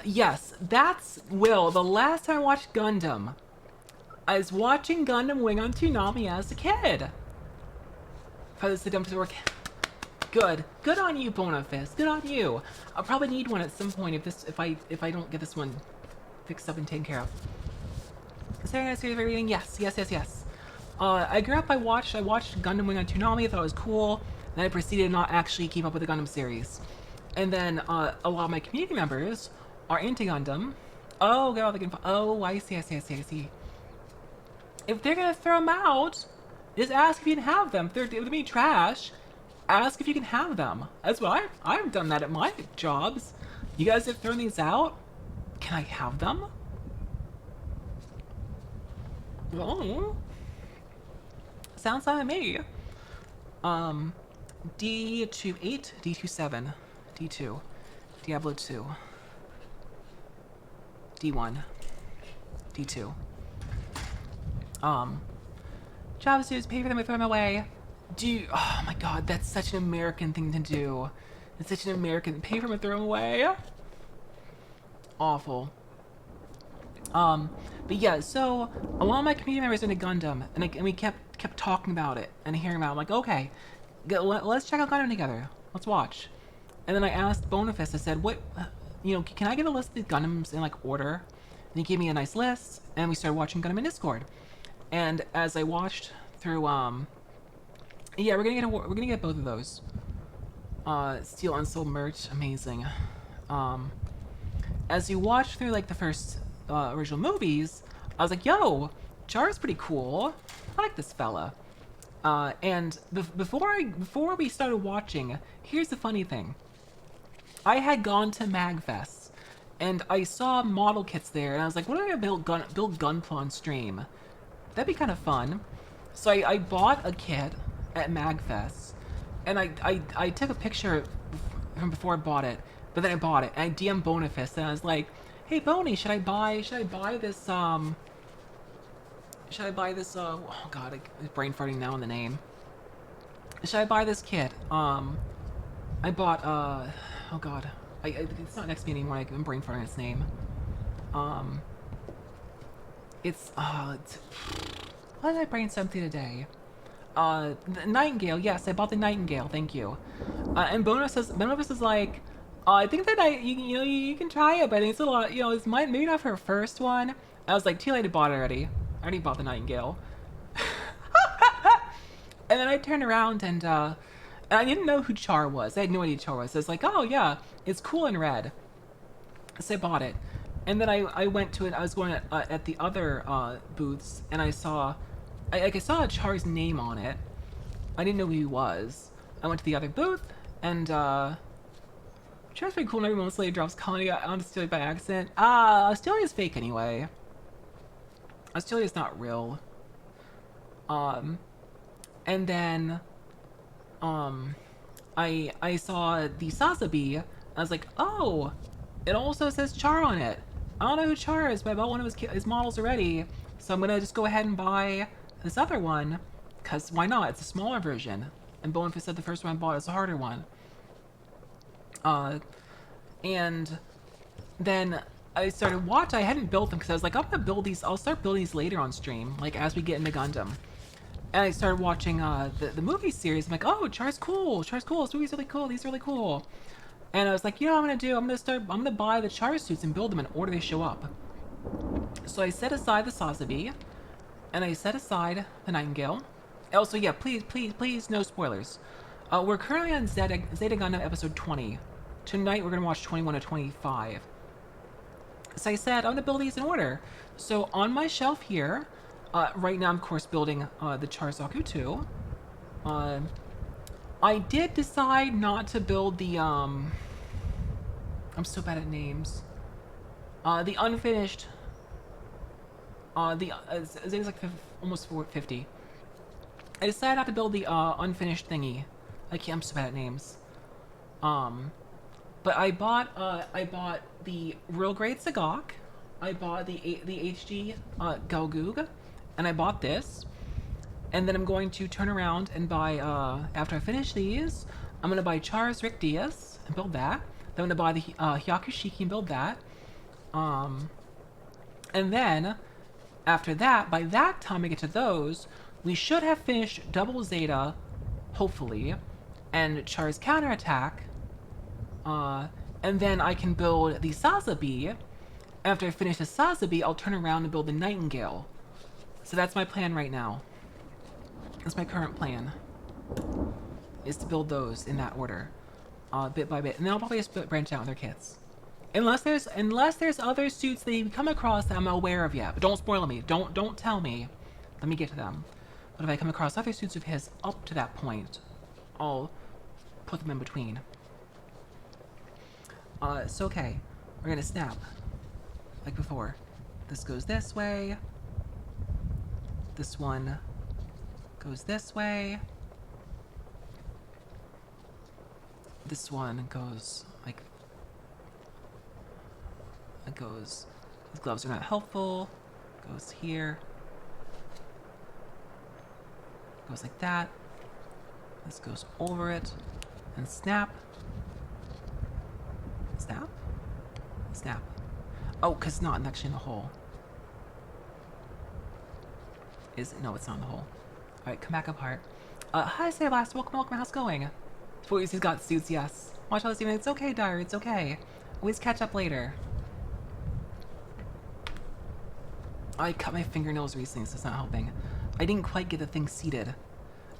Yes, that's Will. The last time I watched Gundam, I was watching Gundam Wing on Toonami as a kid. If I was to dump to work. Good on you, Bonafist. Good on you. I'll probably need one at some point if I don't get this one fixed up and taken care of. Saying I see reading? Yes. I grew up. I watched Gundam Wing on Toonami. I thought it was cool. Then I proceeded to not actually keep up with the Gundam series. And then a lot of my community members are into Gundam. Oh, God, they can. Oh, I see. If they're gonna throw them out, just ask if you can have them. If they're gonna be trash, ask if you can have them. That's what I've done that at my jobs. You guys have thrown these out. Can I have them? Oh, sounds like me. D28, D27, D2, Diablo 2, D1, D2. Job suits, pay for them and throw them away. Oh my god, that's such an American thing to do. It's such an American, pay for them and throw them away. Awful. But yeah, so a lot of my community members are into Gundam, and we kept talking about it and hearing about it. I'm like, okay, let's check out Gundam together. Let's watch. And then I asked Bonafist, I said, what, can I get a list of these Gundams in like order? And he gave me a nice list, and we started watching Gundam in Discord. And as I watched through, yeah, we're gonna get both of those. Steel Unsold merch, amazing. As you watch through like the first original movies, I was like, yo, Char's pretty cool. I like this fella. And before we started watching, here's the funny thing. I had gone to MagFest, and I saw model kits there, and I was like, what if I build Gunpla on stream? That'd be kind of fun. So I bought a kit at MagFest, and I took a picture from before I bought it, but then I bought it, and I DM'd Bonafist, and I was like, hey Boney, should I buy this, oh god, I'm brain farting now on the name. Should I buy this kit? I bought, oh god, it's not next to me anymore, I'm brain farting its name. It's why did I brain something today? The Nightingale, yes, I bought the Nightingale, thank you. And Bonus is like, I think that you can try it, but I think it's a lot, it's maybe not her first one. I was like, too late to bought it already. I already bought the Nightingale. And then I turned around and I didn't know who Char was. I had no idea who Char was. I was like, oh yeah, it's cool in red. So I bought it. And then I went to it, I was going at the other booths, and I saw Char's name on it. I didn't know who he was. I went to the other booth, and Char's pretty cool, and every moment later drops comedy on Australia by accident. Australia's fake anyway. Australia's not real. And then, I saw the Sazabi. I was like, oh, it also says Char on it. I don't know who Char is, but I bought one of his models already, so I'm gonna just go ahead and buy this other one, cause why not? It's a smaller version. And Bonafist said the first one I bought is a harder one. And then I started watching. I hadn't built them because I was like, I'm gonna build these. I'll start building these later on stream, like as we get into Gundam. And I started watching the movie series. I'm like, oh, Char's cool. Char's cool. This movie's really cool. These are really cool. And I was like, you know what I'm gonna buy the Char suits and build them in order they show up. So I set aside the Sazabi, and I set aside the Nightingale. Also, yeah, please, no spoilers. We're currently on Zeta Gundam episode 20. Tonight we're gonna watch 21 to 25. As I said, I'm gonna build these in order. So on my shelf here, right now I'm of course building the Char Zaku II. I did decide not to build the I'm so bad at names. The unfinished. It's like almost 50. I decided not to build the unfinished thingy. I'm so bad at names. But I bought the Real Great Sagak. I bought the HG Galgoog, and I bought this. And then I'm going to turn around and buy after I finish these, I'm gonna buy Char's Rick Diaz and build that. Then I'm gonna buy the Hyakushiki and build that. And then after that, by that time I get to those, we should have finished Double Zeta, hopefully, and Char's counterattack. And then I can build the Sazabi. After I finish the Sazabi, I'll turn around and build the Nightingale. So that's my plan right now. That's my current plan. Is to build those in that order, bit by bit, and then I'll probably just branch out in their kits. Unless there's other suits that you come across that I'm aware of yet. But don't spoil me. Don't tell me. Let me get to them. But if I come across other suits of his up to that point, I'll put them in between. So okay, we're gonna snap, like before. This goes this way. This one goes this way. This one goes like, it goes, these gloves are not helpful. Goes here. Goes like that. This goes over it. And snap. Snap? Snap. Oh, because it's not actually in the hole. Is it? No, it's not in the hole. Alright, come back apart. Hi, Say Last. Welcome, how's it going? He's got suits, yes. Watch out, Steven. It's okay, Diary, it's okay. Always catch up later. I cut my fingernails recently, so it's not helping. I didn't quite get the thing seated.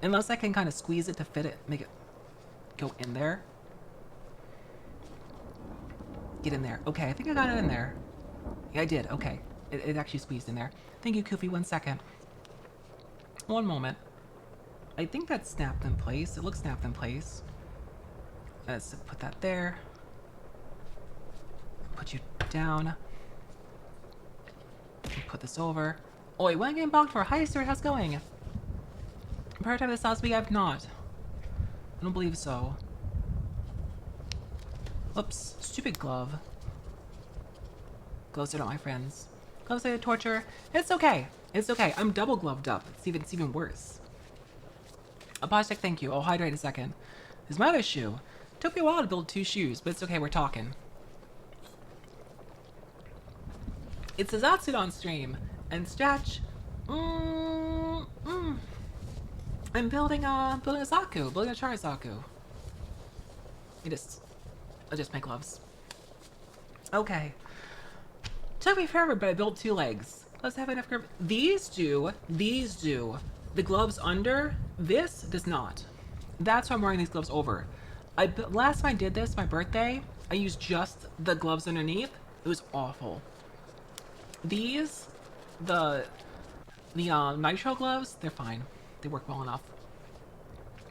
Unless I can kind of squeeze it to fit it, make it go in there. Get in there. Okay, I think I got it in there. Yeah, I did. Okay. It actually squeezed in there. Thank you, Koofy. 1 second. One moment. I think that's snapped in place. It looks snapped in place. Let's put that there. Put you down. Put this over. Oh, wait, when getting bogged for? Hi, sir. How's it going? Prototype of the sauce we have not. I don't believe so. Whoops. Stupid glove. Gloves are not my friends. Gloves are torture. It's okay. It's okay. I'm double gloved up. It's even worse. Apostec, thank you. I'll hydrate a second. This is my other shoe. Took me a while to build 2 shoes, but it's okay. We're talking. It's a Zatsudon stream. And Stretch. I'm building a Zaku. Building a Char Zaku. I'll just make gloves. Okay. Took me forever, but I built 2 legs. Let's have enough grip. These do. The gloves under, this does not. That's why I'm wearing these gloves over. Last time I did this, my birthday, I used just the gloves underneath. It was awful. These, the nitro gloves, they're fine. They work well enough.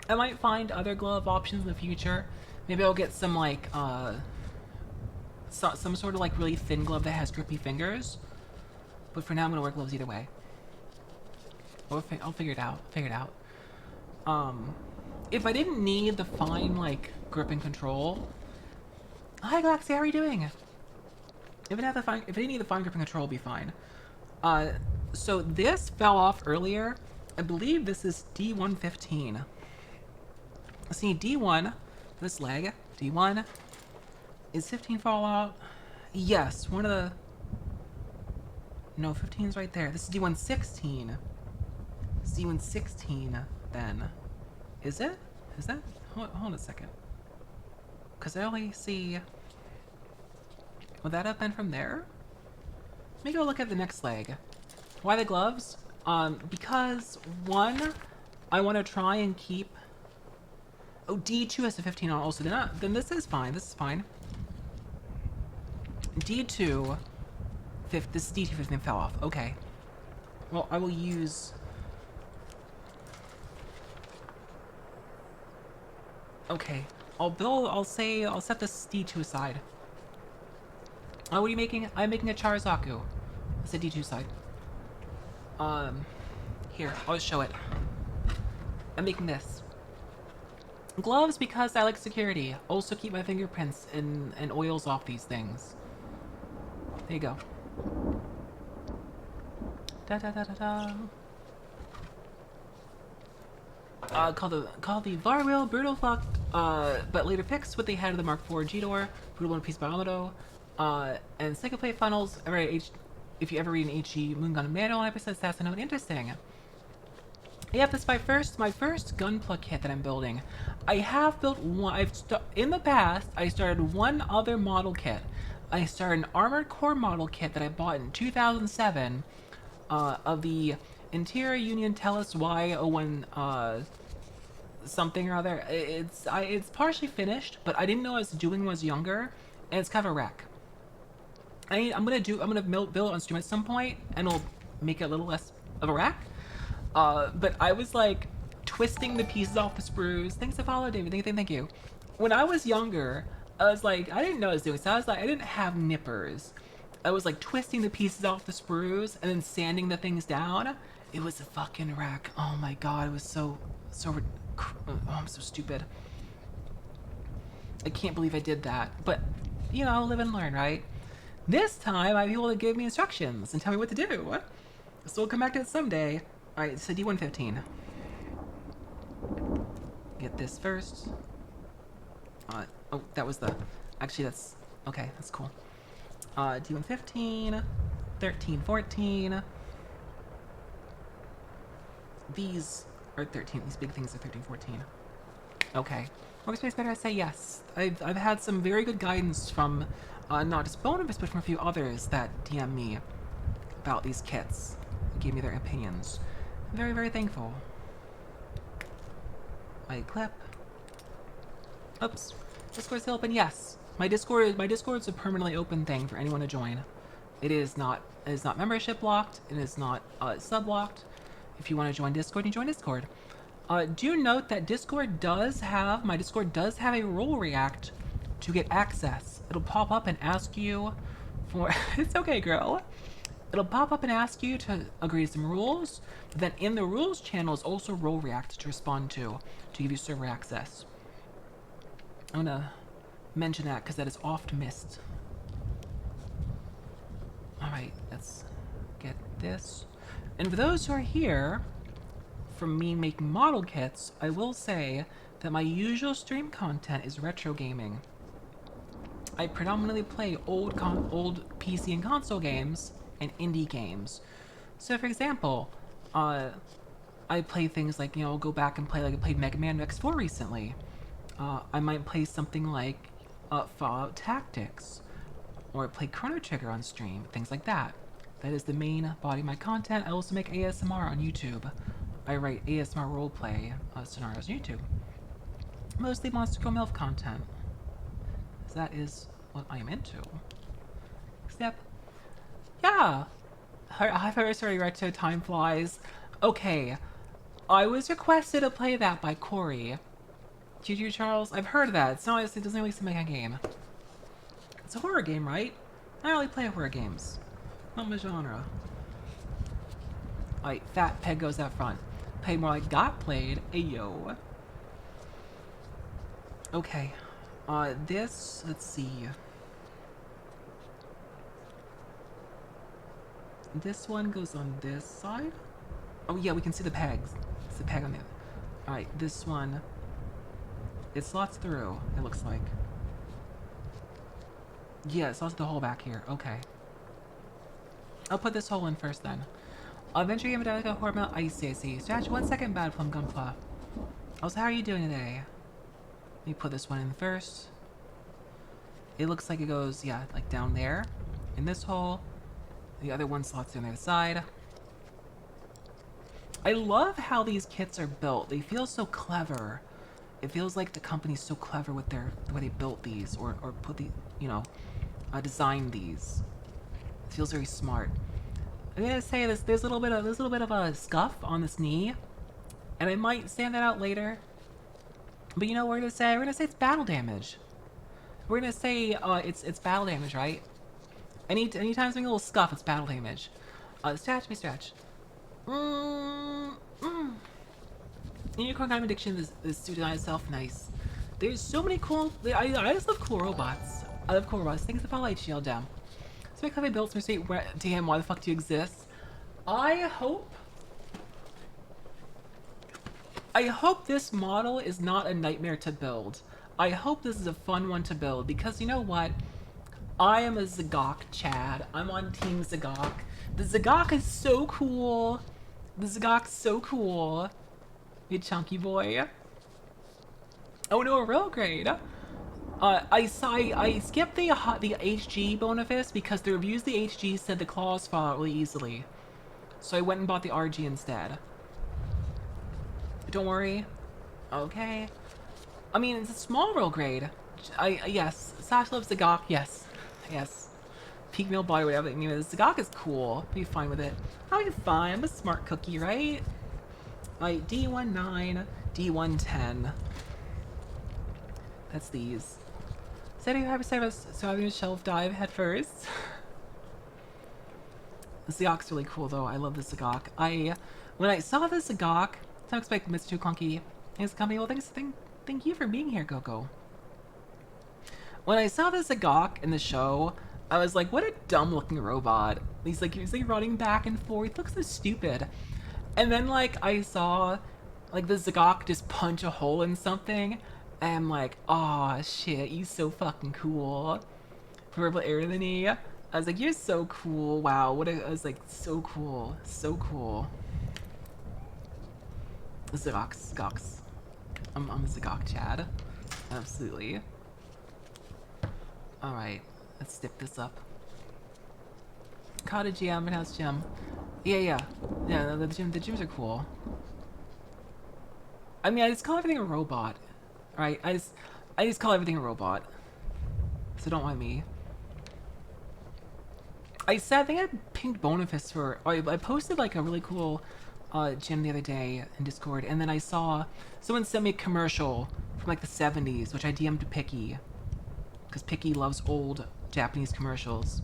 I might find other glove options in the future. Maybe I'll get some like, some sort of like really thin glove that has grippy fingers. But for now, I'm gonna wear gloves either way. I'll figure it out. If I didn't need the fine like grip and control. Hi, Galaxy, how are you doing? If I didn't need the fine grip and control, it'll be fine. So this fell off earlier. I believe this is D115. See, D1, this leg, D1, is 15 fallout? Yes, one of the... No, 15's right there. This is D116. It's D116, then. Is it? Is that? Hold on a second. Because I only see... Would that have been from there? Let me go look at the next leg. Why the gloves? Because one, I want to try and keep. Oh, D2 has a 15 on also. Then this is fine. This is fine. D2, this D2 15 fell off. Okay. Well, I will use. Okay. I'll set this D2 aside. What are you making? I'm making a Char Zaku. It's a D2 side. Here, I'll just show it. I'm making this. Gloves because I like security. Also keep my fingerprints and oils off these things. There you go. Da da da da da. Called the Varwheel Brutal Fuck, but later fixed with the head of the Mark IV G-Door, Brutal One Piece by Amado, and second plate funnels. If you ever read an HG Moon Gundam manual episode, that's a note interesting. Yep, this is my first Gunpla kit that I'm building. I have built one. In the past, I started one other model kit. I started an Armored Core model kit that I bought in 2007 of the Interior Union Tellus Y01 something or other. It's partially finished, but I didn't know what I was doing when I was younger, and it's kind of a wreck. I'm gonna build it on stream at some point, and it'll make it a little less of a wreck. But I was like twisting the pieces off the sprues. Thanks to follow, David. Thank you. When I was younger, I was like, I didn't know what I was doing. So I was like, I didn't have nippers. I was like twisting the pieces off the sprues and then sanding the things down. It was a fucking wreck. Oh my god, it was so. Oh, I'm so stupid. I can't believe I did that. But, you know, live and learn, right? This time, I have people to give me instructions and tell me what to do. So we'll come back to it someday. Alright, so D115. Get this first. Oh, that was the... Actually, that's... Okay, that's cool. D115. 13, 14. These are 13. These big things are 13, 14. Okay. Workspace better, I say yes. I've had some very good guidance from not just Bonus, but from a few others that DM me about these kits. Gave me their opinions. I'm very, very thankful. My clip. Oops. Discord's still open? Yes. My Discord's a permanently open thing for anyone to join. It is not membership locked. It is not sub locked. If you want to join Discord, you join Discord. Do note that my Discord does have a role react to get access. It'll pop up and ask you for, it's okay, girl. It'll pop up and ask you to agree to some rules. Then in the rules channel is also role react to respond to give you server access. I'm gonna mention that because that is oft missed. Alright, let's get this. And for those who are here, from me making model kits, I will say that my usual stream content is retro gaming. I predominantly play old PC and console games and indie games. So for example, I play things like, you know, go back and play, like I played Mega Man X4 recently. I might play something like Fallout Tactics, or play Chrono Trigger on stream, things like that. That is the main body of my content. I also make ASMR on YouTube. I write ASMR roleplay scenarios on YouTube. Mostly Monster Girl MILF content. That is what I am into. Except, yeah. Happy anniversary, Retro Time Flies. Okay, I was requested to play that by Corey. GG Charles, I've heard of that. It doesn't really seem like a game. It's a horror game, right? I don't really play horror games. Not my genre. Alright, Fat Peg goes out front. Played more like got played. Ayo. Okay. This, let's see. This one goes on this side. Oh yeah, we can see the pegs. It's the peg on the other. Alright, this one. It slots through, it looks like. Yeah, it slots the hole back here. Okay. I'll put this hole in first then. Adventure Game Metallica Hormel ICAC. Scratch 1 second bad from Gunpla. Also, how are you doing today? Let me put this one in first. It looks like it goes, yeah, like down there. In this hole. The other one slots on the other side. I love how these kits are built. They feel so clever. It feels like the company's so clever with the way they built these or put the, you know, designed these. It feels very smart. I'm gonna say this. There's a little bit of a scuff on this knee, and I might stand that out later. But you know what we're gonna say? We're gonna say it's battle damage. We're gonna say it's battle damage, right? Anytime something a little scuff, it's battle damage. Stretch me stretch. Unicorn Gundam Addiction is suit design itself nice. There's so many cool. I just love cool robots. I love cool robots. Things about Light Shield down. So make how they built some state. Damn, why the fuck do you exist? I hope this model is not a nightmare to build. I hope this is a fun one to build because you know what? I am a Zagok Chad. I'm on Team Zagok. The Zagok is so cool. The Zagok's so cool. You chunky boy. Oh no, a real grade. I skipped the HG bonus because the reviews of the HG said the claws fall out really easily. So I went and bought the RG instead. Don't worry. Okay. I mean, it's a small real grade. Yes. Sasha loves Zagok. Yes. Yes. Peak meal body, whatever the name is. Zagok is cool. Be fine with it. I'll be fine. I'm a smart cookie, right? Like D19, D110. That's these. 75% of so having a shelf dive head first. The Zagok's really cool though. I love the Zagok. When I saw the Zagok, don't expect it's too clunky. Thanks company. Well, thank you for being here, Coco. When I saw the Zagok in the show, I was like, what a dumb looking robot. He's like running back and forth. He looks so stupid. And then like I saw like the Zagok just punch a hole in something. And I'm like, aw shit, he's so fucking cool. Purple irony. I was like, you're so cool. Wow, I was like, so cool. So cool. Zagok. I'm a Zagok Chad. Absolutely. Alright, let's dip this up. Cottage GM and house gym. Yeah, the gyms are cool. I mean, I just call everything a robot. Alright, I just call everything a robot. So don't mind me. I think I had pinged Bonifist for... I posted like a really cool gym the other day in Discord, and then I saw someone sent me a commercial from like the 70s, which I DM'd to Picky. Because Picky loves old Japanese commercials.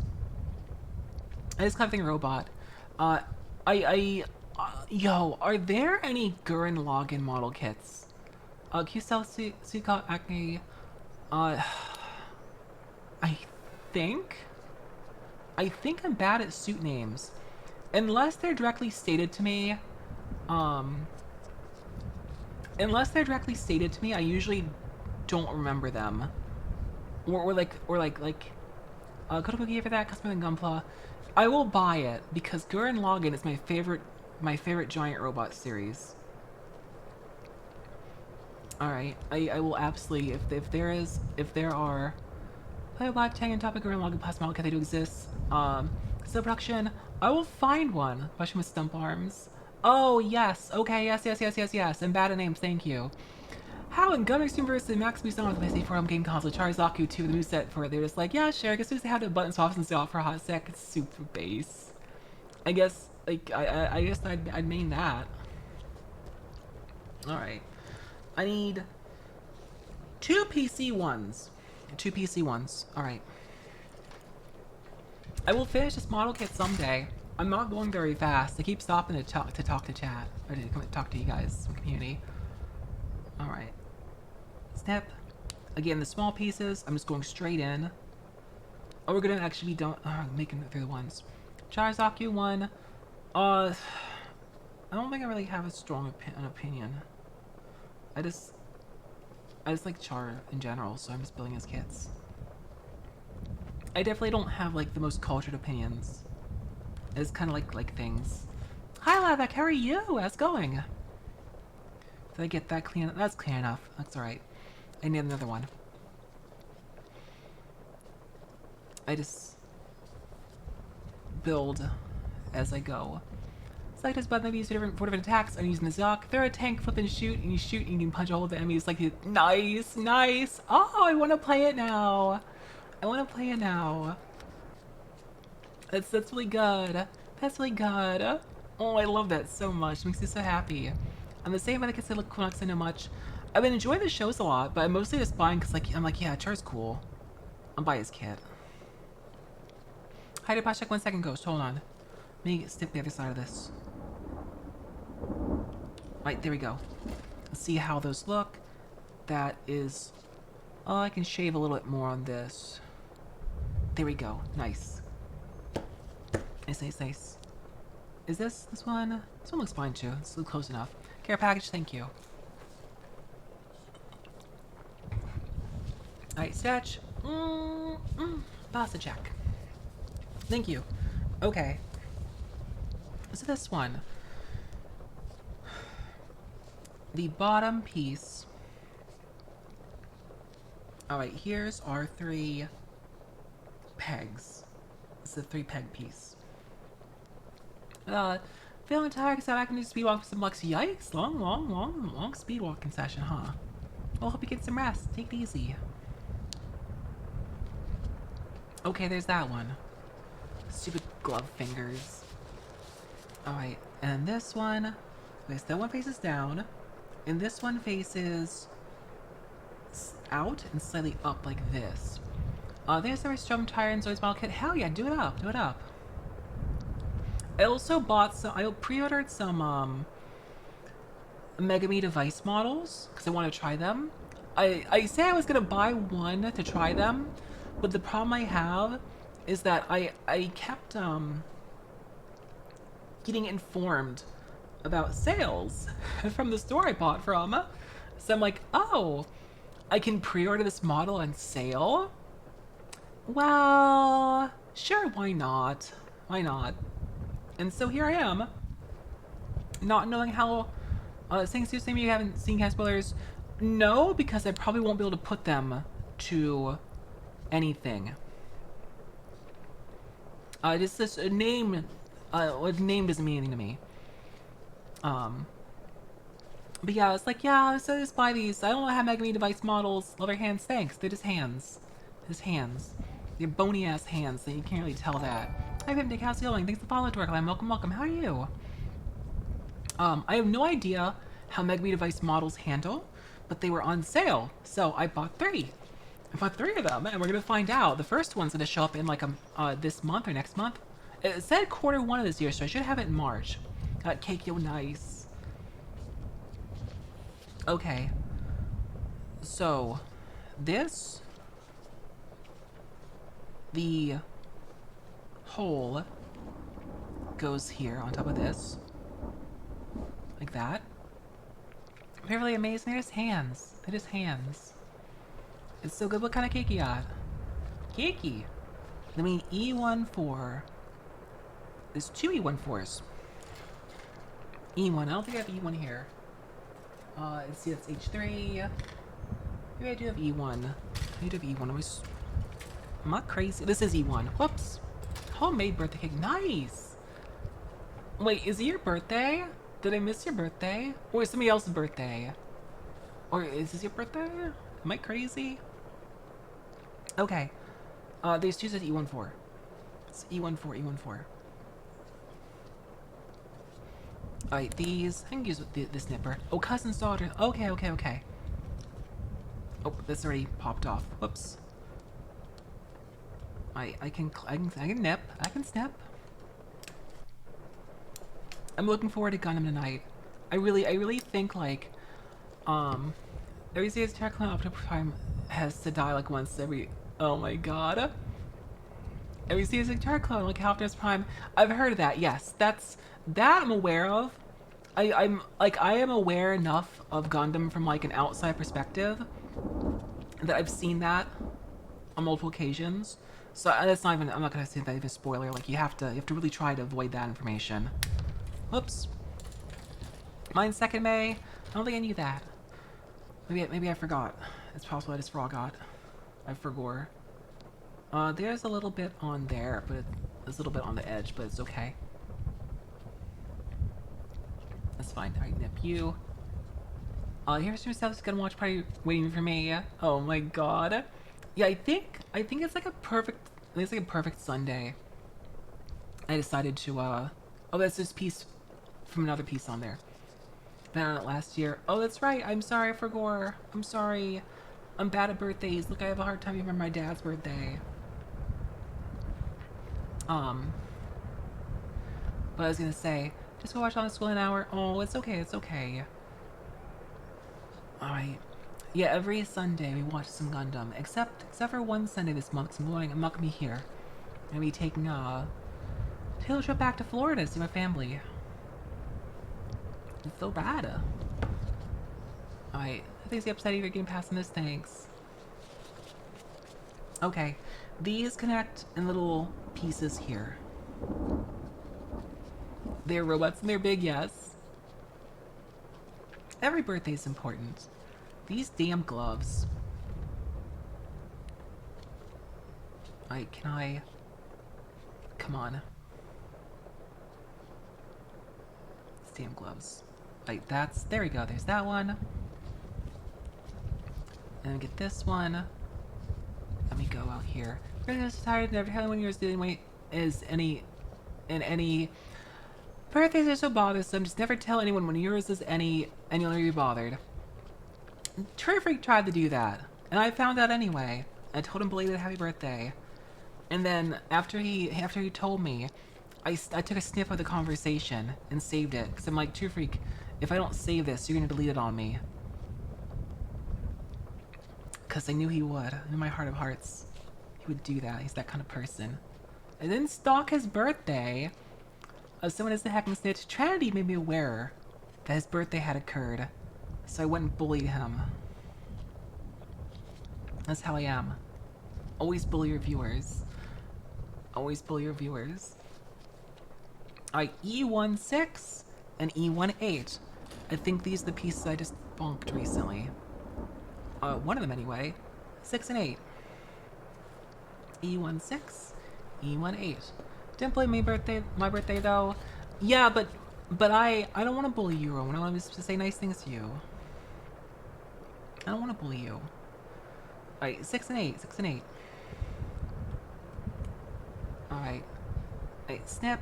I just call everything a robot. Yo, are there any Gurren Lagann model kits? Q-Cell Suka Acne, I think I'm bad at suit names. Unless they're directly stated to me, I usually don't remember them. Or Kotobuki for that, customer than Gunpla. I will buy it because Gurren Lagann is my favorite giant robot series. Alright, I will absolutely, if there are play a black tang and topic Gurren Lagann plasma model, they do exist. Still production, I will find one, especially with stump arms. Oh yes, okay, yes. I'm bad at names, thank you. How in Gundam Extreme vs. Max Boost on the PS4 home game console, Char Zaku II, the new set for it, they're just like, yeah, sure, I guess we just have the button swaps and stuff for a hot sec. It's super base. I guess, like, I guess I'd mean that. Alright. I need 2 PC ones. 2 PC ones. Alright. I will finish this model kit someday. I'm not going very fast. I keep stopping to talk to chat. Or to talk to you guys, community. Alright. Step. Again, the small pieces, I'm just going straight in. Oh, we're gonna actually be done. Making it through the ones. Char Zaku 1. I don't think I really have a strong opinion. I just like Char in general, so I'm just building his kits. I definitely don't have like the most cultured opinions. It's kind of like things. Hi Lavak, how are you? How's it going? Did I get that clean? That's clean enough. That's alright. I need another one. I just build as I go. Select this button to use for different attacks. I'm using the Zaku. Throw a tank, flip and shoot, and you shoot and you can punch a hole of the enemies like nice, nice. Oh, I want to play it now. I want to play it now. That's really good. That's really good. Oh, I love that so much. It makes me so happy. I'm the same, but I guess I look cool because I know much. I've been enjoying the shows a lot, but I'm mostly just buying because I'm like, yeah, Char's cool. I'll buy his kit. Hi, Deepash, check 1 second, Ghost. Hold on. Let me snip the other side of this. Right, there we go. Let's see how those look. That is... Oh, I can shave a little bit more on this. There we go. Nice. Nice, nice, nice. Is this one? This one looks fine too. It's close enough. Care package, thank you. Alright, Stretch. Pasta check. Thank you. Okay. So this one. The bottom piece. Alright, here's our 3 pegs. It's a 3-peg piece. Feeling tired because I can do speed walk for some lux. Yikes! Long speed walking session, huh? Well, hope you get some rest. Take it easy. Okay, there's that one. Stupid glove fingers. Alright, and this one... Okay, so that one faces down. And this one faces... out and slightly up like this. There's the Strum Tire and Zoe's model kit. Hell yeah, do it up, do it up. I also bought some... I pre-ordered some, Megami device models, because I want to try them. I say I was going to buy one to try them, but the problem I have is that I kept, getting informed about sales from the store I bought from. So I'm like, oh, I can pre-order this model on sale? Well, sure, why not? Why not? And so here I am, not knowing how, saying maybe you haven't seen cast spoilers. No, because I probably won't be able to put them to anything. Just this name, a name doesn't mean anything to me. But yeah, it's like, yeah, so just buy these. I don't have Megami device models. Love your hands, thanks. They're just hands. Just hands. They're bony ass hands, so you can't really tell that. Hi, Pimp how's it going? Thanks for the follow, Dwarkline. Welcome, welcome. How are you? I have no idea how Megami device models handle, but they were on sale, so I bought 3. I bought 3 of them, and we're gonna find out. The first one's gonna show up in like this month or next month. It said Q1 of this year, so I should have it in March. Cake, yo, nice. Okay. So, this, the hole goes here on top of this, like that. They're really amazing. They're just hands. They're just hands. It's so good. What kind of cake you got? Cakey. Then we need E14. There's 2 E14s. E1. I don't think I have E1 here. Let's see, that's H3. Maybe I do have E1. I do have E1. I'm not crazy. This is E1. Whoops. Homemade birthday cake. Nice! Wait, is it your birthday? Did I miss your birthday? Or is somebody else's birthday? Or is this your birthday? Am I crazy? Okay. These two says E14. It's E14, E14. Alright, these. I can use the snipper. Oh, cousin's daughter. Okay, okay, okay. Oh, this already popped off. Whoops. I can nip. I can snip. I'm looking forward to Gundam tonight. I really think like, every series Terra Clan Optimus Prime has to die like once every. Oh my god. Every series Terra Clan like Optimus Prime. I've heard of that. Yes, that I'm aware of. I am aware enough of Gundam from like an outside perspective that I've seen that on multiple occasions. So that's not even. I'm not gonna say that even a spoiler. Like you have to really try to avoid that information. Whoops. Mine's 2nd May. I don't think I knew that. Maybe I forgot. It's possible I just forgot. I forgot. There's a little bit on there, but there's a little bit on the edge, but it's okay. That's fine. Alright, nip you. Here's some stuff that's gonna watch party waiting for me. Oh my god. Yeah, I think it's like a perfect, I think it's like a perfect Sunday. I decided to, oh, that's this piece from another piece on there. Been on it last year. Oh, that's right. I'm sorry for Gore. I'm sorry. I'm bad at birthdays. Look, I have a hard time remembering my dad's birthday. But I was gonna say, just go watch on school an hour. Oh, it's okay. It's okay. Alright. Yeah, every Sunday we watch some Gundam. Except for one Sunday this month, 'cause I'm not gonna be here. I'm gonna be taking a tail trip back to Florida to see my family. It's so bad. Alright. I think it's the upset you're getting past this. Thanks. Okay. These connect in little pieces here. They're robots and they're big, yes. Every birthday is important. These damn gloves. Can I... Come on. These damn gloves. That's... There we go. There's that one. And then get this one. Let me go out here. Really tired. Never tell anyone yours dealing weight is any... In any... Birthdays are so bothersome. Just never tell anyone when yours is any... And you'll never be bothered. Trey Freak tried to do that, and I found out anyway. I told him belated happy birthday, and then after he told me, I took a snip of the conversation and saved it because I'm like, True Freak, if I don't save this, you're gonna delete it on me. Because I knew he would. In my heart of hearts, he would do that. He's that kind of person. And then stalk his birthday. Someone is the hacking snitch. Trinity made me aware that his birthday had occurred. So I went and bullied him. That's how I am. Always bully your viewers. Always bully your viewers. Alright, E16 and E18. I think these are the pieces I just bonked recently. One of them anyway. 6 and 8. E16, E18. Didn't blame my birthday though. Yeah, but I don't want to bully you, Rowan. I want to say nice things to you. I don't want to bully you. Alright, 6 and 8, 6 and 8. Alright. Alright, snap.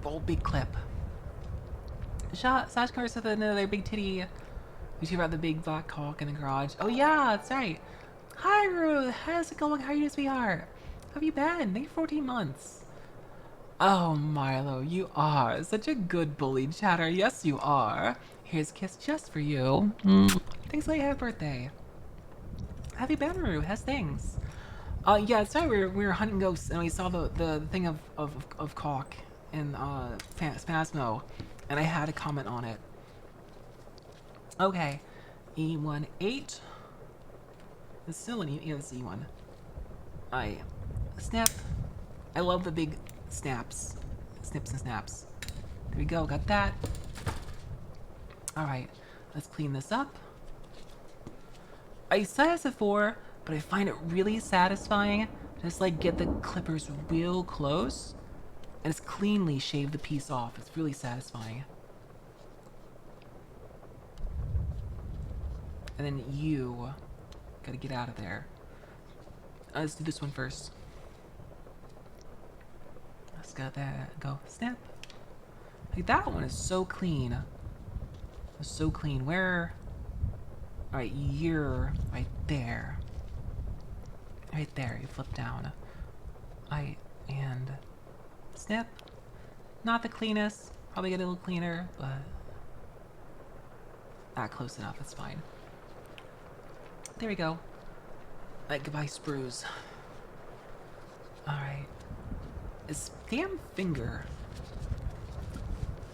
Bold big clip. Sash covers with another big titty. We talk about the big black cock in the garage. Oh yeah, that's right. Hi Ruth, how's it going? How are you, sweetheart? How have you been? Thank you for 14 months. Oh Milo, you are such a good bully chatter. Yes you are. Here's a kiss just for you. Thanks for your happy birthday. Have you been, Rue? How's things? Yeah, it's right. We were hunting ghosts and we saw the thing of cock in Spasmo, and I had a comment on it. Okay, E18. It's still an E. Yeah, it's E1. Snap. I love the big snaps, snips and snaps. There we go. Got that. All right, let's clean this up. I said this before, but I find it really satisfying to just like get the clippers real close and just cleanly shave the piece off. It's really satisfying. And then you gotta get out of there. Let's do this one first. Let's go snap. Like that one is so clean. It's so clean. Where? Alright, you're right there. Right there, you flip down. And snip. Not the cleanest. Probably get a little cleaner, but close enough, it's fine. There we go. Goodbye, sprues. Alright. This damn finger.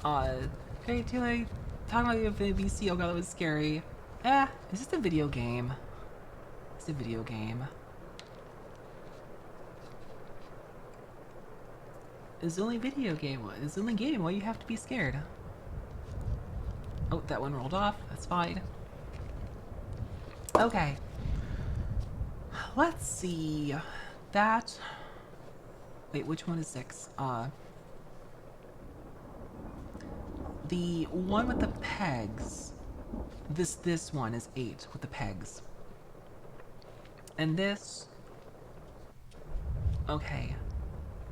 Okay, Taylor, talking about the VC, oh god, that was scary. It's just a video game. It's a video game. It's only video game. It's only game. Why you have to be scared? Oh, that one rolled off. That's fine. Okay. Let's see. That. Wait, which one is 6? the one with the pegs, this one is 8 with the pegs. And this, okay,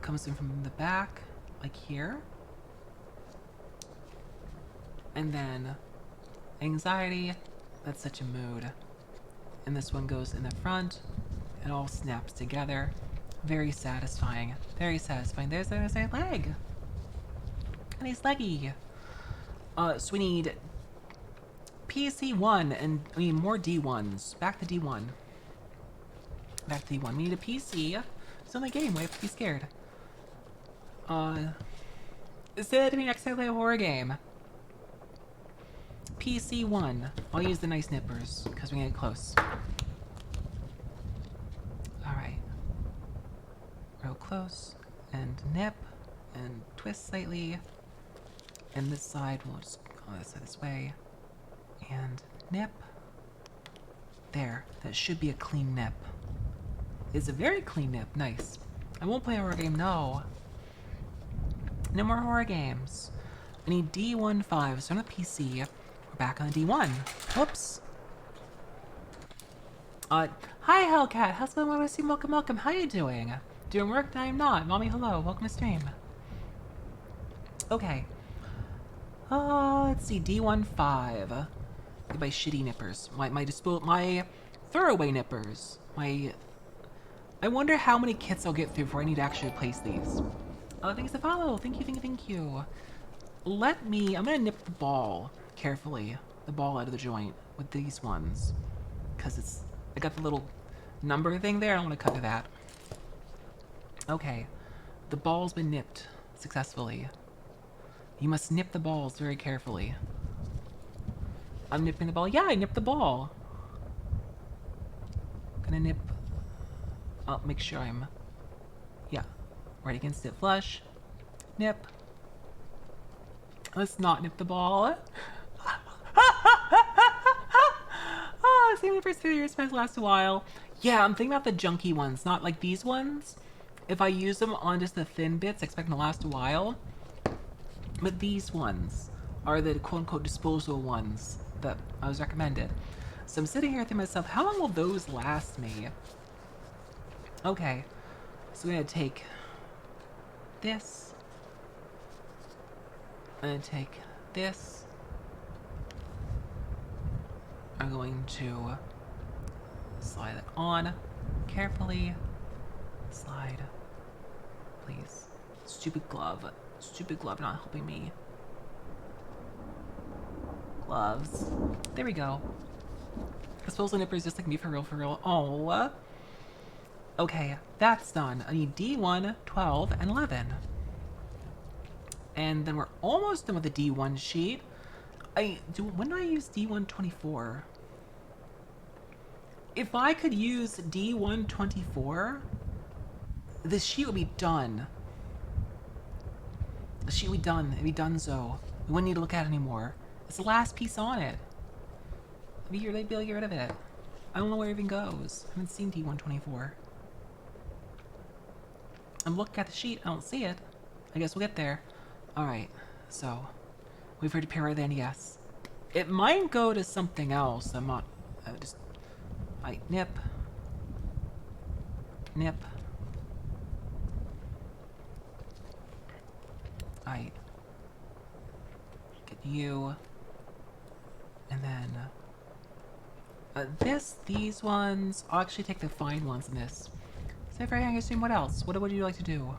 comes in from the back, like here. And then anxiety, that's such a mood. And this one goes in the front. It all snaps together. Very satisfying. Very satisfying. There's a leg. A nice leggy. So we need PC1 and we need more D1s. Back to D1. Back to D1. We need a PC. It's only a game. We have to be scared. Say that to me next time I play a horror game. PC1. I'll use the nice nippers because we get close. Alright. Real close. And nip. And twist slightly. And this side, we'll just go this side this way. And nip. There. That should be a clean nip. It's a very clean nip. Nice. I won't play a horror game, no. No more horror games. I need D15, so on a PC. We're back on D1. Whoops. Hi Hellcat, how's it going? Welcome, welcome. How you doing? Doing work? No, I'm not. Mommy, hello. Welcome to stream. Okay. Let's see. D15. My shitty nippers. My throwaway nippers. I wonder how many kits I'll get through before I need to actually replace these. Thanks to follow. Thank you. I'm gonna nip the ball carefully. The ball out of the joint with these ones. Because I got the little number thing there. I don't want to cut through that. Okay. The ball's been nipped successfully. You must nip the balls very carefully. I'm nipping the ball. Yeah, I nipped the ball. Gonna nip. I'll make sure I'm. Yeah. Right against it. Flush. Nip. Let's not nip the ball. Oh, same the first 3 years supposed to last a while. Yeah, I'm thinking about the junky ones, not like these ones. If I use them on just the thin bits, I expect them to last a while. But these ones are the quote-unquote disposable ones that I was recommended. So I'm sitting here thinking to myself, how long will those last me? Okay, so I'm gonna take this. I'm gonna take this. I'm going to slide it on carefully. Slide. Please. Stupid glove. Stupid glove not helping me. Gloves. There we go. Disposal nippers just like me for real. Oh. Okay, that's done. I need D1, 12, and 11. And then we're almost done with the D1 sheet. When do I use D124? If I could use D124, this sheet would be done. The sheet would be done. It'd be donezo. We wouldn't need to look at it anymore. It's the last piece on it. They'd be able to get rid of it. I don't know where it even goes. I haven't seen D124. I'm looking at the sheet. I don't see it. I guess we'll get there. Alright, so we've heard to pair the NES. It might go to something else. I'm not. Nip. Nip. I get you. And then these ones. I'll actually take the fine ones in this. So if I can assume what else? What would you like to do?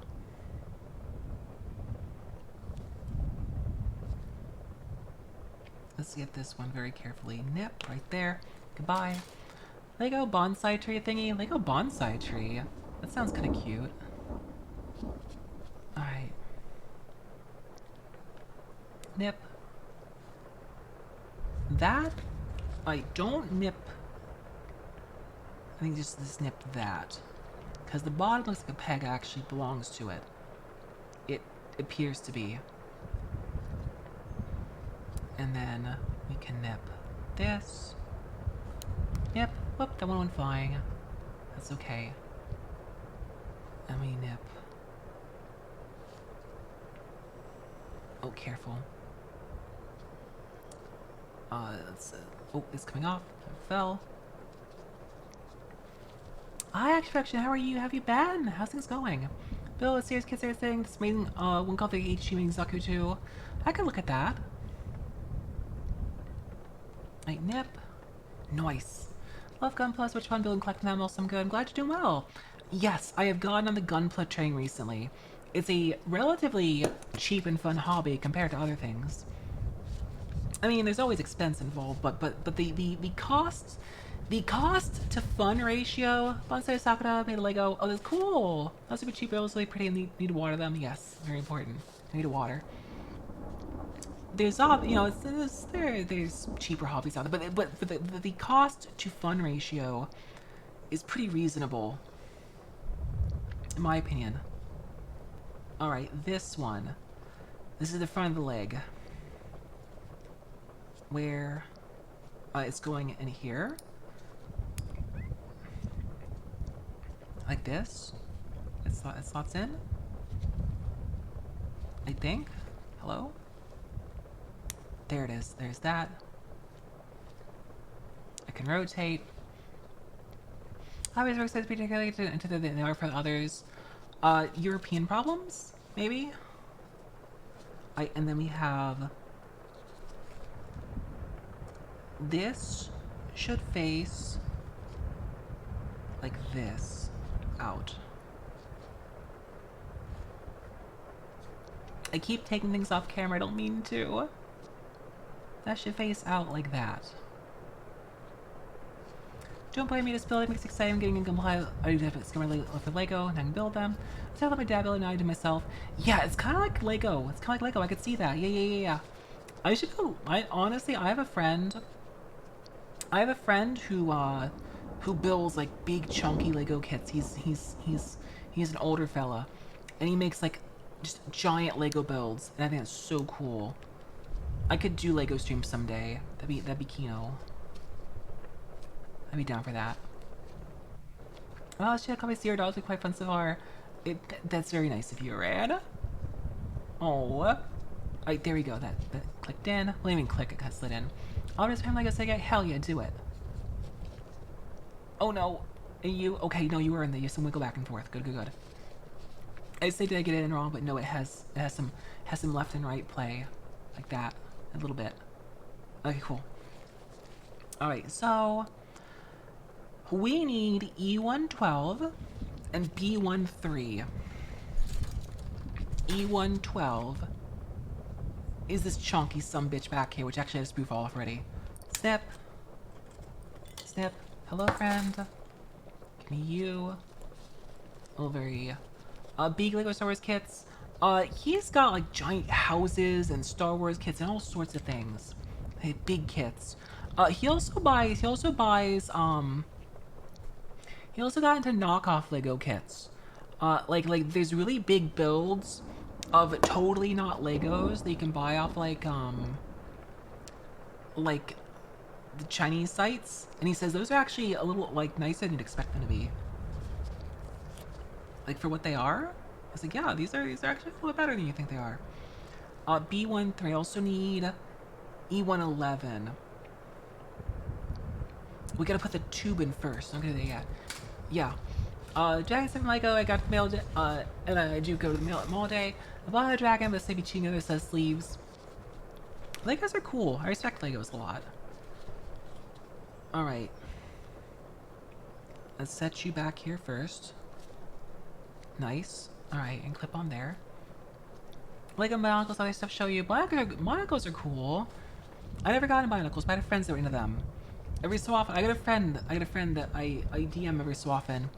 Let's get this one very carefully. Nip right there. Goodbye. Lego bonsai tree thingy. Lego bonsai tree. That sounds kind of cute. Alright. Nip. That. Don't nip. I think just nip that. Because the bottom looks like a peg actually belongs to it. It appears to be. And then we can nip this. Nip. Whoop, that one went flying. That's okay. And we nip. Oh, careful. Oh, it's coming off. It fell. Hi, Action, how are you? How have you been? How's things going? Bill, a serious kids are saying this amazing, one called the HG Zaku II. I could look at that. Right, nip. Nice. Love Gunpla, which fun building collecting them, also I'm good. I'm glad you're doing well. Yes, I have gone on the Gunpla train recently. It's a relatively cheap and fun hobby compared to other things. I mean, there's always expense involved, but the cost to fun ratio. Bonsai Sakura made a Lego. Oh, that's cool. That's super cheap, relatively pretty, and need to water them. Yes, very important. Need to water. There's you know, there's cheaper hobbies out there, but the cost to fun ratio is pretty reasonable, in my opinion. All right, this one. This is the front of the leg. Where it's going in here. Like this. It slots in. I think. Hello? There it is. There's that. I can rotate. I was very excited to be integrated into the network for others. European problems? Maybe? And then we have... This should face like this out. I keep taking things off camera, I don't mean to. That should face out like that. Don't blame me, this building makes it exciting getting in Gunpla. I do have a similar for Lego and I can build them. I tell my dad build and I do myself. Yeah, it's kinda like Lego. It's kinda like Lego, I could see that. Yeah. I should go. Honestly, I have a friend who builds like big chunky Lego kits. He's an older fella, and he makes like just giant Lego builds, and I think that's so cool. I could do Lego streams someday. That'd be kino. I'd be down for that. Well, shit, call me Sierra Dogs be quite fun so far. That's very nice of you, Rad. Oh, right, there we go. That clicked in. Well, I didn't even click, it got slid in. I'll just spam Lego Sega. Hell yeah, do it. Oh no, you okay? No, you were in there. You have some wiggle back and forth. Good. I say did I get it in wrong, but no, it has some left and right play, like that, a little bit. Okay, cool. All right, so we need E112 and B13. E112 is this chunky sumbitch back here, which actually I just spoof off already. Snip. Hello, friend. Give me you. Oh, very big Lego Star Wars kits. He's got like giant houses and Star Wars kits and all sorts of things. Hey, big kits. He also got into knockoff Lego kits. Like there's really big builds of totally not Legos that you can buy off like the Chinese sites, and he says those are actually a little like nicer than you'd expect them to be. Like for what they are, I was like, yeah, these are actually a little better than you think they are. B13. Also need E111. We gotta put the tube in first. I'm gonna do that. Yeah. Dragon 7 Lego, I got mailed, and I do go to the mail all day. I bought a dragon, but maybe cheating other says sleeves. Legos are cool. I respect Legos a lot. Alright. Let's set you back here first. Nice. Alright, and clip on there. Lego Bionicles, other stuff show you. Bionicles are cool. I never got into Bionicles, but I had friends that were into them. Every so often, I got a friend that I DM every so often,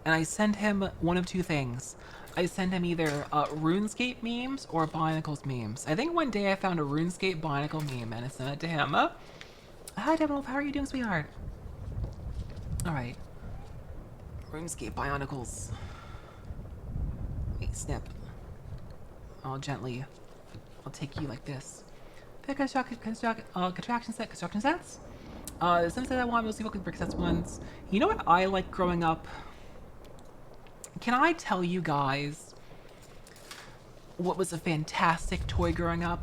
and I send him one of two things. I send him either RuneScape memes or Bionicles memes. I think one day I found a RuneScape Bionicle meme and I sent it to him. Hi, Devil, how are you doing, sweetheart? Alright. RuneScape Bionicles. Wait, snip. I'll gently... I'll take you like this. Pick construction sets? Some said I want mostly focus brick sets ones. You know what I like growing up? Can I tell you guys what was a fantastic toy growing up?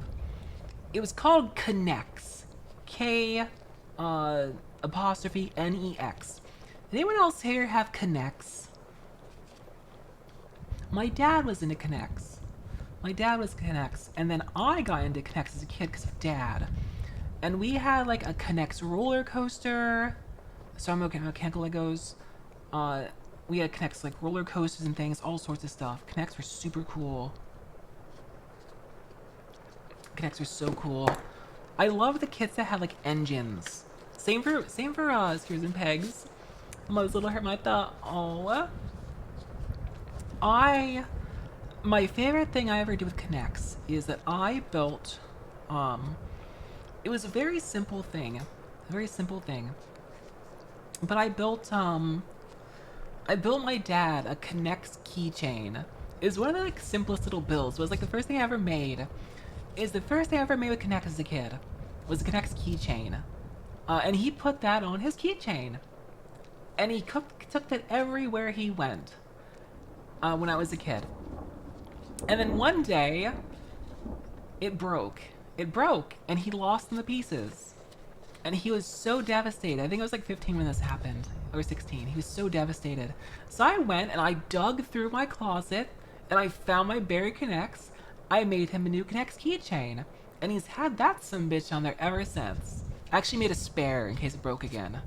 It was called Connects. K apostrophe N-E-X. Anyone else here have Connects? My dad was into Connects. My dad was Connects, and then I got into Connects as a kid because of Dad. And we had like a Connects roller coaster. So I'm okay, mechanical Legos. We had Connects like roller coasters and things, all sorts of stuff. Connects were super cool. Connects were so cool. I love the kits that had like engines. Same for Screws and Pegs. Most little Hermita. Oh. My favorite thing I ever did with Connects is that I built, it was a very simple thing. But I built my dad a Connects keychain. It was one of the like simplest little builds. It was like the first thing I ever made. With Connects as a kid. Was a Connects keychain. And he put that on his keychain. And he took that everywhere he went. When I was a kid. And then one day, it broke. And he lost in the pieces. And he was so devastated. I think I was like 15 when this happened. Or 16. He was so devastated. So I went and I dug through my closet and I found my buried Connects. I made him a new Connects keychain. And he's had that sumbitch on there ever since. I actually made a spare in case it broke again.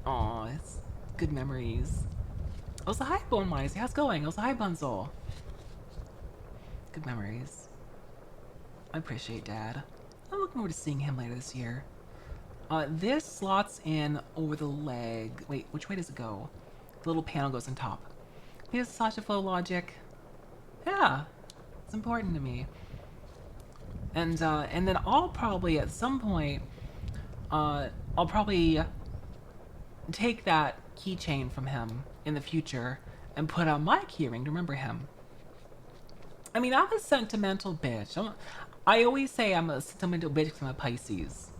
Aw, it's good memories. Also, hi, Bone Mice. How's it going? Also, hi, Bunzel. Good memories. I appreciate Dad. I'm looking forward to seeing him later this year. This slots in over the leg. Wait, which way does it go? The little panel goes on top. Here's Sasha Flow Logic. Yeah, it's important to me. And then I'll probably, at some point, I'll probably take that keychain from him in the future and put on my keyring to remember him. I mean, I'm a sentimental bitch. I always say I'm a sentimental bitch because I'm a Pisces.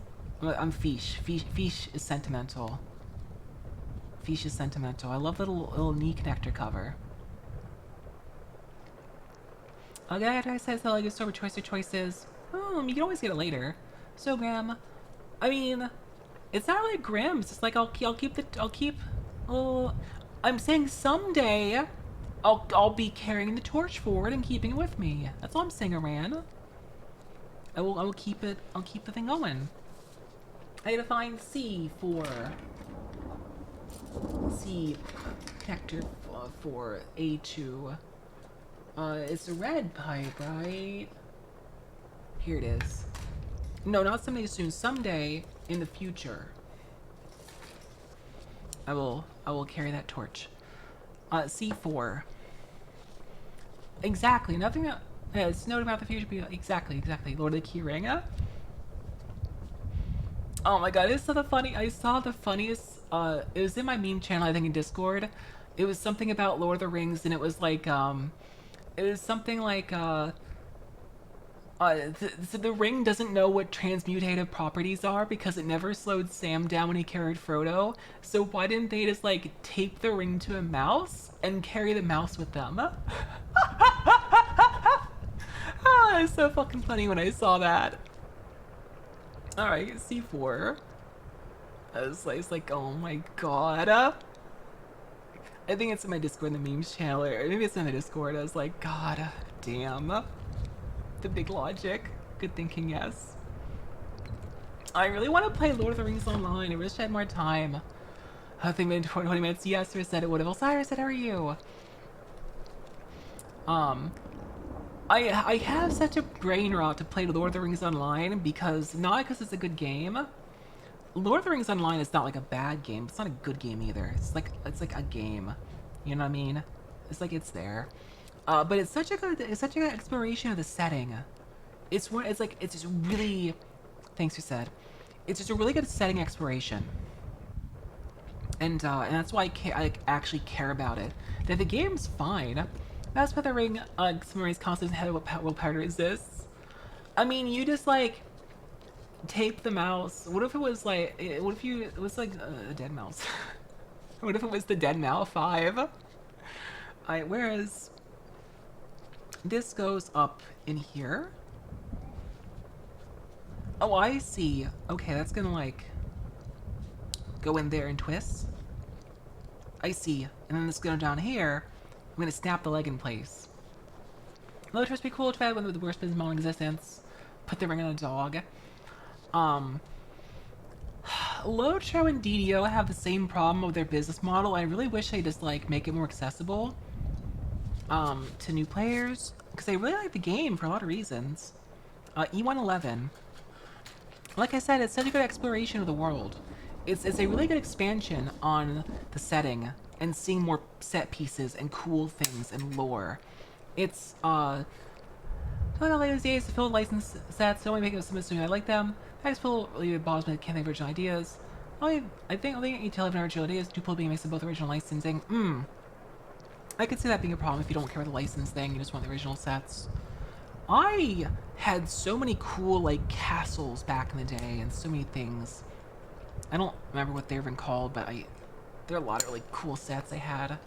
I'm Fish. Fish is sentimental. Fish is sentimental. I love the little knee connector cover. Okay, I said so. I just over choices. You can always get it later. So Graham, I mean, it's not really Graham. It's just like I'm saying someday, I'll be carrying the torch forward and keeping it with me. That's all I'm saying, Aran. I will keep it. I'll keep the thing going. I had to find C connector for A2. It's a red pipe, right? Here it is. No, not someday soon. Someday in the future, I will carry that torch. C4. Exactly. Nothing. It's noted about the future. Exactly. Lord of the Keyring. Oh my god, it's so funny. I saw the funniest. It was in my meme channel, I think, in Discord. It was something about Lord of the Rings, and it was like, it was something like, so the ring doesn't know what transmutative properties are because it never slowed Sam down when he carried Frodo. So why didn't they just like tape the ring to a mouse and carry the mouse with them? It's so fucking funny when I saw that. Alright, C4. It's like, oh my god. I think it's in my Discord, in the memes channel, or maybe it's in the Discord. I was like, god damn. The big logic. Good thinking, yes. I really want to play Lord of the Rings online. I wish I had more time. I think in 20 minutes. Yes, I said it would have. Osiris said, how are you? I have such a brain rot to play Lord of the Rings Online because, not because it's a good game. Lord of the Rings Online is not like a bad game. It's not a good game either. It's like a game. You know what I mean? It's like it's there. But it's such a good exploration of the setting. It's just really, thanks you said. It's just a really good setting exploration. And that's why I actually care about it. That the game's fine. That's why the ring, Submarine's constant head willpower resists. I mean, you just like tape the mouse. What if it was like, it was like a dead mouse? What if it was the dead mouse 5? Alright, whereas this goes up in here. Oh, I see. Okay, that's gonna, like, go in there and twist. I see. And then it's gonna down here. I'm gonna snap the leg in place. Low twist be cool to add one of the worst business model in existence. Put the ring on a dog. Um, Lotro and DDO have the same problem with their business model. I really wish they just, like, make it more accessible, to new players. Because I really like the game for a lot of reasons. E111. Like I said, it's such a good exploration of the world. It's a really good expansion on the setting and seeing more set pieces and cool things and lore. It's, talking about latest days to fill license sets, don't only make it some soon. I like them. I just feel really bothers me can't think of original ideas. I think only you tell original ideas, Duplo being mixed of both original licensing. I could see that being a problem if you don't care about the license thing, you just want the original sets. I had so many cool, like, castles back in the day and so many things. I don't remember what they're even called, but there are a lot of really cool sets I had.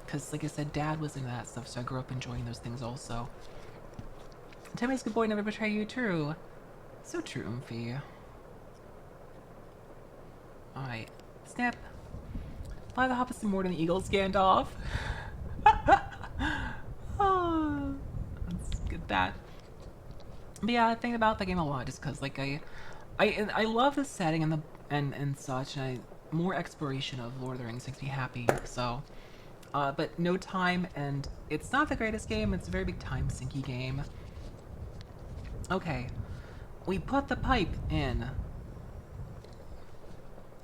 Because, like I said, Dad was into that stuff, so I grew up enjoying those things also. Tell me this good boy never betray you, true. So true, Umphy. Alright. Snap. Fly the hoppers more than the eagles, Gandalf. Oh, let's get that. But yeah, I think about that game a lot, just because, like, I love the setting and such, and more exploration of Lord of the Rings makes me happy, so. But no time, and it's not the greatest game, it's a very big time sinky game. Okay, we put the pipe in.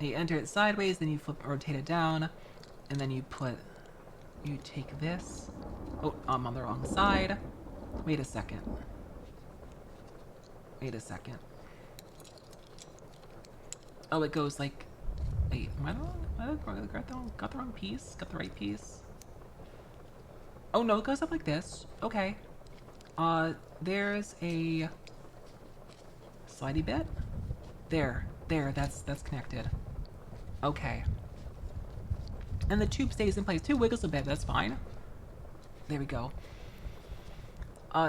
You enter it sideways, then you rotate it down, and then you take this. Oh, I'm on the wrong side. Wait a second. Oh, it goes like... Wait, am I got the wrong piece? Got the right piece? Oh no, it goes up like this. Okay. There's a... slidey bit? There, that's connected. Okay. And the tube stays in place too, wiggles a bit, that's fine. There we go.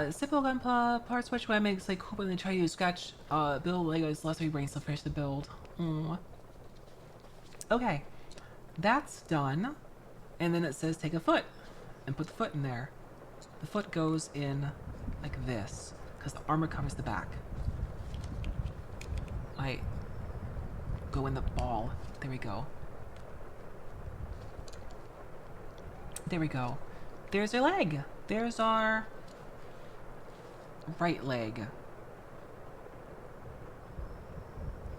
Simple Gunpla, part switch when makes like cool when they try to scratch, build Legos, less we brain still finish the build. Okay. That's done. And then it says take a foot. And put the foot in there. The foot goes in like this. Because the armor covers the back. I go in the ball. There we go. There we go. There's our leg. There's our right leg.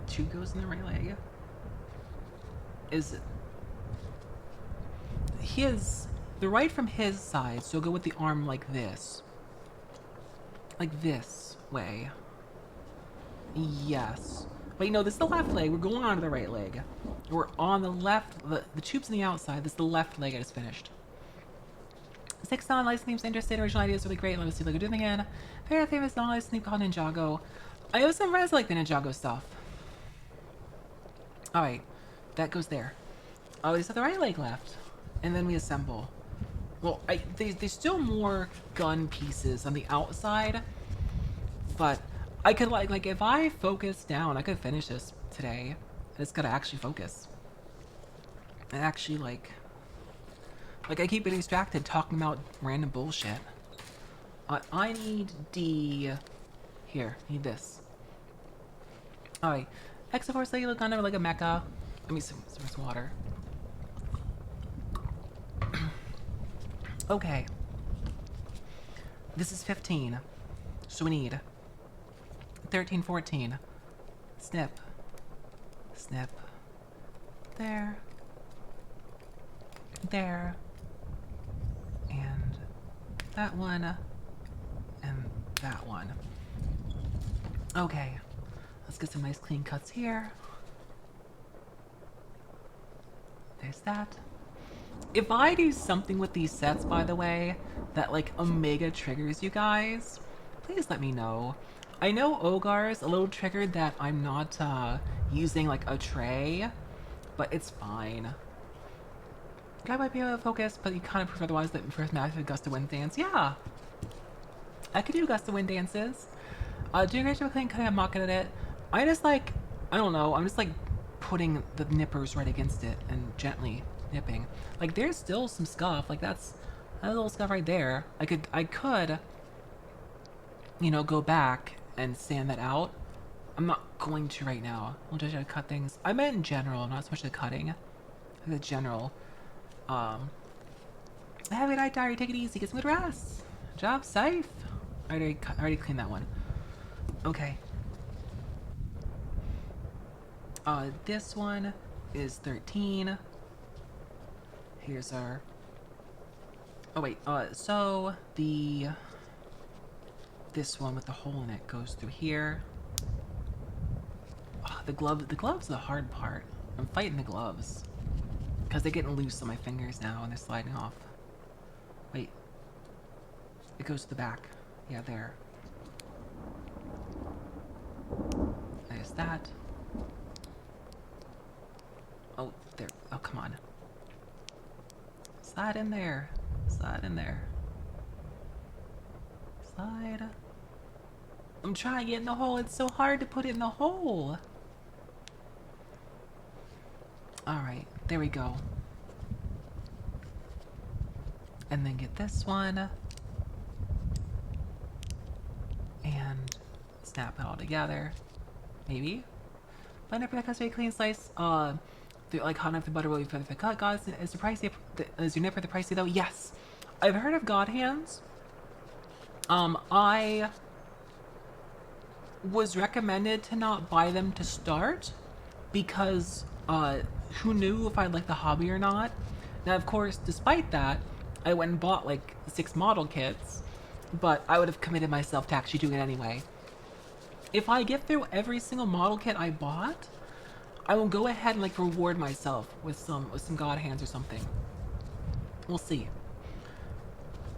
Two goes in the right leg. Is the right from his side, so go with the arm like this. Like this way. Yes. Wait, no, this is the left leg. We're going on to the right leg. We're on the left, the tube's on the outside. This is the left leg I just finished. 6 non-licensed names interested. Original ideas really great. Let me see if I can do them again. Very famous non-licensed name called Ninjago. I have some friends like the Ninjago stuff. Alright. That goes there. Oh, we just have the right leg left. And then we assemble. Well, there's still more gun pieces on the outside. But I could, like if I focus down, I could finish this today. I just gotta actually focus. And actually, like I keep getting distracted talking about random bullshit. I need Here, need this. Alright. X-Force Lego Gundam like a mecha. Let me some water. Okay. This is 15. So we need 13, 14. Snip. Snip. There. There. And that one. And that one. Okay. Let's get some nice clean cuts here. There's that. If I do something with these sets, by the way, that like Omega triggers you guys, please let me know. I know Ogar's a little triggered that I'm not using like a tray, but it's fine. Guy might be able to focus, but you kind of prove otherwise that first match with gust of wind dance. Yeah, I could do gust of wind dances. Doing a great job clean cutting, I'm not good at it. I just like, I don't know, I'm just like putting the nippers right against it and gently nipping. Like there's still some scuff, like that's a little scuff right there. I could, you know, go back and sand that out. I'm not going to right now. I'll just cut things. I meant in general, not so much the cutting. The general. Have a good night, diary. Take it easy. Get some good rest. Job safe. I already cleaned that one. Okay. This one is 13. Here's our... Oh, wait. So this one with the hole in it goes through here. Oh, the gloves are the hard part. I'm fighting the gloves. Because they're getting loose on my fingers now and they're sliding off. Wait. It goes to the back. Yeah, there. There's that. Oh, there. Oh, come on. Slide in there. Slide in there. Slide. I'm trying to get in the hole. It's so hard to put it in the hole. Alright, there we go. And then get this one. And snap it all together. Maybe. Blend up your custody clean slice. Like hot enough the butter will be for the cut. God, is the pricey? Is your nipper the pricey though? Yes. I've heard of God hands. I was recommended to not buy them to start because who knew if I'd like the hobby or not. Now, of course, despite that, I went and bought like 6 model kits, but I would have committed myself to actually doing it anyway. If I get through every single model kit I bought, I will go ahead and like reward myself with some God hands or something. We'll see.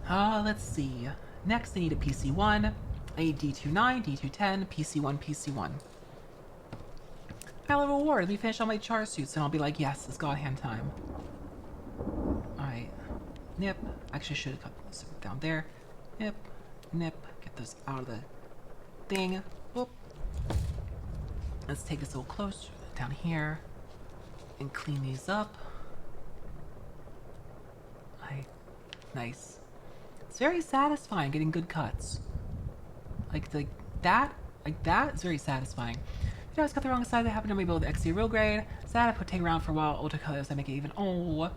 Let's see. Next, I need a PC1, a D29, D210, PC1, PC1. I'll reward. Let me finish all my char suits, and I'll be like, yes, it's God hand time. Alright. Nip. Actually, I should have cut this down there. Nip. Nip. Get those out of the thing. Whoop. Let's take this a little close down here and clean these up. Nice. It's very satisfying getting good cuts. Like that is very satisfying. If I just got the wrong side, that happened to me both XC real grade. Sad I put take around for a while, ultra colors, I make it even. Oh.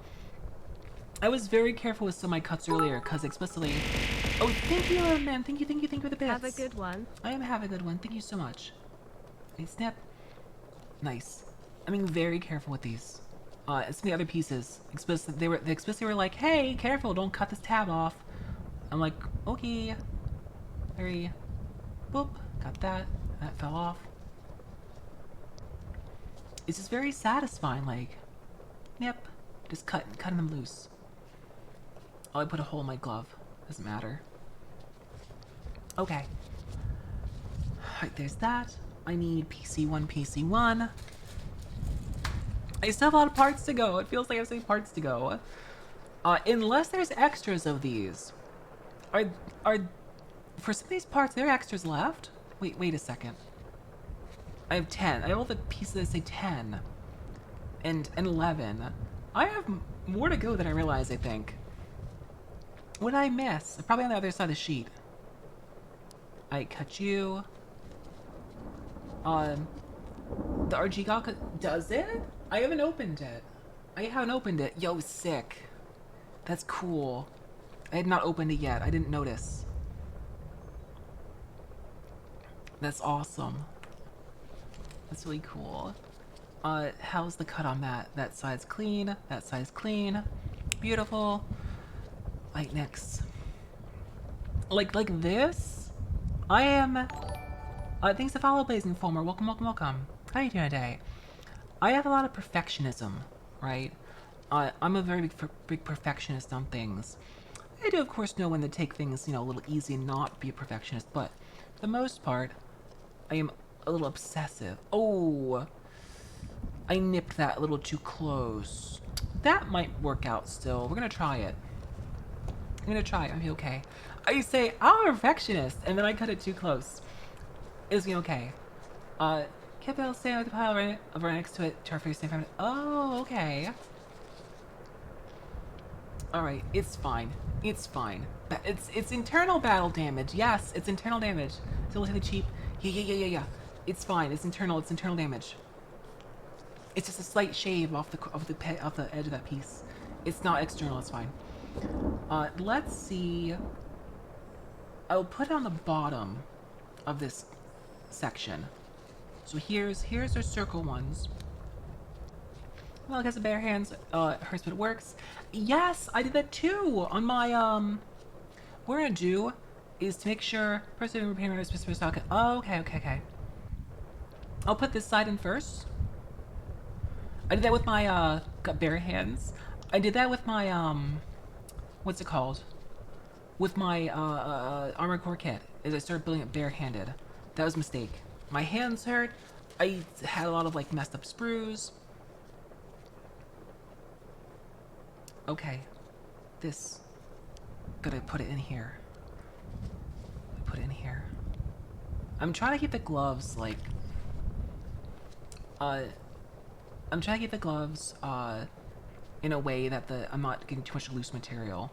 I was very careful with some of my cuts earlier, because explicitly. Oh, thank you, man. Thank you for the bits. Have a good one. I am having a good one. Thank you so much. Hey, snap. Nice. I'm being very careful with these. And some of the other pieces. They explicitly were like, hey, careful, don't cut this tab off. I'm like, okay. Very, boop, got that. That fell off. It's just very satisfying, like, yep, just cutting them loose. Oh, I put a hole in my glove. Doesn't matter. Okay. Alright, there's that. I need PC1, PC1. I still have a lot of parts to go. It feels like I have so many parts to go. Unless there's extras of these. Are for some of these parts, there are extras left? Wait a second. I have 10. I have all the pieces that say 10. And 11. I have more to go than I realize, I think. What did I miss? Probably on the other side of the sheet. I cut you. The RG Gaka, does it? I haven't opened it. Yo, sick. That's cool. I had not opened it yet. I didn't notice. That's awesome. That's really cool. How's the cut on that? That side's clean. That side's clean. Beautiful. Right, next. Like this? I am... thanks to follow Blazing Fulmer. Welcome. How are you doing today? I have a lot of perfectionism, right? I'm a very big perfectionist on things. I do, of course, know when to take things, a little easy and not be a perfectionist, but for the most part, I am a little obsessive. Oh, I nipped that a little too close. That might work out still. We're gonna try it. I'll be okay. I say, I'm a perfectionist, and then I cut it too close. It's gonna be okay. Kepto stand with the pile right next to it. Char face stand from it. Oh, okay. Alright, it's fine. It's fine. It's internal battle damage. Yes, it's internal damage. It's relatively cheap. Yeah. It's fine. It's internal damage. It's just a slight shave off the edge of that piece. It's not external, it's fine. Let's see. I'll put it on the bottom of this section. So here's our circle ones. Well, because the bare hands hurts, but it works. Yes, I did that too on my What we're gonna do is to make sure person repair specific stock. Oh, okay. I'll put this side in first. I did that with my bare hands. I did that with my what's it called? With my armor core kit. Is I started building it barehanded. That was a mistake. My hands hurt. I had a lot of like messed up sprues. Okay, this, gotta put it in here. Put it in here. I'm trying to keep the gloves like, I'm trying to keep the gloves in a way that I'm not getting too much loose material.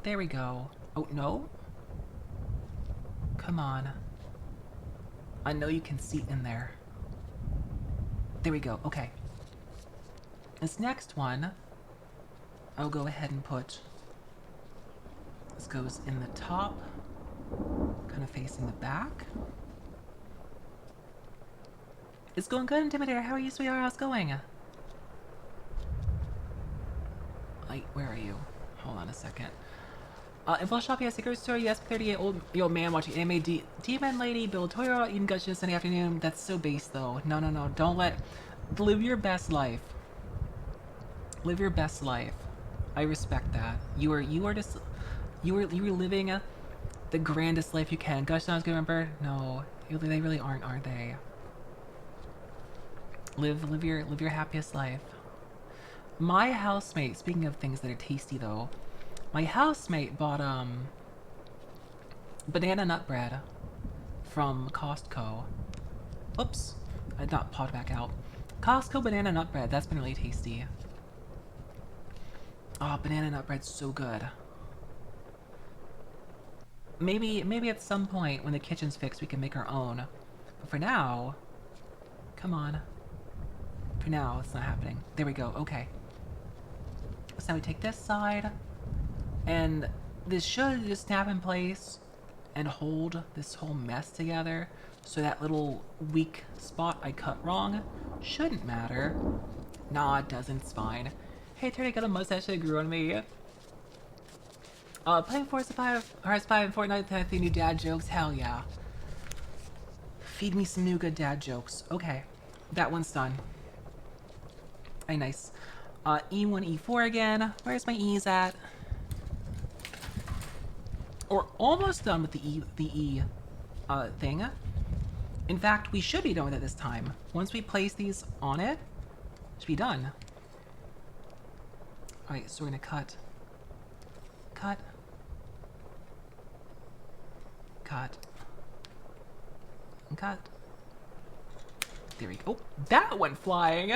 There we go. Oh, no? Come on. I know you can see in there. There we go, okay. This next one, I'll go ahead and put, this goes in the top, kind of facing the back. It's going good, Intimidator. How are you, sweetheart? How's it going? Where are you? Hold on a second. Info shop, yes, secret store, yes, 38-year-old man watching anime, Demon Lady, build Toyo, eating gushes Sunday afternoon. That's so base, though. No. Don't live your best life. Live your best life. I respect that. You are living the grandest life you can. Gush sounds good, remember? No, they really aren't they? Live your happiest life. My housemate, speaking of things that are tasty though, my housemate bought banana nut bread from Costco. Oops, I did not pot back out. Costco banana nut bread, that's been really tasty. Oh, banana nut bread's so good. Maybe at some point when the kitchen's fixed we can make our own. But for now, come on. For now, it's not happening. There we go, okay. So now we take this side, and this should just snap in place and hold this whole mess together. So that little weak spot I cut wrong shouldn't matter. Nah, it doesn't, it's fine. Hey, Terry, got a mustache that grew on me. Playing Forza 5, RS5 and Fortnite, I think new dad jokes, hell yeah. Feed me some new good dad jokes. Okay, that one's done. Hey, nice. E1, E4 again. Where's my E's at? We're almost done with the E thing. In fact, we should be done with it this time. Once we place these on it, it should be done. Alright, so we're gonna cut. Cut. Cut. And cut. There we go. Oh, that went flying!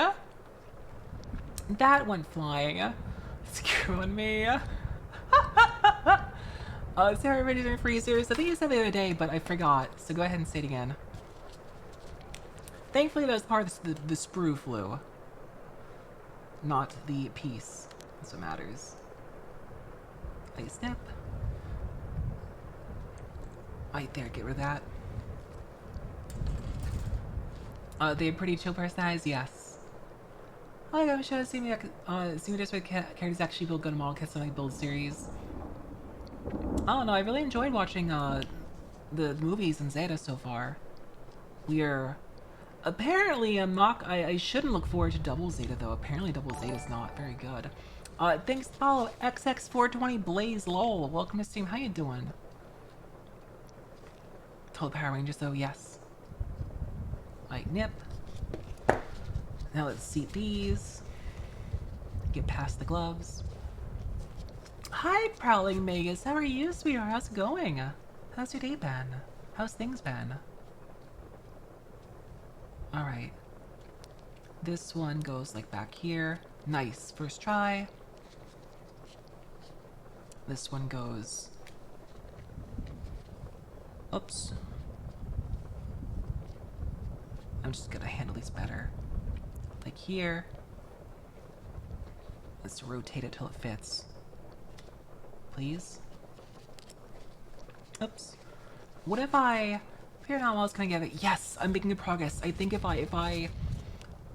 That went flying! Screwing me! Sarah ready to freezers. I think you said the other day, but I forgot. So go ahead and say it again. Thankfully, that was part of the sprue flew, not the piece. That's what matters. Like snap. Right there, get rid of that. They're pretty chill personalized, yes. Oh, I'm sure see me just with characters actually build good model kits on my build series. Oh no, I really enjoyed watching the movies in Zeta so far. We're apparently I shouldn't look forward to Double Zeta though. Apparently Double Zeta is not very good. Thanks to follow XX420 Blaze lol. Welcome to stream. How you doing? Total Power Rangers though, yes. Like nip. Now let's seat these. Get past the gloves. Hi, Prowling Magus. How are you, sweetheart? How's it going? How's your day been? How's things been? Alright. This one goes like back here. Nice. First try. This one goes... Oops. I'm just gonna handle these better. Like here. Let's rotate it till it fits. Please. Oops. What if I figured out what I was gonna get it? Yes, I'm making good progress. I think if I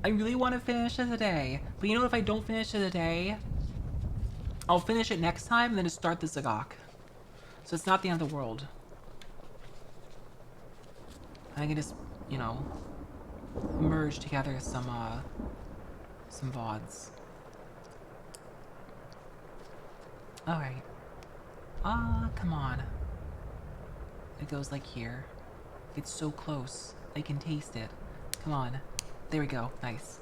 really want to finish it today. But you know, if I don't finish it today, I'll finish it next time and then just start the Zagak. So it's not the end of the world. I can just, you know, merge together some VODs. Alright. Come on. It goes like here. It's so close. I can taste it. Come on. There we go. Nice.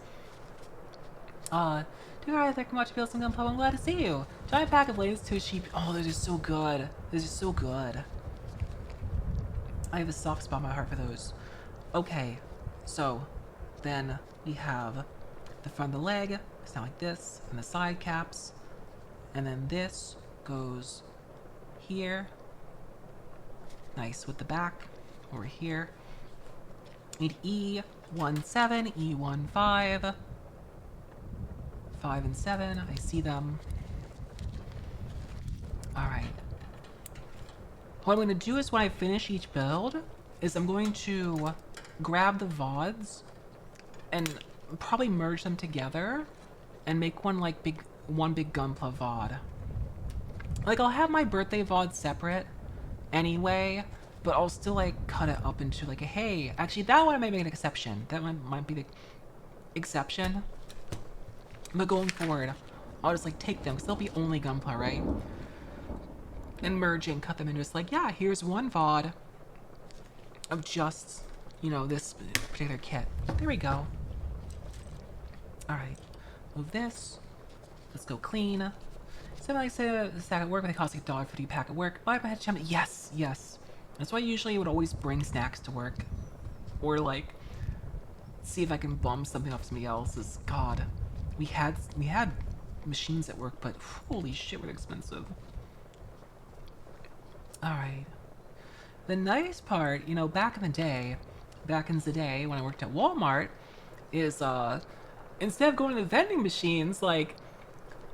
Do I think much feel some Gunpla? I'm glad to see you. Giant pack of latest 2 sheep. Oh, they're just so good. They're just so good. I have a soft spot in my heart for those. Okay. So, then we have the front of the leg. It's not like this. And the side caps. And then this goes here. Nice. With the back over here. Need E17, E15. 5 and 7. I see them. Alright. What I'm going to do is when I finish each build, is I'm going to grab the VODs and probably merge them together and make one big Gunpla VOD. Like, I'll have my birthday VOD separate anyway, but I'll still like cut it up into like a, hey, actually that one I might make an exception. That one might be the exception. But going forward, I'll just like take them, because they'll be only Gunpla, right? And merge and cut them into just like, yeah, here's one VOD of just, you know, this particular kit. There we go. Alright. Move this. Let's go clean. Somebody said the stack at work, but they cost like $1.50 pack at work. Buy my head chum. Yes, yes. That's why I usually would always bring snacks to work. Or like, see if I can bum something off somebody else's. God. We had machines at work, but holy shit, were they expensive. Alright. The nice part, you know, back in the day when I worked at Walmart, is instead of going to the vending machines, like,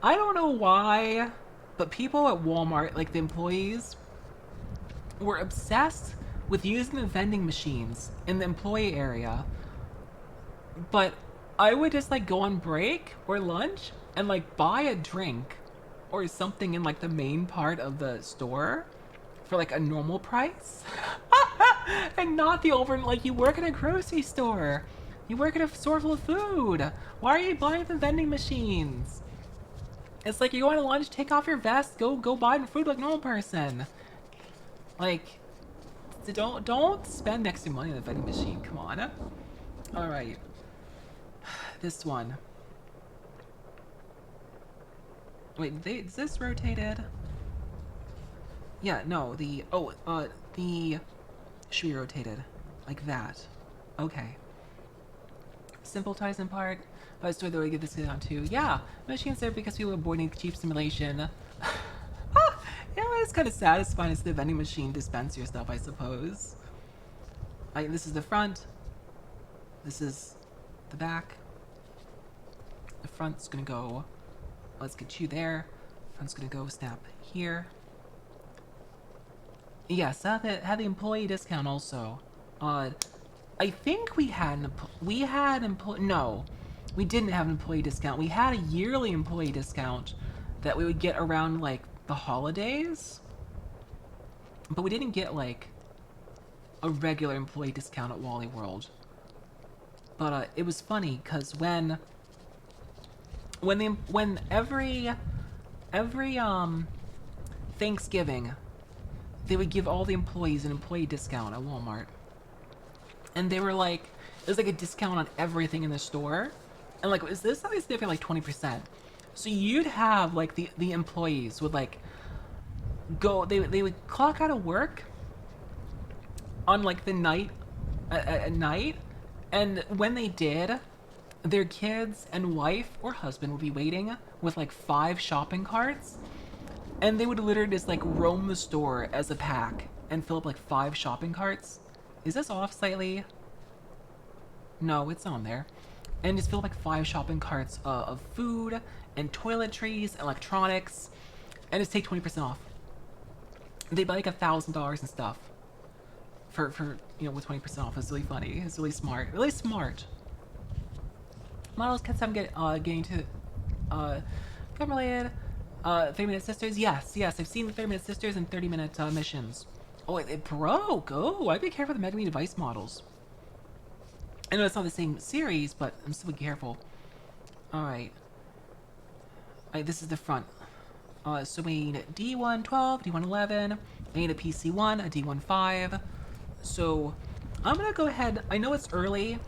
I don't know why, but people at Walmart, like the employees, were obsessed with using the vending machines in the employee area. But I would just like go on break or lunch and like buy a drink or something in like the main part of the store for like a normal price. And not the like, you work in a grocery store. You work in a store full of food. Why are you buying the vending machines? It's like, you're going to lunch, take off your vest, go buy the food like a normal person. Like, don't spend extra money on the vending machine, come on. Alright. This one. Wait, is this rotated? Yeah, no, the should be rotated. Like that. Okay. Simple ties in part. But I still the way to get this down too. Yeah, machines there because people are avoiding cheap simulation. Yeah, it's kind of satisfying as the vending machine dispense your stuff, I suppose. This is the front. This is the back. The front's gonna go. Let's get you there. Front's gonna go snap here. Yes, had the employee discount also. I think we no, we didn't have an employee discount. We had a yearly employee discount that we would get around like the holidays, but we didn't get like a regular employee discount at Wally World. But it was funny because when every Thanksgiving, they would give all the employees an employee discount at Walmart. And they were like, it was like a discount on everything in the store. And like, is this something significant, like 20%? So you'd have like the employees would like go, they would clock out of work on like the night at night, and when they did, their kids and wife or husband would be waiting with like 5 shopping carts, and they would literally just like roam the store as a pack and fill up like 5 shopping carts. Is this off slightly? No, it's on there. And just fill up like 5 shopping carts of food and toiletries, electronics, and just take 20% off. They buy like $1,000 and stuff for with 20% off. It's really funny. It's really smart. Really smart. Models kits I'm getting to gun related. 30-minute sisters. Yes, I've seen the 30-minute sisters and 30-minute missions. Oh, it broke. Oh, I'd be careful with the Megami device models. I know it's not the same series, but I'm still be careful. Alright. This is the front. So we need D112, D111. I need a PC1, a D15. So I'm gonna go ahead. I know it's early,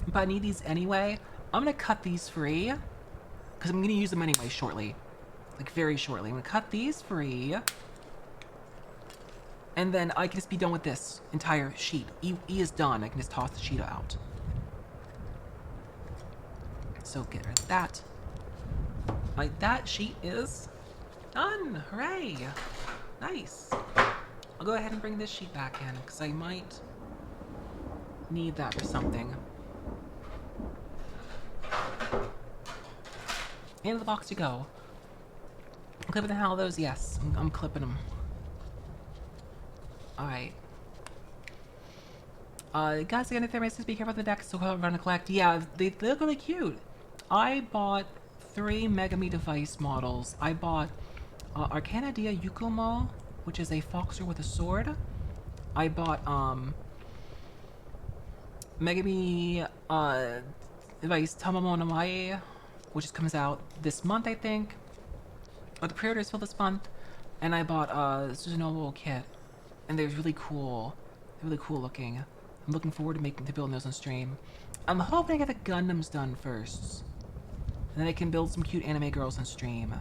but I need these anyway. I'm gonna cut these free because I'm gonna use them anyway shortly, like very shortly. I'm gonna cut these free, and then I can just be done with this entire sheet. E is done. I can just toss the sheet out. So get rid of that. Like that sheet is done. Hooray! Nice. I'll go ahead and bring this sheet back in because I might need that for something. Into the box you go. Clipping the hell of those? Yes, I'm clipping them. Alright. Guys, again, if there is, be careful with the decks, so run to collect. Yeah, they look really cute. I bought 3 Megami device models. I bought Arcana Dia Yukumo, which is a Foxer with a sword. I bought Megami device Tamamo no Mae, which just comes out this month, I think. Or the pre-orders for this month. And I bought Aznable kit. And they're really cool. They're really cool looking. I'm looking forward to building those on stream. I'm hoping I get the Gundams done first. And then I can build some cute anime girls on stream.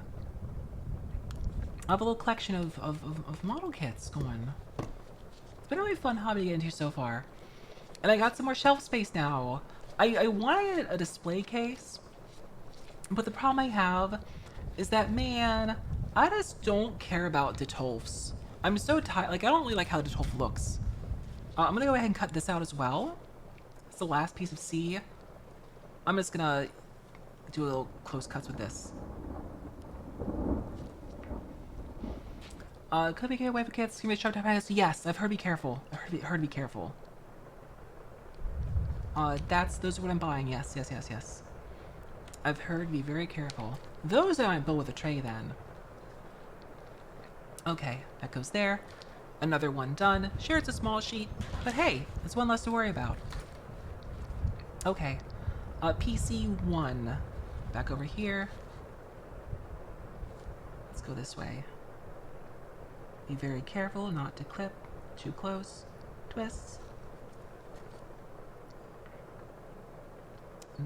I have a little collection of model kits going. It's been a really fun hobby to get into so far. And I got some more shelf space now. I wanted a display case, but the problem I have is that, man, I just don't care about Detolfs. I'm so tired. Like, I don't really like how Detolf looks. I'm gonna go ahead and cut this out as well. It's the last piece of C. I'm just gonna do a little close cuts with this. Could be away for kids. Give me a sharp type. Yes, I've heard be careful. I've heard be careful. Those are what I'm buying. Yes. I've heard be very careful. Those I might build with a tray then. Okay, that goes there. Another one done. Sure, it's a small sheet, but hey, it's one less to worry about. Okay, PC1. Back over here. Let's go this way. Be very careful not to clip too close. Twists.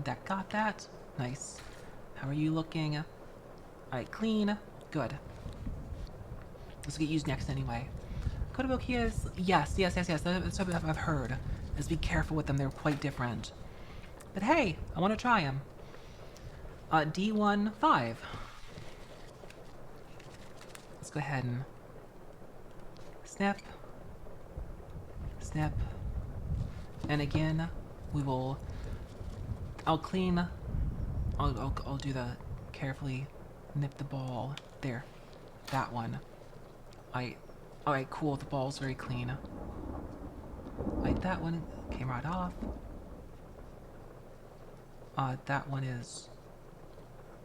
That got that. Nice. How are you looking? Alright, clean. Good. This will get used next anyway. Kotobukias, yes. That's what I've heard. Just be careful with them, they're quite different. But hey, I want to try them. D15. Let's go ahead and snip. Snip. And again, I'll clean. I'll do the carefully nip the ball. There. That one. Alright, cool. The ball's very clean. Like that one came right off. That one is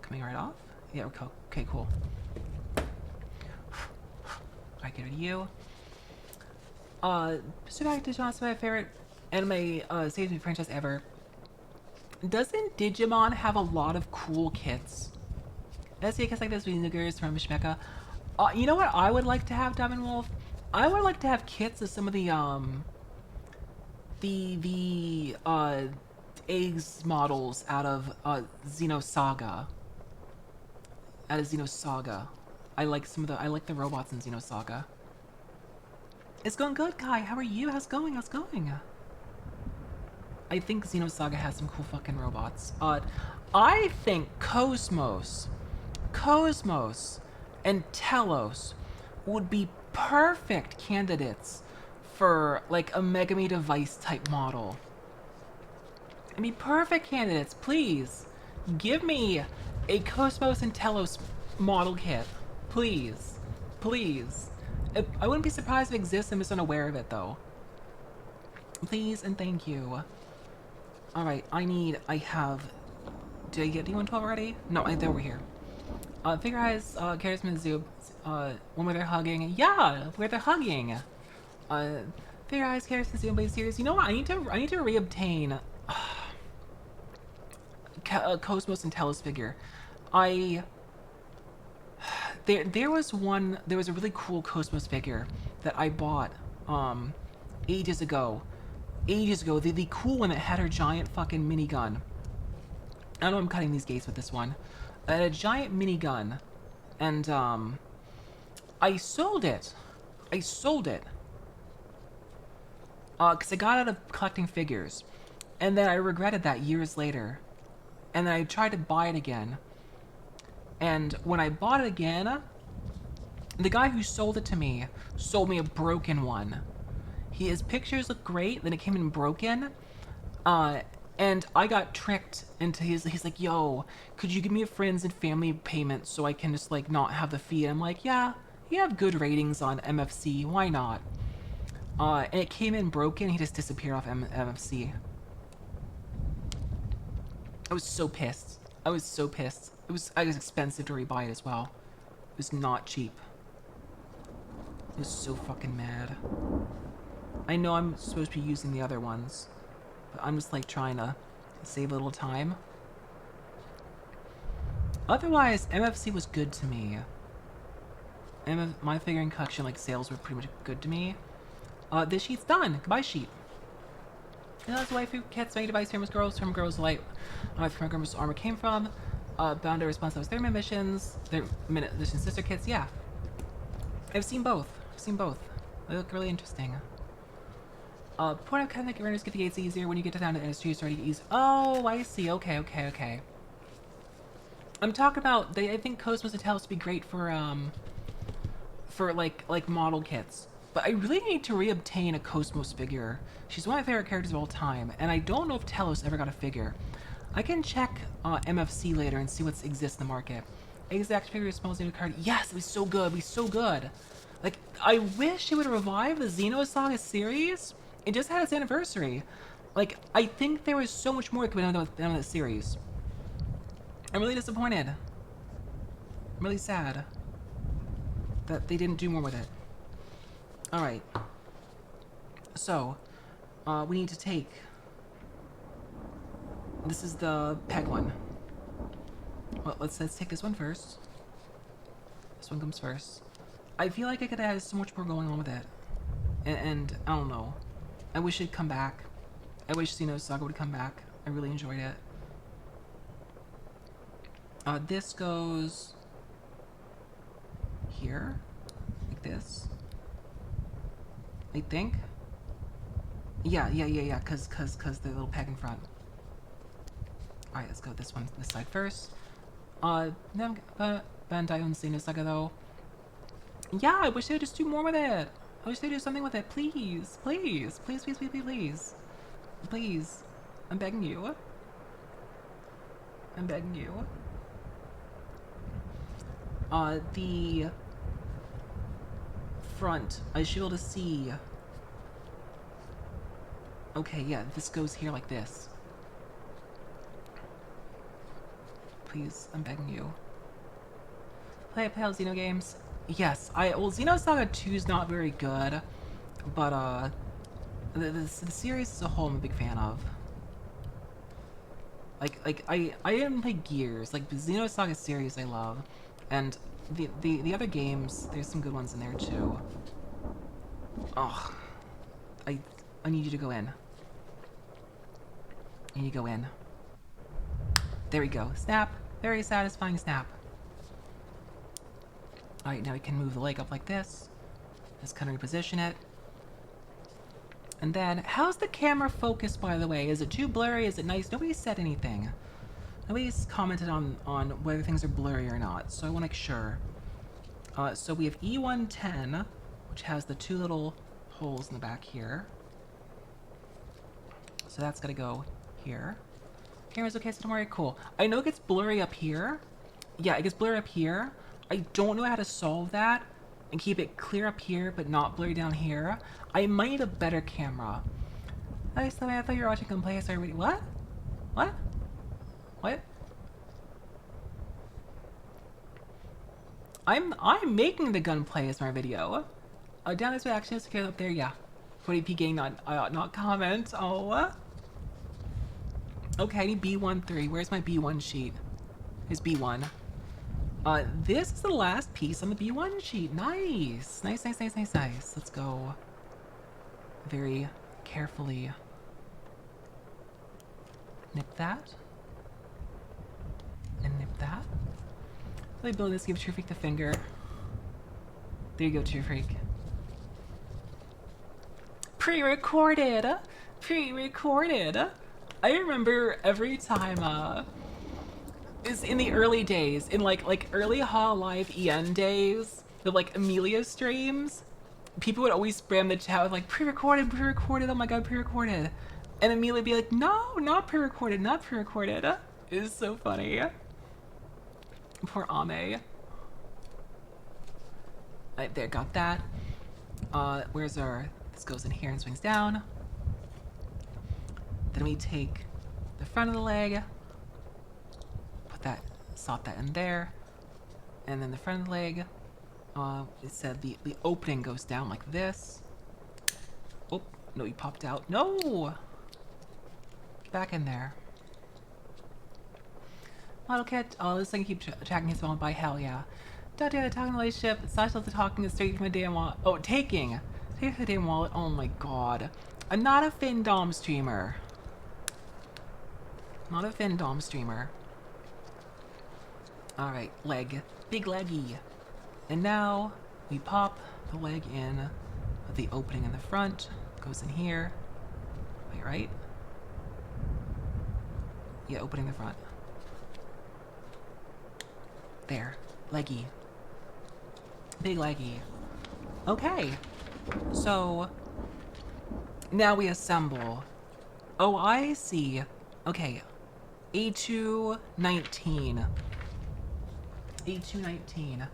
coming right off. Yeah, okay, cool. I get rid of you. So back to John's my favorite anime series franchise ever. Doesn't Digimon have a lot of cool kits? Let's see, because like this, we niggers from Mishmeka. You know what I would like to have, Diamond Wolf? I would like to have kits of some of the eggs models out of Xenosaga. I like the robots in Xenosaga. It's going good, Kai. How are you? How's it going? How's it going? I think Xenosaga has some cool fucking robots. I think Cosmos, and Telos would be perfect candidates for like a Megami device type model. I mean, perfect candidates. Please give me a Cosmos and Telos model kit. Please, please. I wouldn't be surprised if it exists. I'm just unaware of it though. Please and thank you. All right, I have. Did I get D112 already? No, they're over here. Figure Eyes, Charisma Zoo, one where they're hugging. Yeah, where they're hugging. Figure Eyes, Charisma Zoo, Blade series. You know what? I need to reobtain Cosmos and Telos figure. There was a really cool Cosmos figure that I bought ages ago. The cool one that had her giant fucking minigun. I know I'm cutting these gates with this one. I had a giant minigun, and I sold it. Because I got out of collecting figures, and then I regretted that years later. And then I tried to buy it again. And when I bought it again, the guy who sold it to me sold me a broken one. His pictures look great, then it came in broken. And I got tricked into he's like, yo, could you give me a friends and family payment so I can just like not have the fee? And I'm like, yeah, you have good ratings on MFC, why not? And it came in broken, he just disappeared off MFC. I was so pissed. I was expensive to rebuy it as well. It was not cheap. I was so fucking mad. I know I'm supposed to be using the other ones, but I'm just like trying to save a little time. Otherwise, MFC was good to me. My figurine collection, like sales were pretty much good to me. This sheet's done. Goodbye, sheet. And that's why kits, many device, famous girls, from girls like from girls armor came from. Bound to response that was their missions, their mission sister kits. Yeah, I've seen both. They look really interesting. Point of kind of runners get the gates easier when you get down to NS2. You start to ease. Oh, I see. Okay. I'm talking about. I think Cosmos and Telos would be great for like model kits. But I really need to reobtain a Cosmos figure. She's one of my favorite characters of all time, and I don't know if Telos ever got a figure. I can check MFC later and see what exists in the market. Exact figure smells new card. Yes, it was so good. It was so good. Like, I wish it would revive the Xenosaga series. It just had its anniversary. Like, I think there was so much more that could be done with that series. I'm really disappointed. I'm really sad that they didn't do more with it. Alright. So, we need to take... This is the peg one. Well, let's take this one first. This one comes first. I feel like I could have so much more going on with it. And I don't know. I wish it'd come back. I wish Xenosaga would come back. I really enjoyed it. This goes... here? Like this? I think? Yeah, cause the little peg in front. Alright, let's go this side first. Bandai owns Xenosaga though. Yeah, I wish they would just do more with it. I wish they'd do something with it. Please. I'm begging you. The front, I should be able to see. Okay, yeah, this goes here like this. Please, I'm begging you. Play all Xeno games? Yes, well, Xenosaga 2 is not very good, but, the series as a whole I'm a big fan of. I didn't play Gears, like, the Xenosaga series I love, and the other games, there's some good ones in there, too. Ugh. I need you to go in. I need to go in. There we go. Snap. Very satisfying snap. Alright, now we can move the leg up like this. Just kind of reposition it. And then, how's the camera focus, by the way? Is it too blurry? Is it nice? Nobody said anything. Nobody's commented on whether things are blurry or not, so I want to make sure. So we have E110, which has the two little holes in the back here. So that's gotta go here. Camera's okay, so don't worry, cool. I know it gets blurry up here. Yeah, it gets blurry up here. I don't know how to solve that and keep it clear up here, but not blurry down here. I might need a better camera. I thought you were watching Gunpla. I started reading. What? What? What? I'm making the Gunpla as my video. Down this way, actually, let's get up there. Yeah. 40p game, not comment. Oh. Okay, I need B13. Where's my B1 sheet? Here's B1. This is the last piece on the B1 sheet. Nice. Nice. Let's go very carefully nip that. And nip that. Let me build this, give True Freak the finger. There you go, True Freak. Pre-recorded! Pre-recorded! I remember every time, is in the early days, in like early Hololive EN days, the like Amelia streams, people would always spam the chat with like, pre-recorded, oh my god, pre-recorded. And Amelia would be like, no, not pre-recorded, not pre-recorded. It is so funny. Poor Ame. Right there, got that. Where's our... This goes in here and swings down. Then we take the front of the leg, put that, slot that in there, and then the front of the leg, it said the opening goes down like this. Oh, no, you popped out. No! Get back in there. Model kit. Oh, this thing keeps tracking his phone by hell, yeah. Don't do the talking relationship. It's not just the talking, it's straight from my damn wallet. Oh, taking! Taking the damn wallet. Oh my god. I'm not a Findom streamer. Not a Findom streamer. Alright, leg. Big leggy. And now, we pop the leg in with the opening in the front. Goes in here. Wait, right? Yeah, opening the front. There. Leggy. Big leggy. Okay. So, now we assemble. Oh, I see. Okay. A219. A219.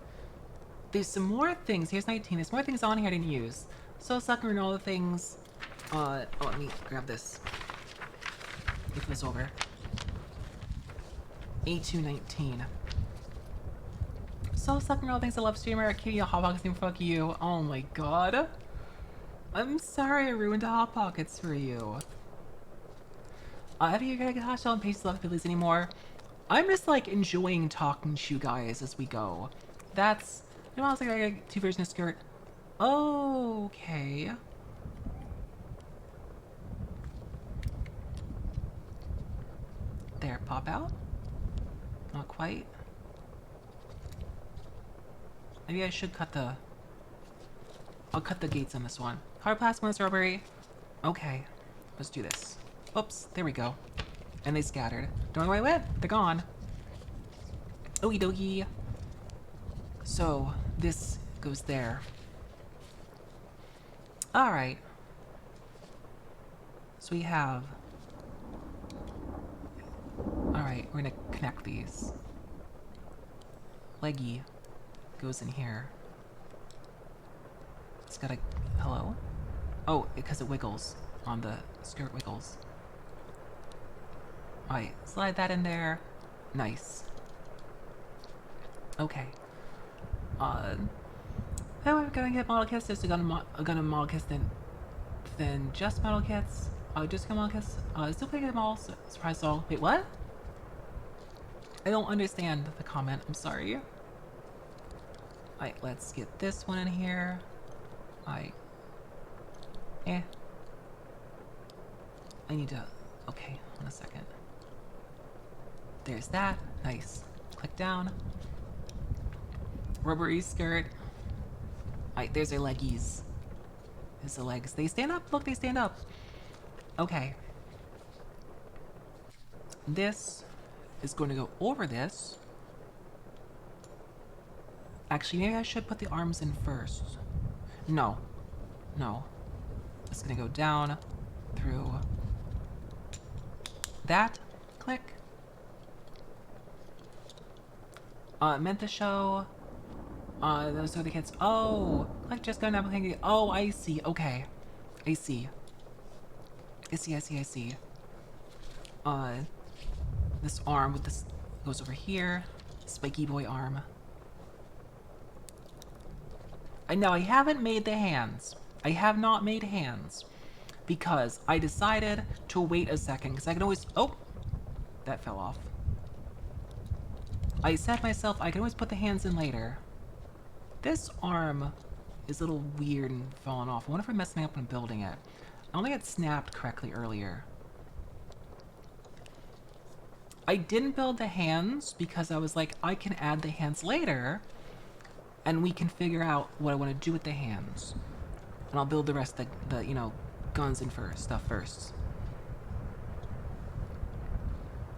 There's some more things. Here's 19. There's more things on here I didn't use. So, sucker and all the things. Oh, let me grab this. Flip this over. A219. So sucking all things I love streamer, Kitty Hot Pockets and fuck you. Oh my god. I'm sorry I ruined Hot Pockets for you. Have you got a gosh, I don't page love Billy's anymore. I'm just like enjoying talking to you guys as we go. That's, you know, I was like, I got two versions of skirt. Okay. There, pop out. Not quite. Maybe I should cut the... I'll cut the gates on this one. Hard plastic, strawberry. Okay, let's do this. Oops, there we go. And they scattered. Don't know where I went. They're gone. Okie dokie. So, this goes there. Alright. So we have... Alright, we're gonna connect these. Leggy goes in here. It's got a... Hello? Oh, because it wiggles on the skirt wiggles. Alright, slide that in there. Nice. Okay. Then we're gonna get model kits. Just a Gundam model kits, then just model kits. Just model kits. Still playing them all. Surprise all. Wait, what? I don't understand the comment. I'm sorry. Alright, let's get this one in here. I need to... Okay, hold on a second. There's that. Nice. Click down. Rubbery skirt. Alright, there's our leggies. is the legs. They stand up. Look, they stand up. Okay. This is going to go over this. Actually, maybe I should put the arms in first. No. No. It's gonna go down through that. Click. Meant to show those are the kids. Oh, like just Gundam. Oh, I see. Okay, I see. I see. This arm with this goes over here. Spiky boy arm. I know I haven't made the hands. I have not made hands because I decided to wait a second because I can always. Oh, that fell off. I said to myself I can always put the hands in later. This arm is a little weird and falling off. I wonder if I'm messing up when building it. I only got snapped correctly earlier. I didn't build the hands because I was like, I can add the hands later and we can figure out what I want to do with the hands. And I'll build the rest of the you know, guns and stuff first.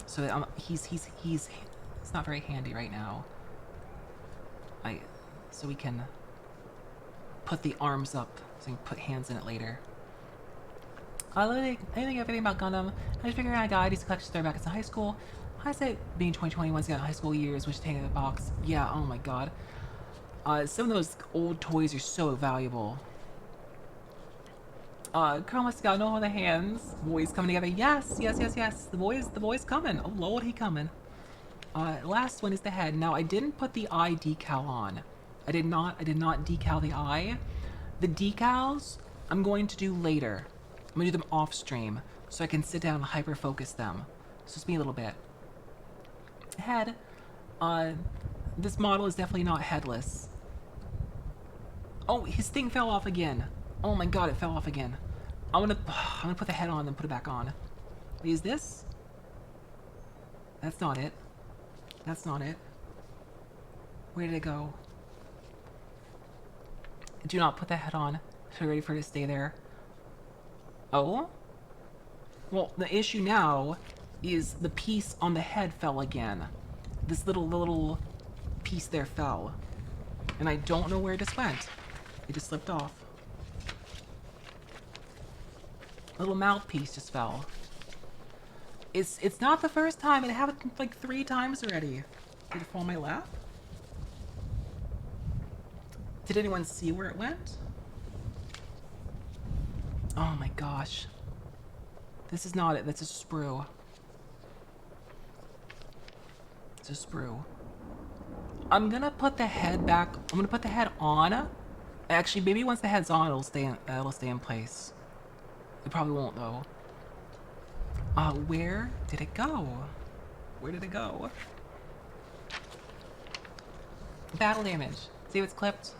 So that he's not very handy right now. So we can put the arms up so we can put hands in it later. Anything everything about Gundam. I just figured out a guide. He's collected back in high school. I say being 2021's got high school years, which taken in the box. Yeah, oh my god. Some of those old toys are so valuable. Carl must have gotten all the hands. Boys coming together. Yes. The boy's coming. Oh lord, he coming. Last one is the head. Now I didn't put the eye decal on. I did not decal the eye. The decals I'm going to do later. I'm gonna do them off stream so I can sit down and hyper focus them. So just be a little bit. Head. This model is definitely not headless. Oh, his thing fell off again. Oh my god, it fell off again. I'm gonna put the head on and put it back on. Is this? That's not it. That's not it. Where did it go? Do not put the head on. So we're ready for it to stay there. Oh? Well, the issue now is the piece on the head fell again. This little piece there fell. And I don't know where it just went. It just slipped off. A little mouthpiece just fell. It's not the first time. It happened like 3 times already. Did it fall on my lap? Did anyone see where it went? Oh my gosh. This is not it. That's a sprue. It's a sprue. I'm gonna put the head back. I'm gonna put the head on. Actually, maybe once the head's on, it'll stay in place. It probably won't though. Where did it go? Where did it go? Battle damage. See if it's clipped?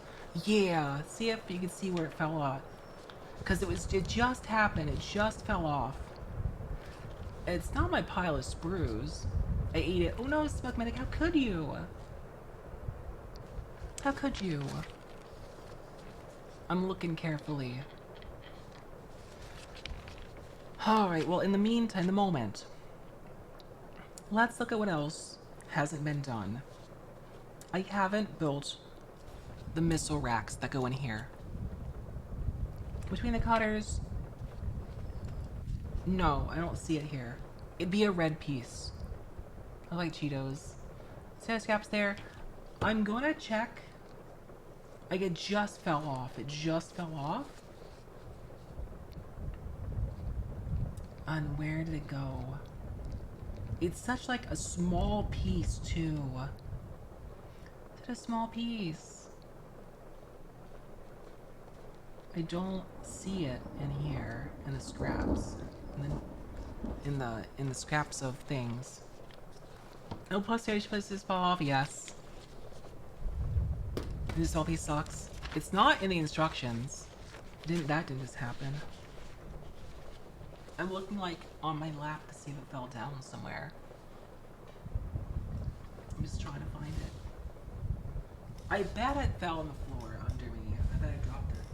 Yeah. See if you can see where it fell off. Because it just happened. It just fell off. It's not my pile of sprues. I ate it. Oh no, Smoke Medic, how could you? How could you? I'm looking carefully. Alright, well, in the meantime, the moment, let's look at what else hasn't been done. I haven't built the missile racks that go in here. Between the cutters, no, I don't see it here. It'd be a red piece. I like Cheetos. Status caps there. I'm gonna check. Like, it just fell off. It just fell off. And where did it go? It's such like a small piece too. It's a small piece. I don't see it in here in the scraps. And then in the scraps of things. No posterior places fall off, yes. This all piece sucks. It's not in the instructions. That didn't just happen. I'm looking like on my lap to see if it fell down somewhere. I'm just trying to find it. I bet it fell on the floor under me. I bet I dropped it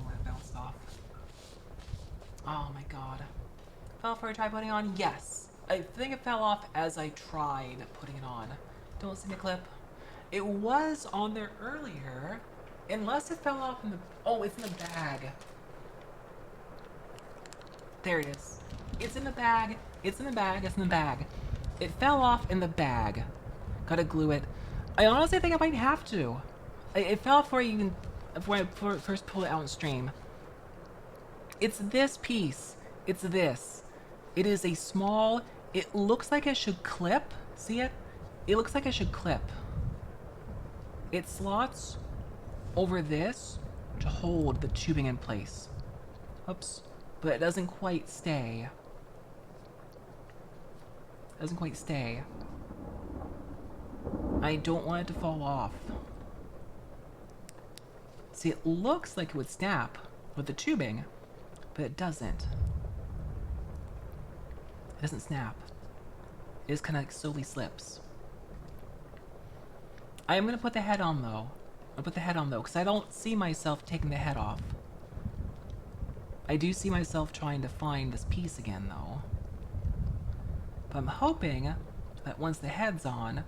when it bounced off. Oh my god. Fell off before I tried putting it on? Yes. I think it fell off as I tried putting it on. Don't see the clip. It was on there earlier. Unless it fell off in the... Oh, it's in the bag. There it is. It's in the bag. It's in the bag. It's in the bag. It fell off in the bag. Gotta glue it. I honestly think I might have to. It fell off before I first pulled it out in stream. It's this piece. It's this. It is a small... It looks like it should clip. See it? It looks like it should clip. It slots over this to hold the tubing in place. Oops. But it doesn't quite stay. It doesn't quite stay. I don't want it to fall off. See, it looks like it would snap with the tubing, but it doesn't. It doesn't snap. It just kind of like slowly slips. I am going to put the head on though. I'll put the head on though, because I don't see myself taking the head off. I do see myself trying to find this piece again though. But I'm hoping that once the head's on,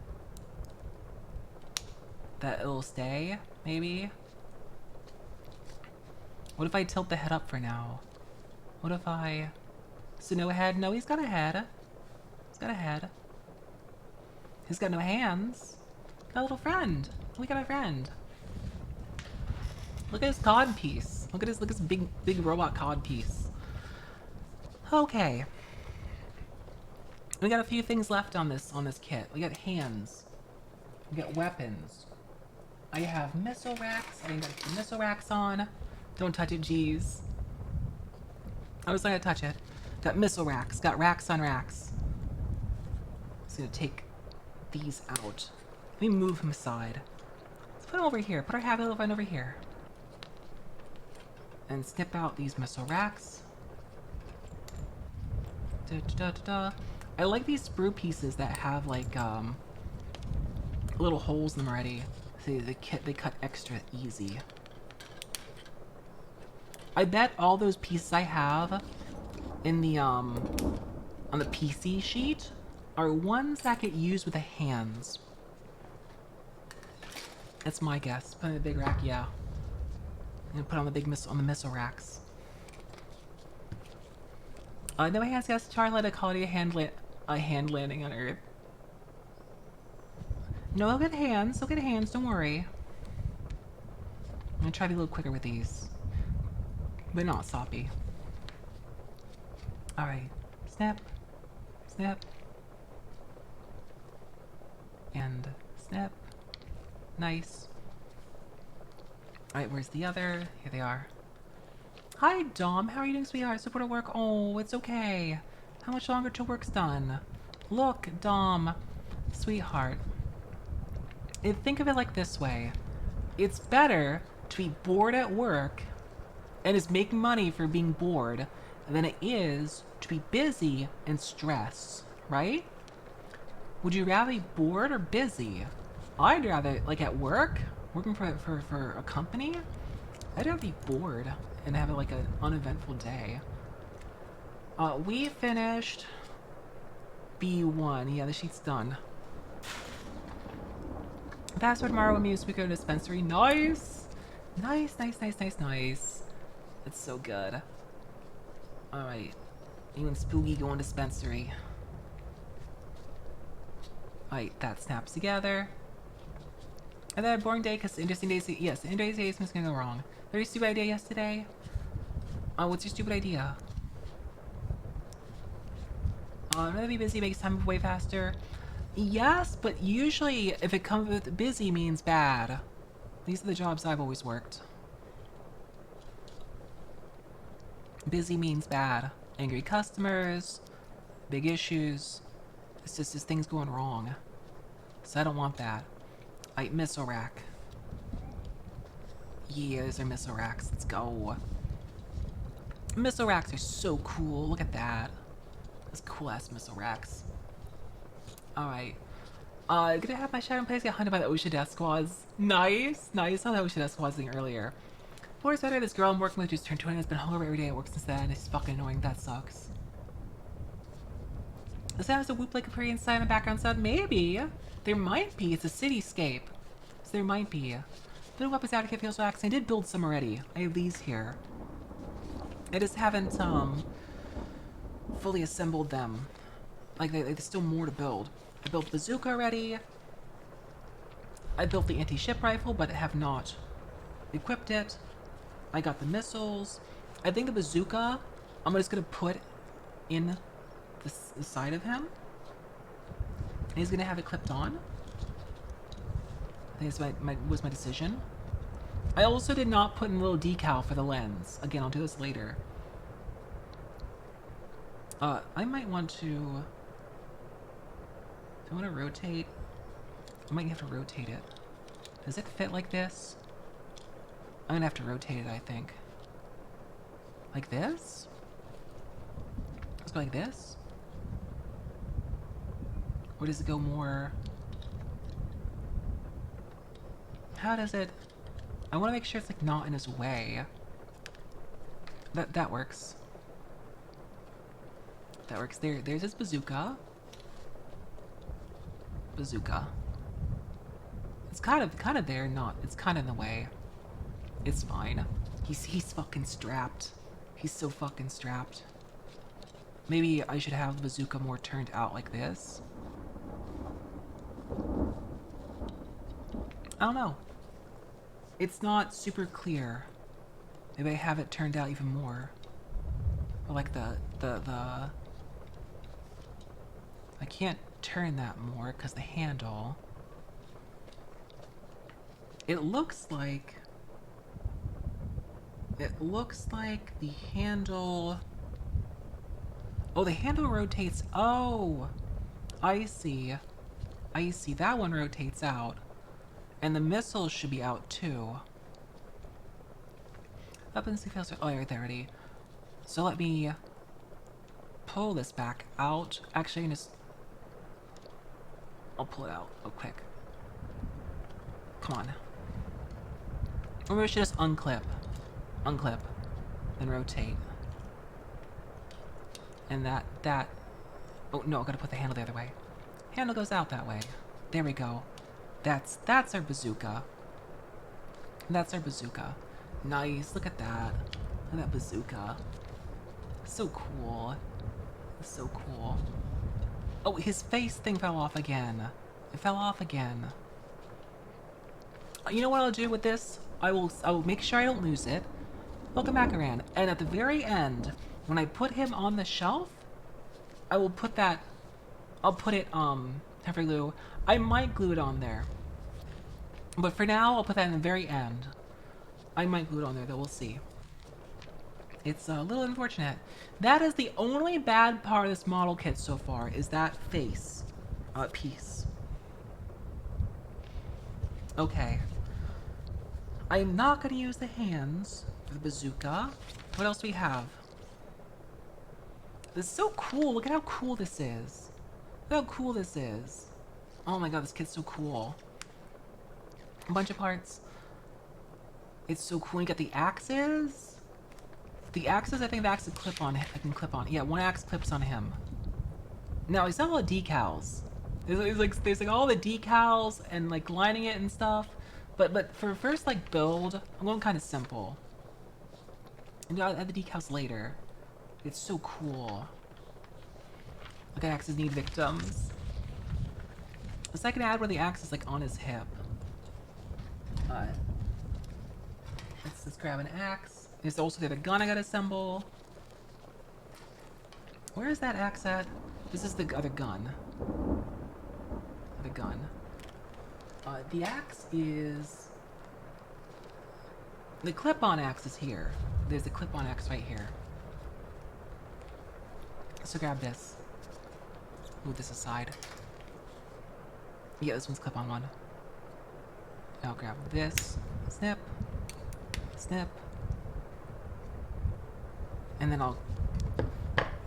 that it'll stay, maybe? What if I tilt the head up for now? What if I... So no head? No, he's got a head. He's got a head. He's got no hands. Got a little friend. We got a friend. Look at his cod piece. Look at his big robot cod piece. Okay. We got a few things left on this kit. We got hands. We got weapons. I have missile racks. I got the missile racks on. Don't touch it, jeez. I was gonna touch it. Got missile racks. Got racks on racks. Just gonna take these out. Let me move him aside. Let's put him over here. Put our happy little friend over here. And snip out these missile racks. I like these sprue pieces that have like little holes in them already. See, they cut extra easy. I bet all those pieces I have in the on the PC sheet are ones that get used with the hands. That's my guess. Put in the big rack, yeah. I'm gonna put on the big missile racks. No hands, yes. Char led a quality hand landing on Earth. No, he'll get hands. He'll get hands. Don't worry. I'm gonna try to be a little quicker with these, but not soppy. All right, snap, snap, and snap. Nice. All right, where's the other? Here they are. Hi, Dom. How are you doing, sweetheart? Support at work? Oh, it's okay. How much longer till work's done? Look, Dom. Sweetheart. Think of it like this way. It's better to be bored at work and is making money for being bored than it is to be busy and stressed, right? Would you rather be bored or busy? I'd rather, like at work, working for a company, I'd rather be bored and have like an uneventful day. We finished B1. Yeah, the sheet's done. Password tomorrow when we use speaker dispensary. Nice! Nice, nice, nice, nice, nice. That's so good. Alright. You and Spooky go in dispensary. Alright, that snaps together. And then a boring day because interesting days. Yes, interesting days is gonna go wrong. Very stupid idea yesterday. What's your stupid idea? I'd rather be busy makes time way faster. Yes, but usually if it comes with busy means bad. These are the jobs I've always worked. Busy means bad. Angry customers, big issues. It's just things going wrong. So I don't want that. Like missile rack. Yeah, those are missile racks. Let's go. Missile racks are so cool. Look at that. Those cool ass missile racks. Alright. Gonna have my shadow plays get hunted by the Ocean Death Squads. Nice! Nice. I saw the Ocean Death Squads thing earlier. Poor Saturday, this girl I'm working with just turned 20 and has been hungover every day at work since then. It's fucking annoying. That sucks. Does that have a whoop like a prairie inside in the background sound? Maybe. There might be. It's a cityscape. So there might be. Little weapons out of kit feels relaxing. I did build some already. I have these here. I just haven't, fully assembled them. Like, there's still more to build. I built the bazooka already. I built the anti-ship rifle, but have not equipped it. I got the missiles. I think the bazooka, I'm just gonna put in the side of him. And he's gonna have it clipped on. I think that's was my decision. I also did not put in a little decal for the lens. Again, I'll do this later. I might want to... Do I want to rotate? I might have to rotate it. Does it fit like this? I'm gonna have to rotate it, I think. Like this? Let's go like this? Or does it go more... How does it... I want to make sure it's like not in his way. That works. That works. There's his bazooka. Bazooka. It's kind of there, not. It's kind of in the way. It's fine. He's fucking strapped. He's so fucking strapped. Maybe I should have the bazooka more turned out like this. I don't know. It's not super clear. Maybe I have it turned out even more. Or like the I can't turn that more because the handle. It looks like the handle. Oh, the handle rotates. Oh, I see. I see. That one rotates out. And the missiles should be out too. Weapons faster. Oh, right there already. So let me pull this back out. Actually, I'll pull it out real quick. Come on. Or maybe we should just unclip. Unclip. Then rotate. And that... Oh, no, I gotta put the handle the other way. Handle goes out that way. There we go. That's our bazooka. That's our bazooka. Nice, look at that. Look at that bazooka. So cool. So cool. Oh, his face thing fell off again. It fell off again. You know what I'll do with this? I will make sure I don't lose it. I'll come back around. And at the very end, when I put him on the shelf, I will put that... I'll put it, temporary glue. I might glue it on there. But for now, I'll put that in the very end. I might glue it on there, though. We'll see. It's a little unfortunate. That is the only bad part of this model kit so far, is that face piece. Okay. I'm not going to use the hands for the bazooka. What else do we have? This is so cool. Look at how cool this is. Look how cool this is. Oh my god, this kit's so cool. A bunch of parts. It's so cool. You got the axes. The axes, I think the axe can clip on. I can clip on. Yeah, one axe clips on him. Now, he's got all the decals. There's like all the decals and like lining it and stuff. But for first like build, I'm going kind of simple. And I'll add the decals later. It's so cool. Look at axes need victims. The second ad where the axe is like on his hip. Let's grab an axe. There's also the other gun I gotta assemble. Where is that axe at? This is the other gun. The gun. The axe is... The clip-on axe is here. There's a clip-on axe right here. So grab this. Move this aside. Yeah, this one's clip-on one. I'll grab this. Snip. Snip. And then I'll...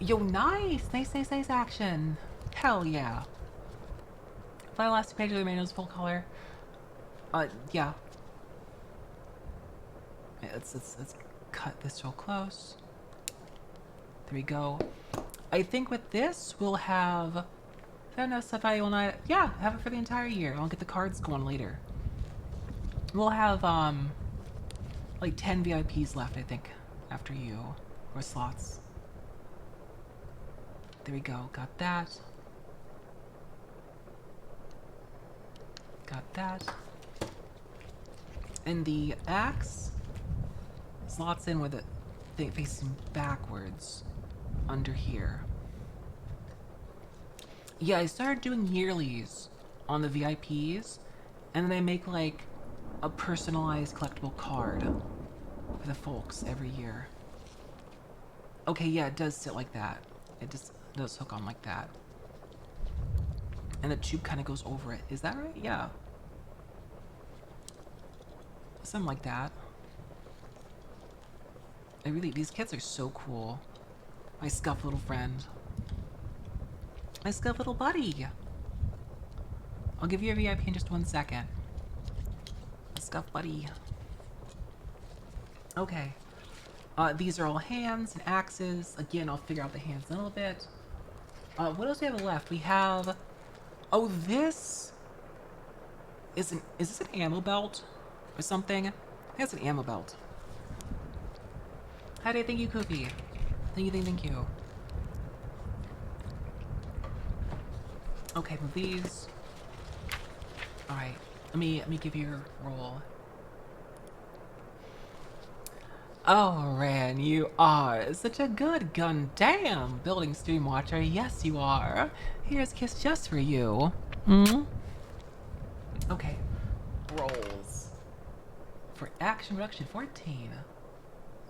Yo, nice! Nice action! Hell yeah. Fly the last 2 pages of the manual is full color. Yeah. let's cut this real close. There we go. I think with this we'll have enough stuff I will not. Yeah, have it for the entire year. I'll get the cards going later. We'll have like 10 VIPs left, I think, after you, or slots. There we go. Got that. Got that. And the axe slots in with it facing backwards under here. Yeah, I started doing yearlies on the VIPs, and then I make like a personalized collectible card for the folks every year. Okay, yeah, it does sit like that. It just does hook on like that. And the tube kind of goes over it. Is that right? Yeah. Something like that. These kits are so cool. My scuff little friend. My scuff little buddy. I'll give you a VIP in just 1 second. Scuff buddy. Okay. These are all hands and axes. Again, I'll figure out the hands in a little bit. What else do we have left? We have... Oh, this... Is this an ammo belt? Or something? I think it's an ammo belt. Hi day, thank you, Cookie. Thank you. Okay, move these. Alright, let me give you your roll. Oh, Ran, you are such a good Gundam building stream watcher. Yes, you are. Here's a kiss just for you. Okay, rolls. For action production 14.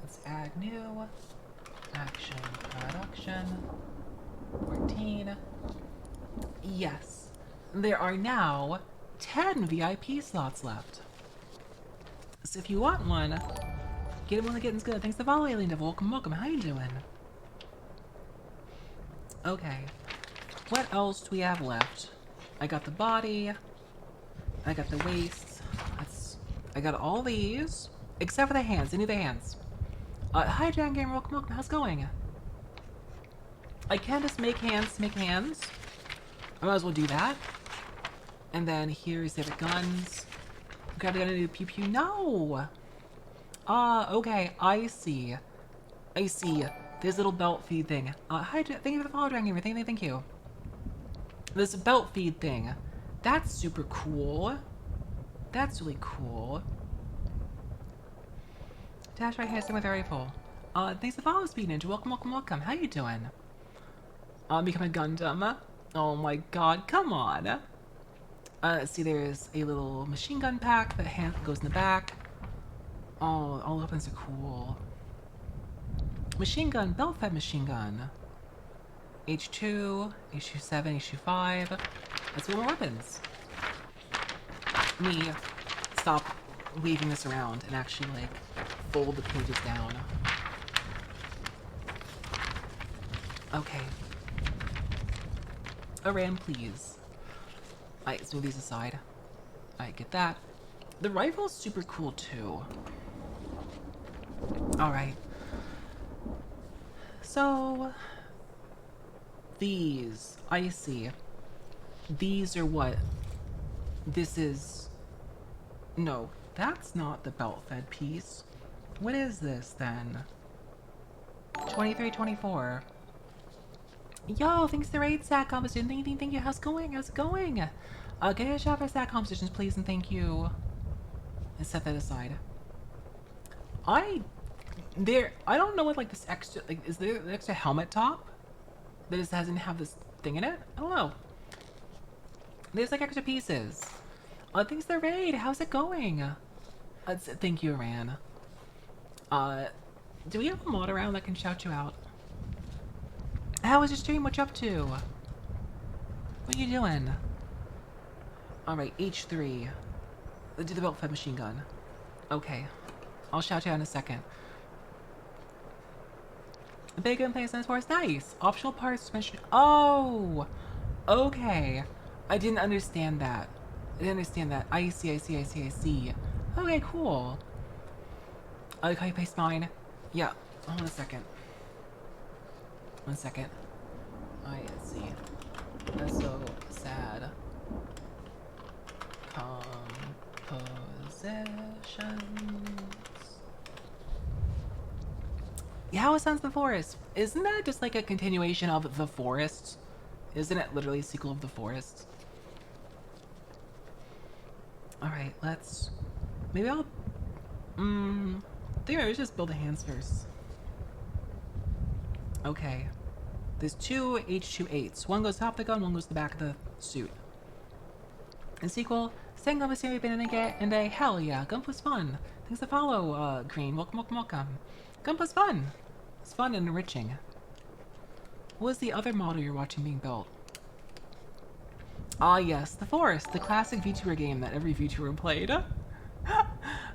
Let's add new. Action production 14. Yes. There are now 10 VIP slots left. So if you want one, get it when the getting's good. Thanks to Volley Alien Devil. Welcome. How you doing? Okay. What else do we have left? I got the body. I got the waist. I got all these. Except for the hands. I need the hands. Hi, Jan Gamer. Welcome. How's it going? I can just make hands to make hands. I might as well do that. And then here's the other guns. Grab the gun and do pew pew. No! Okay. I see. This little belt feed thing. Hi, thank you for the follow, Dragon Gamer. Thank you. This belt feed thing. That's super cool. That's really cool. Dash right here, stay with the rifle. Thanks for following, Speed Ninja. Welcome. How you doing? Become a Gundam. Oh my god, come on. Let's see, there's a little machine gun pack that goes in the back. Oh, all the weapons are cool. Machine gun, belt-fed machine gun. H2, H27, H25. Let's get more weapons. Let me stop waving this around and actually, like, fold the pages down. Okay. Aran, please. Alright, let's move these aside. Alright, get that. The rifle's super cool, too. Alright. So... These. I see. These are what? This is... No, that's not the belt-fed piece. What is this, then? 2324. Yo, thanks to the raid Sack competition. Thank you. How's it going? Get a shot for Sack competitions, please, and thank you. And set that aside. I don't know what, like, this extra, like, is there an extra helmet top? That just doesn't have this thing in it? I don't know. There's, like, extra pieces. Thanks to the raid. How's it going? Thank you, Aran. Do we have a mod around that can shout you out? How was your stream? What you up to? What are you doing? Alright, H3. Let's do the belt-fed machine gun. Okay. I'll shout you out in a second. The big gun plays on force. Nice! Optional parts suspension. Oh! Okay. I didn't understand that. I see. Okay, cool. Okay, paste mine. Yeah. Hold on a second. 1 second. Let's see. That's so sad. Compositions. Yeah, how it sounds the forest. Isn't that just like a continuation of the forest? Isn't it literally a sequel of the forest? Alright, let's... Maybe I'll... I think I would just build the hands first. Okay. There's two H28s. One goes top of the gun, one goes to the back of the suit. In sequel, Sengo was here been and a hell yeah, Gunpla's fun. Thanks to follow, Green. Welcome, welcome, welcome. Gunpla's fun. It's fun and enriching. What was the other model you're watching being built? Ah yes, the Forest, the classic VTuber game that every VTuber played.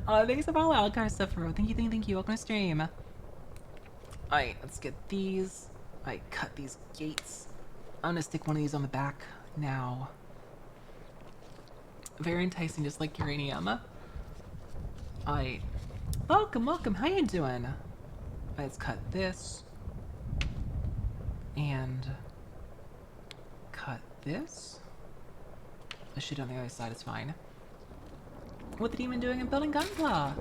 Thanks to follow Alcar Suffer. Thank you, welcome to stream. Alright, let's get these. I cut these gates. I'm gonna stick one of these on the back now. Very enticing, just like uranium. Alright. Welcome, how you doing? Alright, let's cut this. And... cut this. I should on the other side, it's fine. What the demon doing? I'm building Gunpla!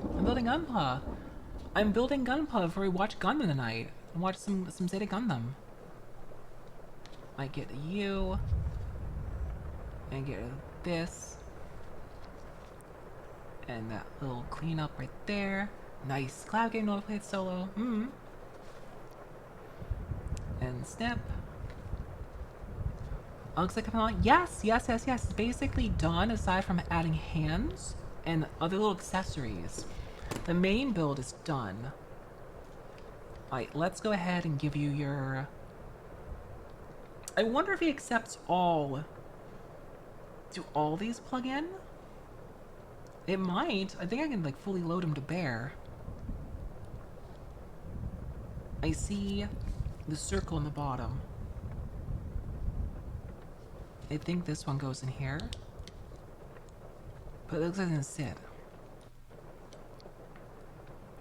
I'm building Gunpla before we watch Gundam tonight. And watch some Zeta Gundam. Might get you. And get rid of this. And that little cleanup right there. Nice. Cloud game, no played solo. And snip. Looks like I'm on. Yes. It's basically done aside from adding hands and other little accessories. The main build is done. Alright, let's go ahead and give you your... I wonder if he accepts all... Do all these plug in? It might. I think I can like fully load him to bear. I see the circle in the bottom. I think this one goes in here. But it looks like it doesn't sit.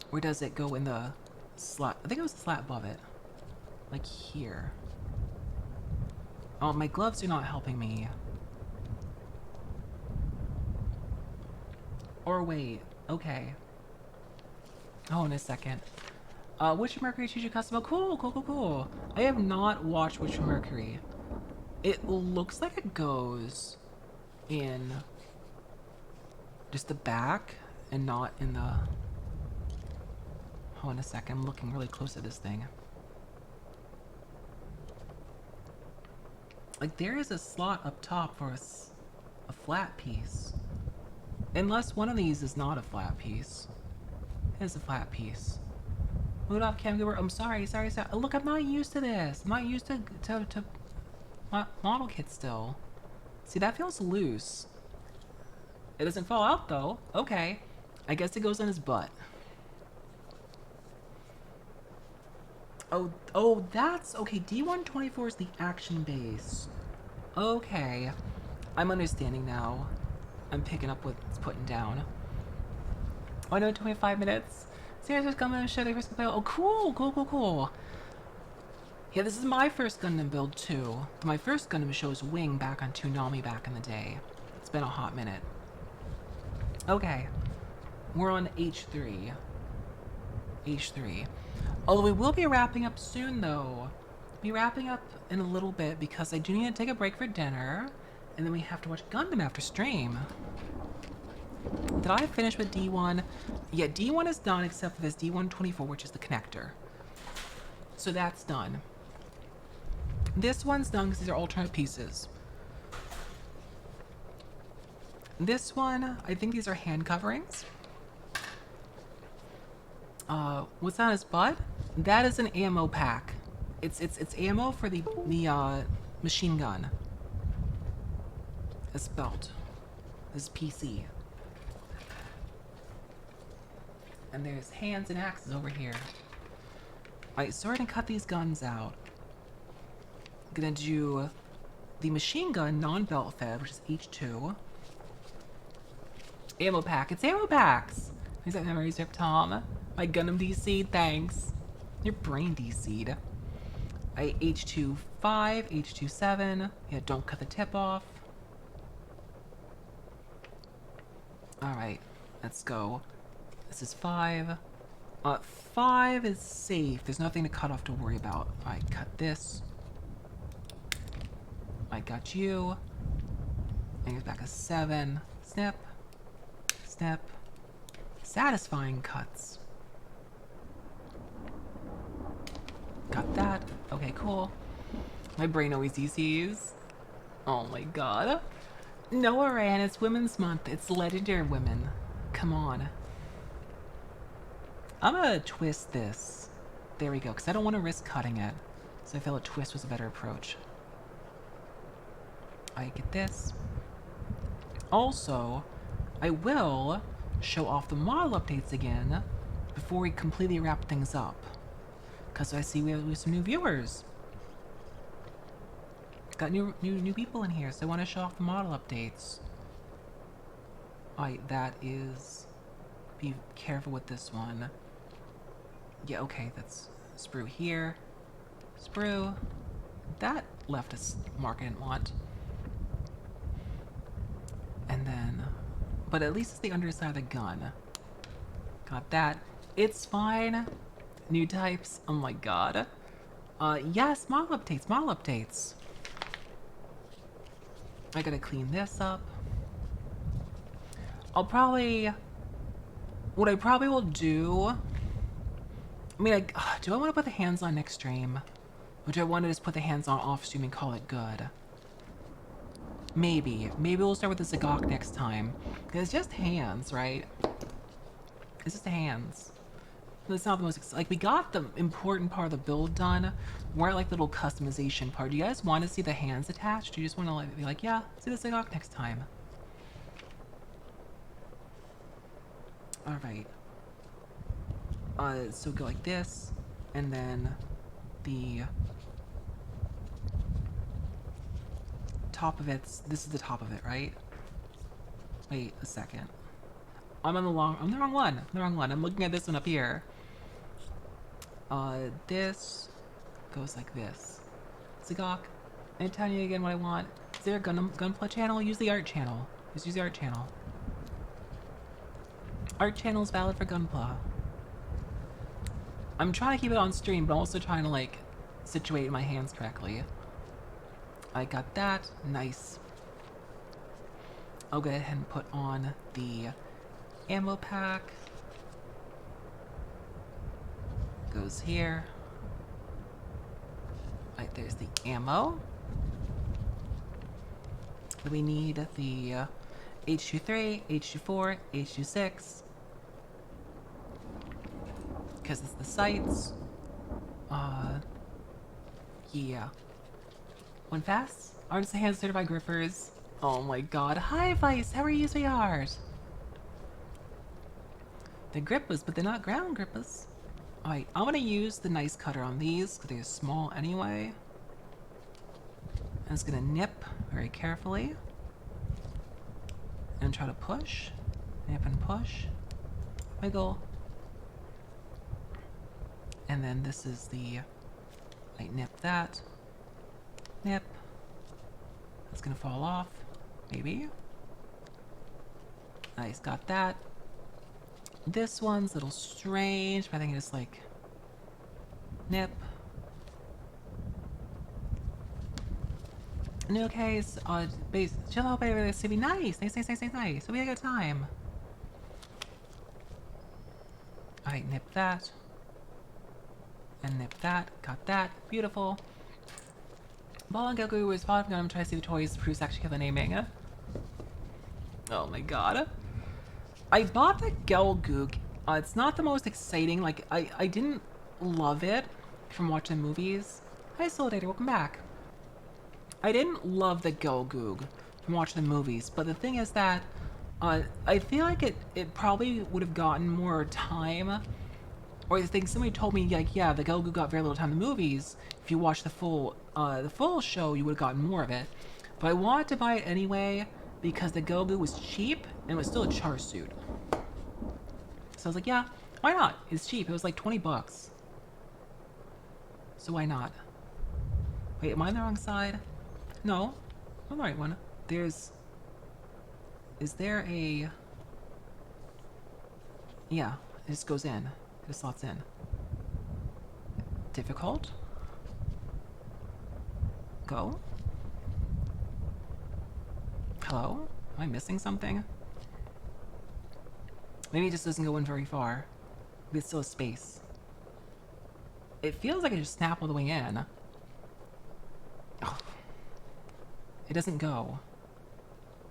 Where does it go in the slot? I think it was the slot above it. Like here. Oh, my gloves are not helping me. Or wait, okay. Oh, in a second. Witch Mercury choose your custom. Oh, cool. I have not watched Witch Mercury. It looks like it goes in just the back and not in the... Oh, in a second. I'm looking really close at this thing. Like, there is a slot up top for a flat piece. Unless one of these is not a flat piece. It is a flat piece. Mood off cam giver. I'm sorry. Oh, look, I'm not used to this. I'm not used to model kits still. See, that feels loose. It doesn't fall out though. Okay. I guess it goes on his butt. Oh, that's... Okay, D124 is the action base. Okay. I'm understanding now. I'm picking up what's putting down. Oh, I know, 25 minutes. Seriously, coming to show the first play. Oh, cool. Yeah, this is my first Gundam build, too. My first Gundam shows Wing back on Toonami back in the day. It's been a hot minute. Okay. We're on H3. Although we will be wrapping up soon, though. Be wrapping up in a little bit because I do need to take a break for dinner. And then we have to watch Gundam after stream. Did I finish with D1? Yeah, D1 is done except for this D124, which is the connector. So that's done. This one's done because these are alternate pieces. This one, I think these are hand coverings. What's on his butt? That is an ammo pack. It's ammo for the machine gun. This belt. This PC. And there's hands and axes over here. Alright, so we're gonna cut these guns out. I'm gonna do the machine gun non-belt fed, which is H2. Ammo pack. It's ammo packs! Is that memories, Rip Tom? My Gundam DC, thanks. Your brain DC'd. I H25, H27. Yeah, don't cut the tip off. Alright, let's go. This is 5. 5 is safe. There's nothing to cut off to worry about. Alright, cut this. I got you. And it's back a 7. Snip. Snip. Satisfying cuts. Got that. Okay, cool. My brain always DCs. Oh my god. Noah Ran, it's Women's Month. It's legendary women. Come on. I'm gonna twist this. There we go, because I don't want to risk cutting it. So I felt a twist was a better approach. I get this. Also, I will show off the model updates again before we completely wrap things up. Because I see we have some new viewers. Got new people in here, so I want to show off the model updates. Alright, that is... Be careful with this one. Yeah, okay, that's sprue here. Sprue. That left a mark I didn't want. And then... But at least it's the underside of the gun. Got that. It's fine. New types. Oh my god. Yes, model updates, model updates. I gotta clean this up. What I probably will do... I mean, do I want to put the hands on next stream? Or do I want to just put the hands on off stream and call it good? Maybe. Maybe we'll start with the Zagok next time. Because it's just hands, right? It's just the hands. It's not the most... Like, we got the important part of the build done. More like the little customization part. Do you guys want to see the hands attached? Do you just want to be like, yeah, see the Zagok next time? Alright. So go like this, and then the top of it's... This is the top of it, right? Wait a second. I'm the wrong one. I'm the wrong one. I'm looking at this one up here. This goes like this. Zagok, I'm telling you again what I want. Is there a Gunpla channel? Use the art channel. Just use the art channel. Art channel is valid for Gunpla. I'm trying to keep it on stream, but I'm also trying to, like, situate my hands correctly. I got that. Nice. I'll go ahead and put on the ammo pack. Goes here. Right, there's the ammo. We need the H23, H24, H26. Because it's the sights. Yeah. One fast? Artists and hand certified grippers. Oh my god. Hi Vice, how are you, sweetheart? They're grippers, but they're not ground grippers. Alright, I'm gonna use the nice cutter on these, because they're small anyway. I'm just gonna nip very carefully. And try to push. Nip and push. Wiggle. And then this is the... Like, nip that. Nip. That's gonna fall off. Maybe. Nice, got that. This one's a little strange, but I think it's like... Nip. New case, base, chill out, baby, it's gonna be nice. Nice. It'll be a good time. Alright, nip that. And nip that. Got that. Beautiful. Ball and Goku was following Gundam, try to see the toys. Proves actually have the naming. Oh my god. I bought the Gelgoog. It's not the most exciting. Like, I didn't love it from watching the movies. Hi, Solidator, welcome back. I didn't love the Gelgoog from watching the movies, but the thing is that I feel like it probably would have gotten more time. Or I think somebody told me, like, yeah, the Gelgoog got very little time in the movies. If you watch the full show, you would have gotten more of it. But I wanted to buy it anyway because the Gelgoog was cheap and it was still a Char suit. So I was like, yeah, Why not? It's cheap. It was like 20 bucks. So why not? Wait, am I on the wrong side? No, I'm on the right one. There's... Is there a... Yeah, it just goes in. It just slots in. Difficult? Go? Hello? Am I missing something? Maybe it just doesn't go in very far. But it's still a space. It feels like it just snap all the way in. Oh. It doesn't go.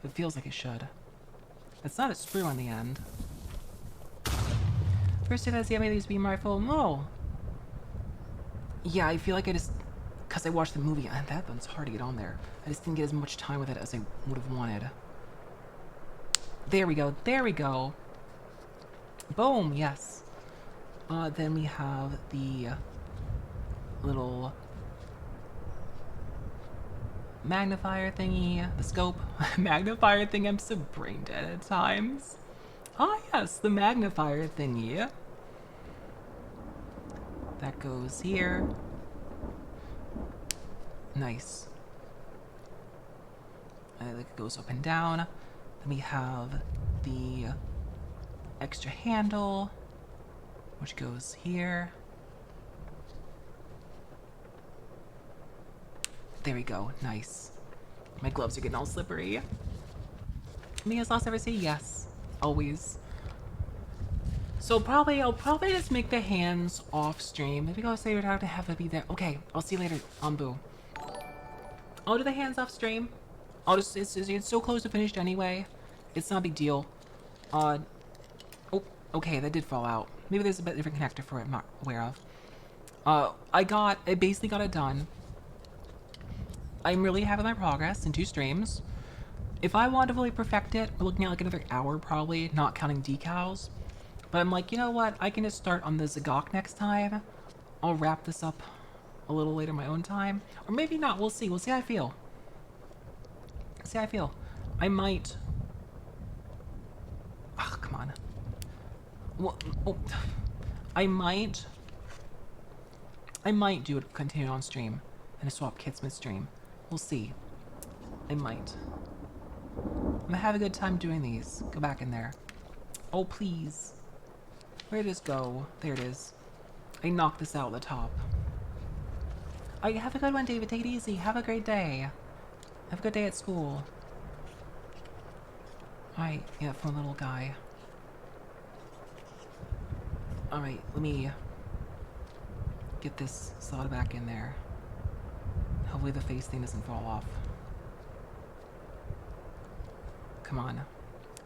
It feels like it should. It's not a screw on the end. First did I see how many of these beam rifle? No. Yeah, I feel like I just... Because I watched the movie, and that one's hard to get on there. I just didn't get as much time with it as I would have wanted. There we go. There we go. Boom, yes. Then we have the little magnifier thingy, the scope. Magnifier thing, I'm so brain dead at times. Ah, yes, the magnifier thingy. That goes here. Nice. And it goes up and down. Then we have the extra handle, which goes here. There we go. Nice. My gloves are getting all slippery. Me as last ever say yes. Always. So I'll probably just make the hands off stream. Maybe I'll say we'd have to be there. Okay, I'll see you later on Boo. I'll do the hands off stream. I'll just, it's so close to finished anyway. It's not a big deal. Oh, okay, that did fall out. Maybe there's a bit different connector for it I'm not aware of. I basically got it done. I'm really happy with my progress in 2 streams. If I wanted to really perfect it, we're looking at like another hour probably, not counting decals. But I'm like, you know what? I can just start on the Zagok next time. I'll wrap this up a little later my own time. Or maybe not, we'll see. We'll see how I feel. See how I feel. I might... Oh, come on. Well, oh. I might do it, continue on stream, and swap kits mid-stream. We'll see. I might. I'm gonna have a good time doing these. Go back in there. Oh, please. Where did this go? There it is. I knocked this out at the top. Alright, have a good one, David. Take it easy. Have a great day. Have a good day at school. Alright, yeah, fun little guy. Alright, let me get this slotted back in there. Hopefully the face thing doesn't fall off. Come on.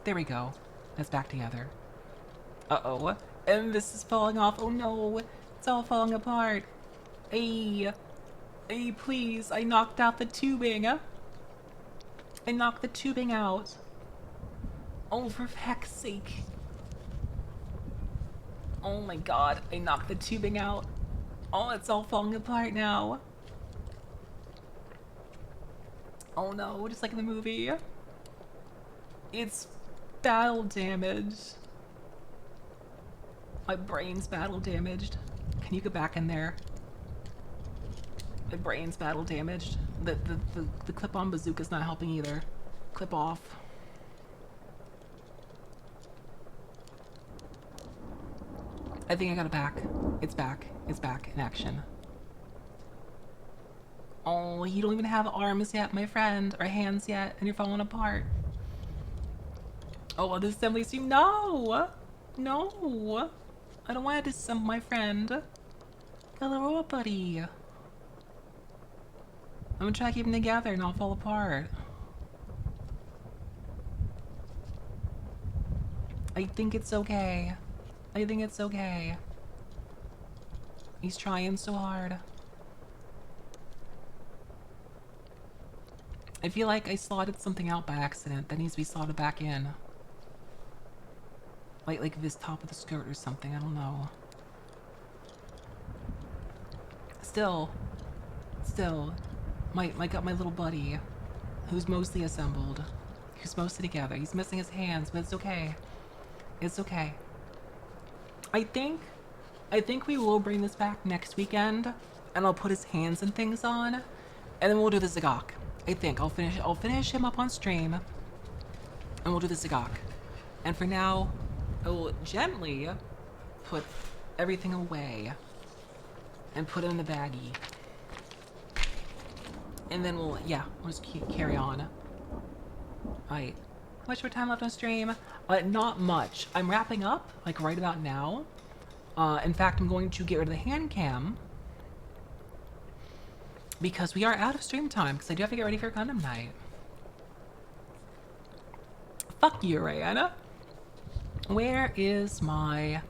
There we go. That's back together. Uh-oh. And this is falling off. Oh no. It's all falling apart. Hey. Hey, please. I knocked out the tubing. I knocked the tubing out. Oh, for heck's sake. Oh my god. I knocked the tubing out. Oh, it's all falling apart now. Oh no, just like in the movie. It's battle damaged. My brain's battle damaged. Can you get back in there? My brain's battle damaged. The clip-on bazooka's not helping either. Clip off. I think I got it back. It's back. It's back in action. Oh, you don't even have arms yet, my friend, or hands yet, and you're falling apart. Oh, well, the assembly stream. No! No! I don't want to disassemble my friend. Hello, buddy. I'm gonna try to keep them together and not fall apart. I think it's okay. I think it's okay. He's trying so hard. I feel like I slotted something out by accident that needs to be slotted back in. Like this top of the skirt or something, I don't know. Still, my little buddy, who's mostly assembled, who's mostly together. He's missing his hands, but it's okay. It's okay. I think I think we will bring this back next weekend, and I'll put his hands and things on, and then we'll do the Zagok. I think I'll finish him up on stream, and we'll do the Zagok. And for now, I will gently put everything away and put it in the baggie. And then we'll just carry on. Alright. How much more time left on stream? Not much. I'm wrapping up, like right about now. In fact, I'm going to get rid of the hand cam because we are out of stream time, because I do have to get ready for Gundam night. Fuck you, Rihanna. Where is my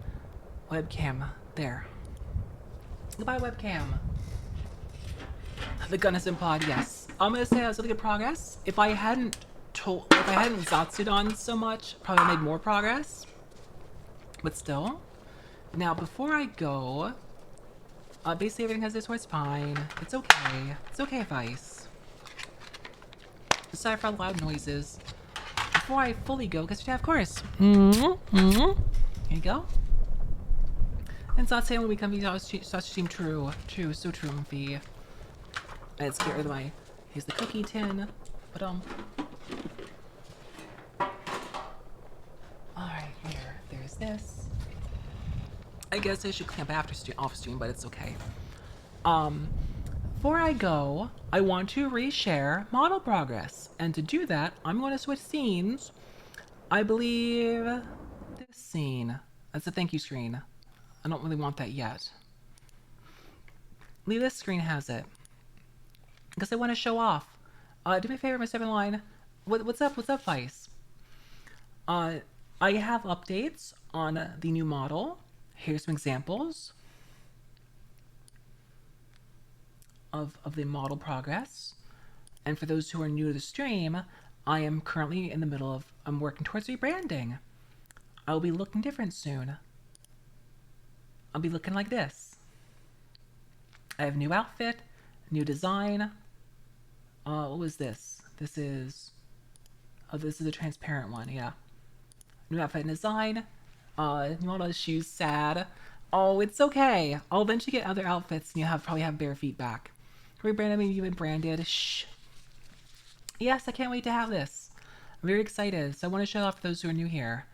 webcam? There. Goodbye, webcam. The gun has been pod, yes. I'm gonna say that was really good progress. If I hadn't Zatsu'd on so much, probably made more progress. But still. Now, before I go, basically everything has this where it's fine. It's okay. It's okay, Vice. Sorry for all the loud noises. Before I fully go, because yeah, of course. Here you go. And Zatsu when we come to such seem true. True, so true, Fee. Let's get rid of my. Here's the cookie tin. But alright, here. There's this. I guess I should clamp after off stream, but it's okay. Before I go, I want to reshare model progress. And to do that, I'm going to switch scenes. I believe this scene. That's a thank you screen. I don't really want that yet. Leave this screen has it. Because I want to show off. Do me a favor, Miss Line. What's up, Vice? I have updates on the new model. Here's some examples of the model progress. And for those who are new to the stream, I am currently in the middle of, I'm working towards rebranding. I'll be looking different soon. I'll be looking like this. I have new outfit, new design. What was this? This is a transparent one, yeah. New outfit and design. New model shoes, sad. Oh, it's okay. I'll eventually get other outfits and you'll probably have bare feet back. Rebranded, maybe even branded. Shh. Yes, I can't wait to have this. I'm very excited. So I want to show off for those who are new here.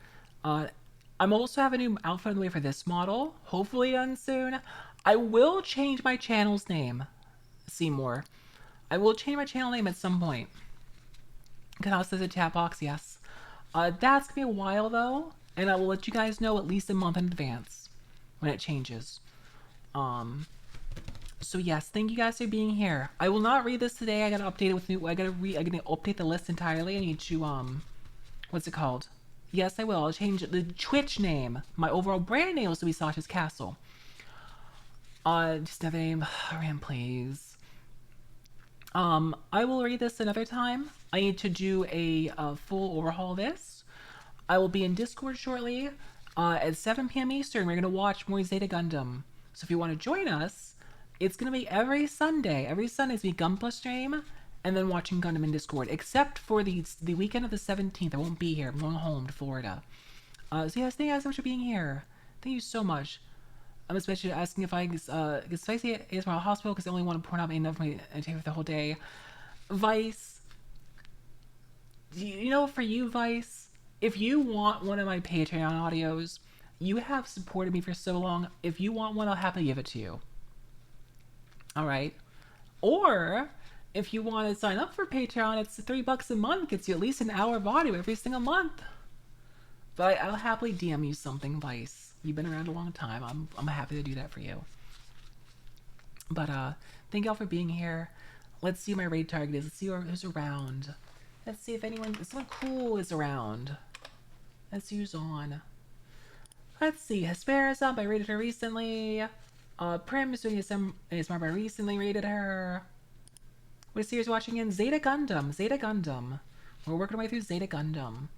I'm also having a new outfit on the way for this model. Hopefully done soon. I will change my channel's name. Seymour. I will change my channel name at some point. Because says a chat box, yes. That's gonna be a while though, and I will let you guys know at least a month in advance when it changes. So yes, thank you guys for being here. I will not read this today. I gotta update it with new. I gotta update the list entirely. I need to what's it called? Yes, I will. I'll change the Twitch name. My overall brand name will still be Sasha's Castle. Just another name. Ram, please. I will read this another time. I need to do a full overhaul of this. I will be in Discord shortly. At 7 p.m. Eastern, we're gonna watch more Zeta Gundam. So if you want to join us, it's gonna be every Sunday. Every Sunday it's gonna be Gunpla stream, and then watching Gundam in Discord. Except for the weekend of the 17th, I won't be here. I'm going home to Florida. So yes, thank you guys so much for being here. Thank you so much. I'm especially asking if I get spicy ASMR hospital because I only want to point out enough my entertainment for the whole day. Vice, you know, for you, Vice, if you want one of my Patreon audios, you have supported me for so long. If you want one, I'll happily give it to you. All right. Or if you want to sign up for Patreon, it's $3 a month. Gets you at least an hour of audio every single month. But I'll happily DM you something, Vice. You've been around a long time. I'm happy to do that for you. But thank y'all for being here. Let's see who my raid target is. Let's see who's around. Let's see if someone cool is around. Let's see who's on. Let's see. Hespera's up. I rated her recently. Prim is doing some ASMR. I recently rated her. What series watching in? Zeta Gundam. Zeta Gundam. We're working our way through Zeta Gundam.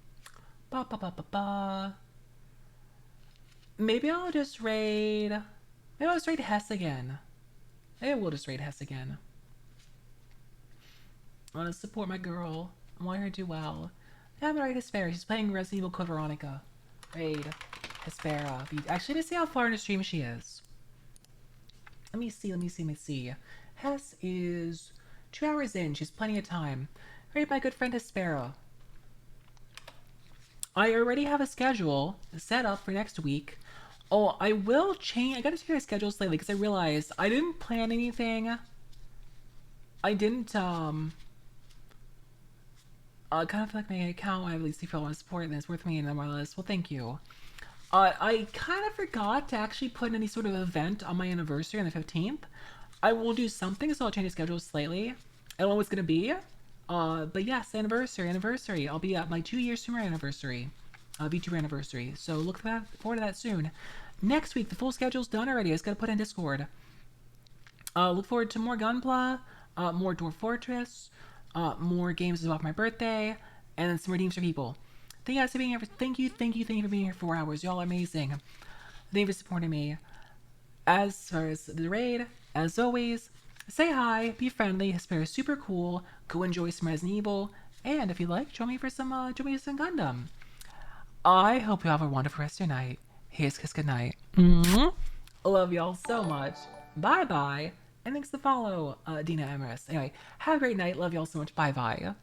Ba ba ba ba ba. Maybe I'll just raid. Maybe I'll just raid Hess again. Maybe we'll just raid Hess again. I want to support my girl. I want her to do well. I haven't raid Hesperia. She's playing Resident Evil Code Veronica. Raid Hespera. Actually, let's see how far in the stream she is. Let me see. Hess is 2 hours in. She's plenty of time. Alright, my good friend Hespera. I already have a schedule set up for next week. Oh, I will change. I gotta change my schedule slightly because I realized I didn't plan anything. I didn't, kind of feel like my account, I at least feel a lot of support and it's worth me and more or less. Well, thank you. I kind of forgot to actually put any sort of event on my anniversary on the 15th. I will do something, so I'll change the schedule slightly. I don't know what it's gonna be. But yes, anniversary. I'll be at my 2-year streamer anniversary. Vtuber anniversary. So look forward to that soon. Next week, the full schedule's done already. I just gotta put in Discord. Look forward to more Gunpla, more Dwarf Fortress, more games about my birthday, and then some redeems for people. Thank you guys for being here. Thank you for being here for 4 hours. Y'all are amazing. Thank you for supporting me. As far as the raid, as always, say hi, be friendly, Hesper is super cool, go enjoy some Resident Evil, and if you like, join me for some Gundam. I hope you have a wonderful rest of your night. Here's kiss good night. Love y'all so much. Bye bye. And thanks to follow, Dina Emrys. Anyway, have a great night. Love y'all so much. Bye bye.